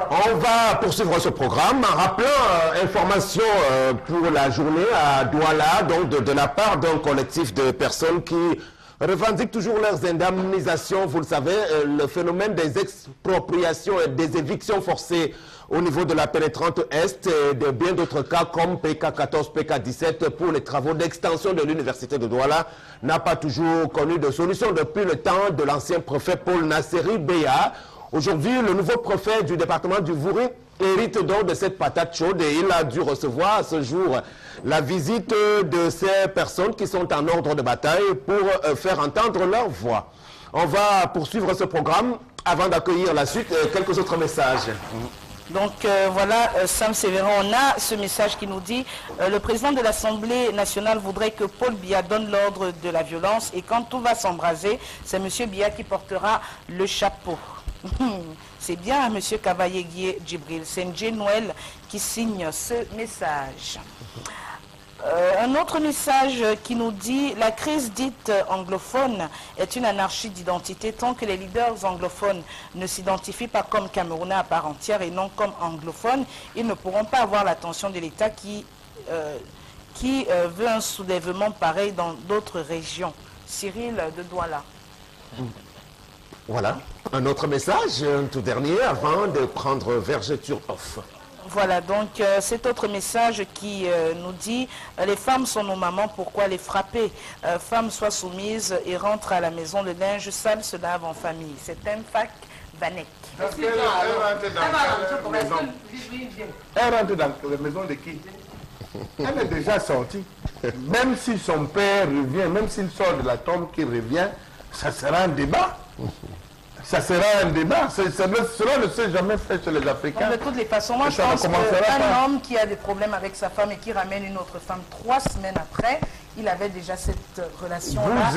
On va poursuivre ce programme en rappelant information pour la journée à Douala, donc de la part d'un collectif de personnes qui revendiquent toujours leurs indemnisations. Vous le savez, le phénomène des expropriations et des évictions forcées au niveau de la pénétrante Est et de bien d'autres cas comme PK14, PK17 pour les travaux d'extension de l'université de Douala n'a pas toujours connu de solution depuis le temps de l'ancien préfet Paul Nasseri Béa. Aujourd'hui, le nouveau préfet du département du Vouri hérite donc de cette patate chaude et il a dû recevoir à ce jour la visite de ces personnes qui sont en ordre de bataille pour faire entendre leur voix. On va poursuivre ce programme avant d'accueillir la suite, quelques autres messages. Donc voilà, Sam Sévérin, on a ce message qui nous dit le président de l'Assemblée nationale voudrait que Paul Biya donne l'ordre de la violence et quand tout va s'embraser, c'est M. Biya qui portera le chapeau. C'est bien M. Cavaillé Djibril, c'est Ndje Noël qui signe ce message. Un autre message qui nous dit la crise dite anglophone est une anarchie d'identité tant que les leaders anglophones ne s'identifient pas comme Camerounais à part entière et non comme anglophones, ils ne pourront pas avoir l'attention de l'État qui veut un soulèvement pareil dans d'autres régions. Cyril de Douala. Voilà, un autre message, un tout dernier avant de prendre vergeture off. Voilà, donc cet autre message qui nous dit les femmes sont nos mamans, pourquoi les frapper? Femmes soient soumises et rentrent à la maison, le linge sale se lave en famille. C'est un fac Vanek. Parce qu'elle rentre dans la maison. Elle rentre dans la maison de qui? Elle est déjà sortie. Même si son père revient, même s'il sort de la tombe qui revient, ça sera un débat. Ça sera un débat. Cela ne s'est jamais fait chez les Africains. De toutes les façons, moi je pense qu'un homme qui a des problèmes avec sa femme et qui ramène une autre femme 3 semaines après, il avait déjà cette relation-là.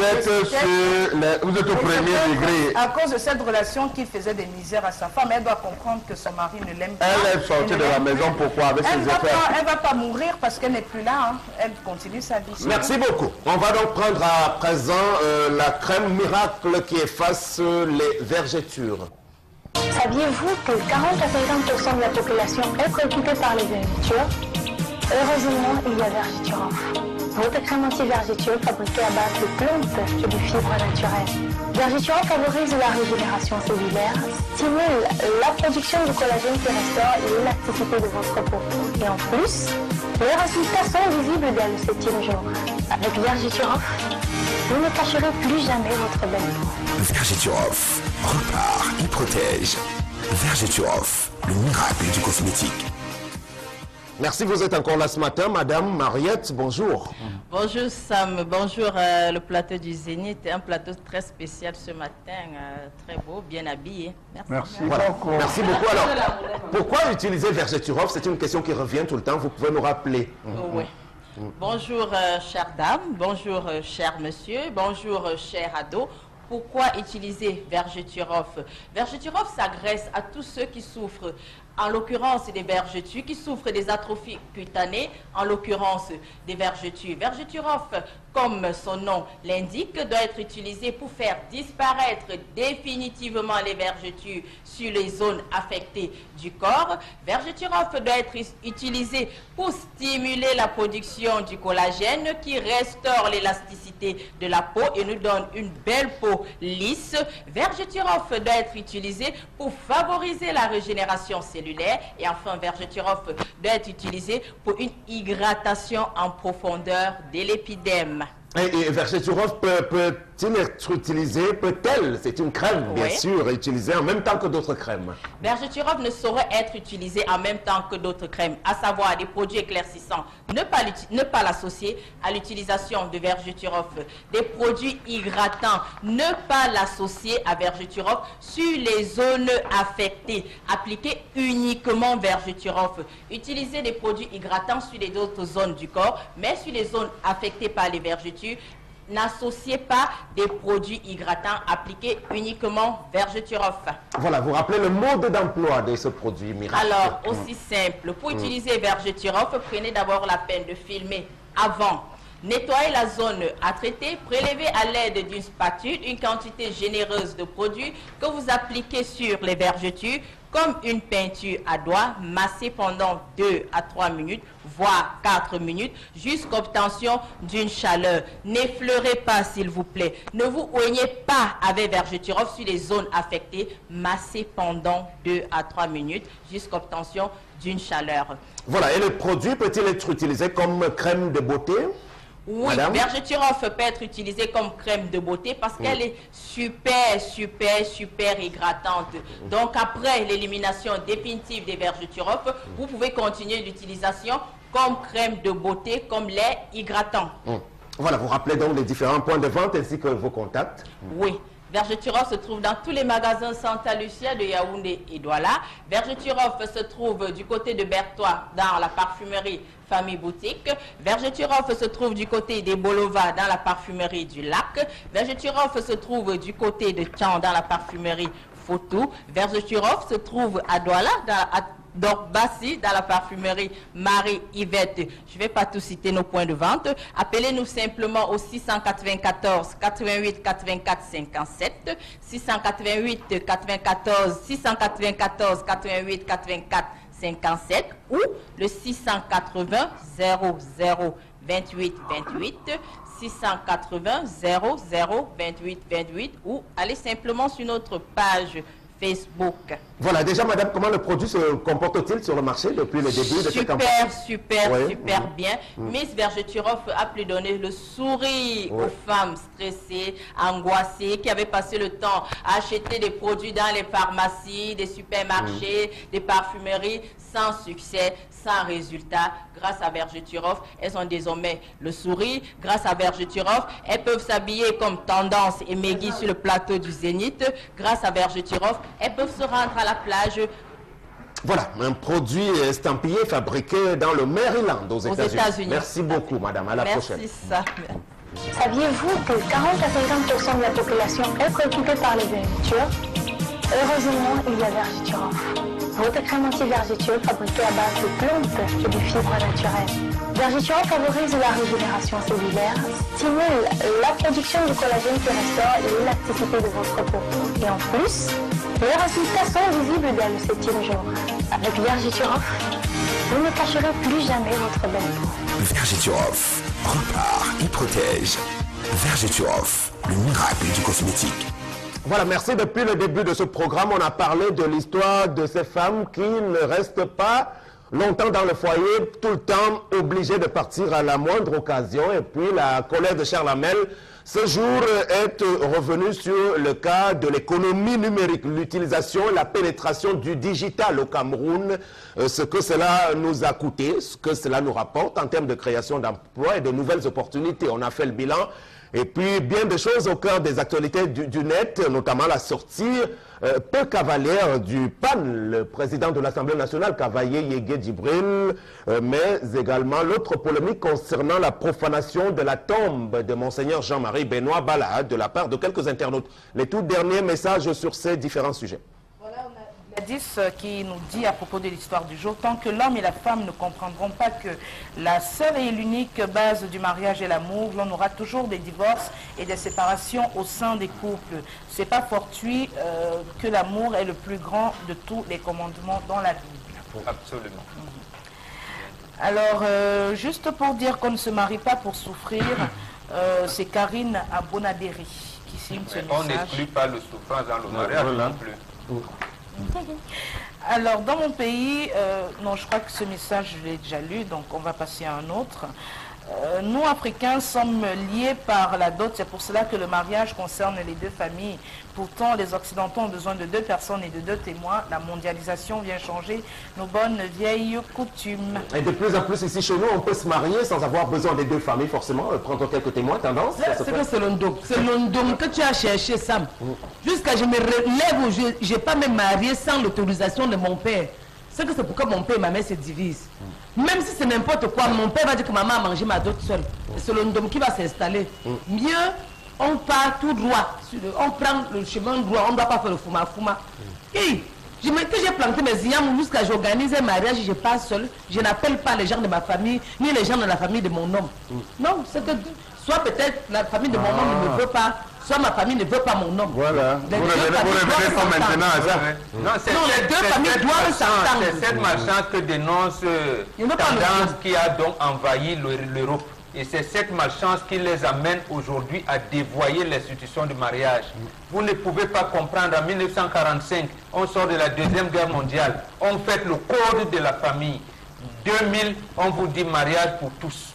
Vous êtes au premier degré. À cause de cette relation qu'il faisait des misères à sa femme, elle doit comprendre que son mari ne l'aime pas. Elle est sortie de la maison, pourquoi? Avec ses affaires. Elle ne va pas mourir parce qu'elle n'est plus là. Hein. Elle continue sa vie. Merci beaucoup. On va donc prendre à présent la crème miracle qui efface les vergetures. Saviez-vous que 40 à 50% de la population est préoccupée par les vergetures? Heureusement, il y a Vergiturof. Votre crème anti-vergeture fabriquée à base de plantes et de fibres naturelles. Vergiturof favorise la régénération cellulaire, stimule la production du collagène qui restaure l'élasticité de votre peau. Et en plus, les résultats sont visibles dès le 7e jour. Avec Vergiturof, vous ne cacherez plus jamais votre belle peau. Vergiturof repart et protège. Vergiturof, le miracle du cosmétique. Merci, vous êtes encore là ce matin. Madame Mariette, bonjour. Bonjour Sam, bonjour le plateau du Zénith. Un plateau très spécial ce matin, très beau, bien habillé. Merci. Voilà. Merci beaucoup. Alors, pourquoi utiliser Vergiturof? C'est une question qui revient tout le temps. Vous pouvez nous rappeler. Oui. Bonjour chère dame, bonjour cher monsieur, bonjour cher ado. Pourquoi utiliser Vergiturof? Vergiturof s'agresse à tous ceux qui souffrent, en l'occurrence des vergetures, qui souffrent des atrophies cutanées, en l'occurrence des vergetures. Vergiturof, comme son nom l'indique, doit être utilisé pour faire disparaître définitivement les vergetures sur les zones affectées du corps. Vergiturof doit être utilisé pour stimuler la production du collagène qui restaure l'élasticité de la peau et nous donne une belle peau lisse. Vergiturof doit être utilisé pour favoriser la régénération cellulaire. Et enfin, Vergiturof doit être utilisé pour une hydratation en profondeur de l'épidème. Et Vergiturof peut-il être utilisé, peut-elle, c'est une crème bien sûr, utilisée en même temps que d'autres crèmes? Vergiturof ne saurait être utilisé en même temps que d'autres crèmes, à savoir des produits éclaircissants. Ne pas l'associer à l'utilisation de Vergiturof. Des produits hydratants, ne pas l'associer à Vergiturof sur les zones affectées. Appliquez uniquement Vergiturof. Utilisez des produits hydratants sur les autres zones du corps, mais sur les zones affectées par les vergetures, n'associez pas des produits hydratants, appliqués uniquement Vergiturof. Voilà, vous rappelez le mode d'emploi de ce produit miracle? Alors, aussi simple, pour utiliser Vergiturof, prenez d'abord la peine de filmer avant. Nettoyez la zone à traiter, prélevez à l'aide d'une spatule une quantité généreuse de produit que vous appliquez sur les vergetures comme une peinture à doigts, massée pendant 2 à 3 minutes, voire 4 minutes, jusqu'à obtention d'une chaleur. N'effleurez pas, s'il vous plaît. Ne vous oignez pas avec Vergiturof sur les zones affectées, massée pendant 2 à 3 minutes, jusqu'à obtention d'une chaleur. Voilà, et le produit peut-il être utilisé comme crème de beauté? Oui, Vergiturof peut être utilisée comme crème de beauté parce qu'elle est super hydratante. Donc après l'élimination définitive des Vergiturof, vous pouvez continuer l'utilisation comme crème de beauté, comme lait hydratant. Voilà, vous rappelez donc les différents points de vente ainsi que vos contacts? Oui. Vergiturof se trouve dans tous les magasins Santa Lucia de Yaoundé et Douala. Vergiturof se trouve du côté de Bertois dans la parfumerie Famille Boutique. Vergiturof se trouve du côté des Bolova dans la parfumerie du Lac. Vergiturof se trouve du côté de Tian dans la parfumerie Fotou. Vergiturof se trouve à Douala donc Bassi dans la parfumerie Marie-Yvette. Je ne vais pas tout citer nos points de vente. Appelez-nous simplement au 694 88 84 57 688 94 694 88 84 57 ou le 680 00 28 28 680 00 28 28 ou allez simplement sur notre page Facebook. Voilà, déjà, madame, comment le produit se comporte-t-il sur le marché depuis le début de cette campagne? Super bien. Miss Vergeturoff a pu donner le sourire aux femmes stressées, angoissées, qui avaient passé le temps à acheter des produits dans les pharmacies, des supermarchés, des parfumeries, sans succès, sans résultat. Grâce à Vergeturoff, elles ont désormais le sourire. Grâce à Vergeturoff, elles peuvent s'habiller comme Tendance et Meggy sur le plateau du Zénith. Grâce à Vergeturoff, elles peuvent se rendre à la plage. Voilà, un produit estampillé fabriqué dans le Maryland, aux États-Unis. Merci beaucoup, madame. À la prochaine. Merci, ça. Saviez-vous que 40 à 50% de la population est préoccupée par les vergetures? Heureusement, il y a Vergeturoff. Votre crème anti-vergeture fabriquée à base de plantes et de fibres naturelles. Vergeturoff favorise la régénération cellulaire, stimule la production du collagène qui restaure l'élasticité de votre peau. Et en plus, les résultats sont visibles dès le 7e jour. Avec Vergeturoff, vous ne cacherez plus jamais votre belle peau. Vergeturoff repart et protège. Vergeturoff, le miracle du cosmétique. Voilà, merci. Depuis le début de ce programme, on a parlé de l'histoire de ces femmes qui ne restent pas longtemps dans le foyer, tout le temps obligées de partir à la moindre occasion. Et puis la collègue de Charles Hamel, ce jour, est revenue sur le cas de l'économie numérique, l'utilisation et la pénétration du digital au Cameroun, ce que cela nous a coûté, ce que cela nous rapporte en termes de création d'emplois et de nouvelles opportunités. On a fait le bilan. Et puis, bien de choses au cœur des actualités du net, notamment la sortie peu cavalière du PAN, le président de l'Assemblée nationale, Cavaillé Yégué Djibril, mais également l'autre polémique concernant la profanation de la tombe de Monseigneur Jean-Marie Benoît Bala de la part de quelques internautes. Les tout derniers messages sur ces différents sujets. Gladys qui nous dit à propos de l'histoire du jour, tant que l'homme et la femme ne comprendront pas que la seule et l'unique base du mariage est l'amour, l'on aura toujours des divorces et des séparations au sein des couples. C'est pas fortuit que l'amour est le plus grand de tous les commandements dans la Bible. Absolument. Alors, juste pour dire qu'on ne se marie pas pour souffrir, c'est Karine Abonaderi qui signe ce message. On n'exclut pas le souffrance dans le mariage non plus. Alors, dans mon pays, non, je crois que ce message, je l'ai déjà lu, donc on va passer à un autre. Nous, Africains, sommes liés par la dot. C'est pour cela que le mariage concerne les deux familles. Pourtant, les Occidentaux ont besoin de deux personnes et de deux témoins. La mondialisation vient changer nos bonnes vieilles coutumes. Et de plus en plus ici chez nous, on peut se marier sans avoir besoin des deux familles, forcément. Prendre quelques témoins, tendance. C'est que c'est l'ondom. C'est l'ondom que tu as cherché, Sam. Jusqu'à je me relève, je n'ai pas me marié sans l'autorisation de mon père. C'est que c'est pourquoi mon père et ma mère se divisent. Même si c'est n'importe quoi, mon père va dire que maman a mangé ma dot seule. C'est l'ondom qui va s'installer. Mieux, on part tout droit. On prend le chemin droit, on ne doit pas faire le fouma-fouma. Et que j'ai planté mes ignams jusqu'à j'organise un mariage, je pars seul. Je n'appelle pas les gens de ma famille, ni les gens de la famille de mon homme. Non, c'est que soit peut-être la famille de mon homme ne me veut pas, soit ma famille ne veut pas mon homme. Voilà. Vous revenez pas maintenant à ça. Non, les deux familles doivent s'entendre. C'est cette malchance que dénonce tendance qui a donc envahi l'Europe. Et c'est cette malchance qui les amène aujourd'hui à dévoyer l'institution du mariage. Vous ne pouvez pas comprendre, en 1945, on sort de la Deuxième Guerre mondiale, on fait le code de la famille. 2000, on vous dit mariage pour tous.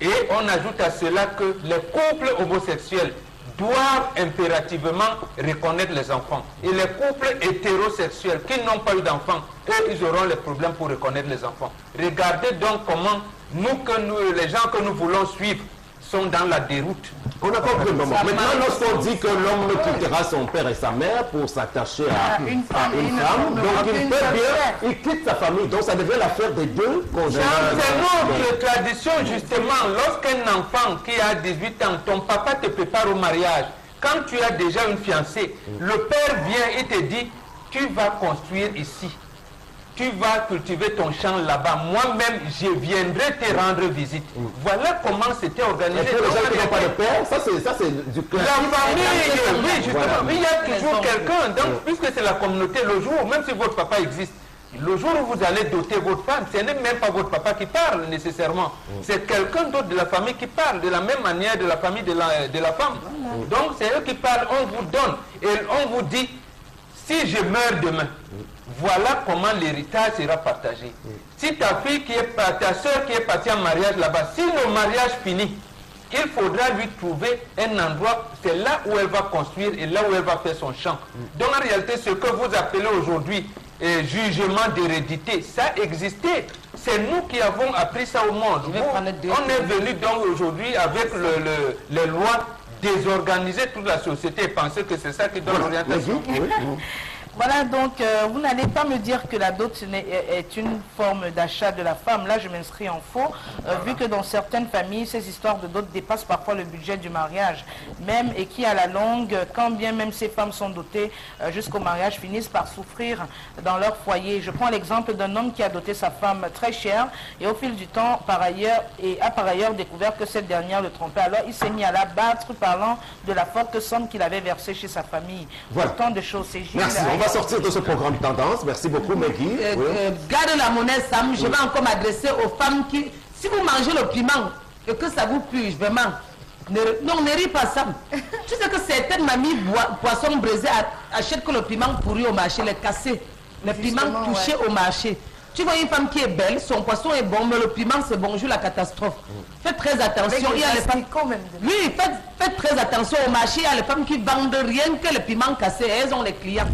Et on ajoute à cela que les couples homosexuels doivent impérativement reconnaître les enfants. Et les couples hétérosexuels qui n'ont pas eu d'enfants, eux, ils auront les problèmes pour reconnaître les enfants. Regardez donc comment les gens que nous voulons suivre sont dans la déroute. On a compris le moment. Maintenant, lorsqu'on dit que l'homme quittera son père et sa mère pour s'attacher à une femme, donc il peut bien, il quitte sa famille. Donc ça devient l'affaire des deux conjoints. C'est notre tradition, justement. Lorsqu'un enfant qui a 18 ans, ton papa te prépare au mariage, quand tu as déjà une fiancée, le père vient et te dit, tu vas construire ici. Tu vas cultiver ton champ là-bas. Moi-même, je viendrai te rendre visite. Voilà comment c'était organisé. Les gens qui n'ont pas de père, ça c'est du classique. La famille, oui, justement. Il y a toujours quelqu'un. Donc, puisque c'est la communauté, le jour, même si votre papa existe, le jour où vous allez doter votre femme, ce n'est même pas votre papa qui parle nécessairement. C'est quelqu'un d'autre de la famille qui parle, de la même manière de la famille de la femme. Donc, c'est eux qui parlent, on vous donne. Et on vous dit, si je meurs demain, voilà comment l'héritage sera partagé. Si ta fille ta soeur qui est partie en mariage là-bas, si le mariage finit, il faudra lui trouver un endroit, c'est là où elle va construire et là où elle va faire son champ. Donc en réalité, ce que vous appelez aujourd'hui jugement d'hérédité, ça existait. C'est nous qui avons appris ça au monde. On est venu donc aujourd'hui avec les lois désorganiser toute la société et penser que c'est ça qui donne l'orientation. Voilà, donc vous n'allez pas me dire que la dot est une forme d'achat de la femme. Là, je m'inscris en faux, vu que dans certaines familles, ces histoires de dot dépassent parfois le budget du mariage. Même et qui, à la longue, quand bien même ces femmes sont dotées jusqu'au mariage, finissent par souffrir dans leur foyer. Je prends l'exemple d'un homme qui a doté sa femme très cher et au fil du temps, a par ailleurs découvert que cette dernière le trompait. Alors, il s'est mis à la battre, parlant de la forte somme qu'il avait versée chez sa famille. Voilà. Autant de choses. Merci. On va sortir de ce programme Tendance. Merci beaucoup, Maggie. Garde la monnaie, Sam. Je vais encore m'adresser aux femmes qui, si vous mangez le piment et que ça vous pue, vraiment, ne ris pas, Sam. Tu sais que certaines mamies poissons braisés achètent que le piment pourri au marché, les cassés, les piments touchés au marché. Tu vois une femme qui est belle, son poisson est bon, mais le piment c'est bonjour la catastrophe. Faites très attention. Il y a les femmes quand même. Oui, faites très attention au marché. Il y a les femmes qui vendent rien que le piment cassé. Elles ont les clients.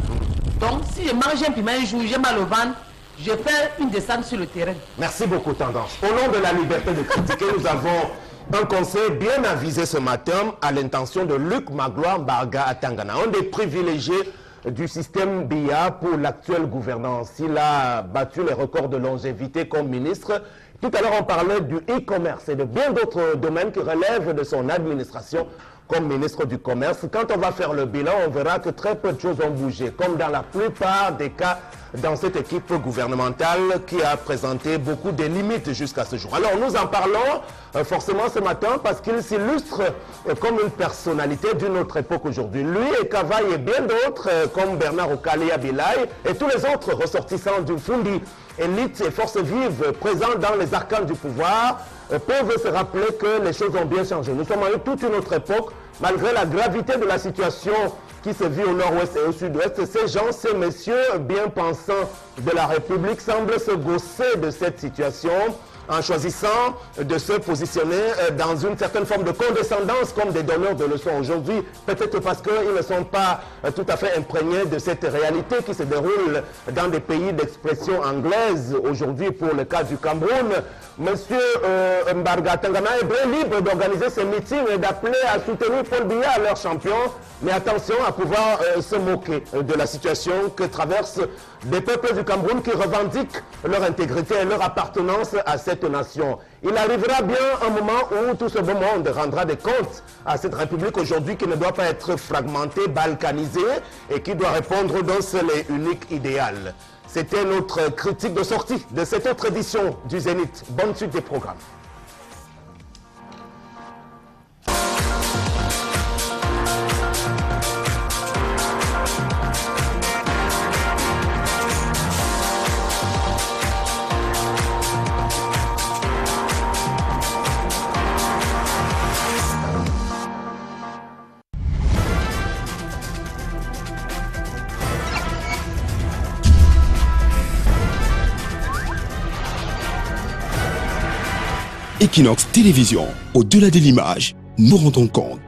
Donc si je mange un piment un jour, j'ai mal au ventre, je fais une descente sur le terrain. Merci beaucoup, Tendance. Au nom de la liberté de critiquer, nous avons un conseil bien avisé ce matin à l'intention de Luc Magloire Barga Atangana, un des privilégiés du système BIA pour l'actuelle gouvernance. Il a battu les records de longévité comme ministre. Tout à l'heure, on parlait du e-commerce et de bien d'autres domaines qui relèvent de son administration comme ministre du Commerce. Quand on va faire le bilan, on verra que très peu de choses ont bougé, comme dans la plupart des cas dans cette équipe gouvernementale qui a présenté beaucoup de limites jusqu'à ce jour. Alors nous en parlons forcément ce matin parce qu'il s'illustre comme une personnalité d'une autre époque aujourd'hui. Lui et Kavaï et bien d'autres comme Bernard Okale Abilay et tous les autres ressortissants du Fundi, élite et forces vives présentes dans les arcanes du pouvoir peuvent se rappeler que les choses ont bien changé. Nous sommes à toute une autre époque, malgré la gravité de la situation qui se vit au nord-ouest et au sud-ouest. Ces gens, ces messieurs bien pensants de la République semblent se gausser de cette situation en choisissant de se positionner dans une certaine forme de condescendance comme des donneurs de leçons aujourd'hui, peut-être parce qu'ils ne sont pas tout à fait imprégnés de cette réalité qui se déroule dans des pays d'expression anglaise aujourd'hui pour le cas du Cameroun. Monsieur Mbarga Tangana est bien libre d'organiser ces meetings et d'appeler à soutenir Paul Biya, leur champion, mais attention à pouvoir se moquer de la situation que traversent des peuples du Cameroun qui revendiquent leur intégrité et leur appartenance à cette nation. Il arrivera bien un moment où tout ce beau monde rendra des comptes à cette République aujourd'hui qui ne doit pas être fragmentée, balkanisée et qui doit répondre d'un seul et unique idéal. C'était notre critique de sortie de cette autre édition du Zénith. Bonne suite des programmes. Equinox Télévision, au-delà de l'image, nous rendons compte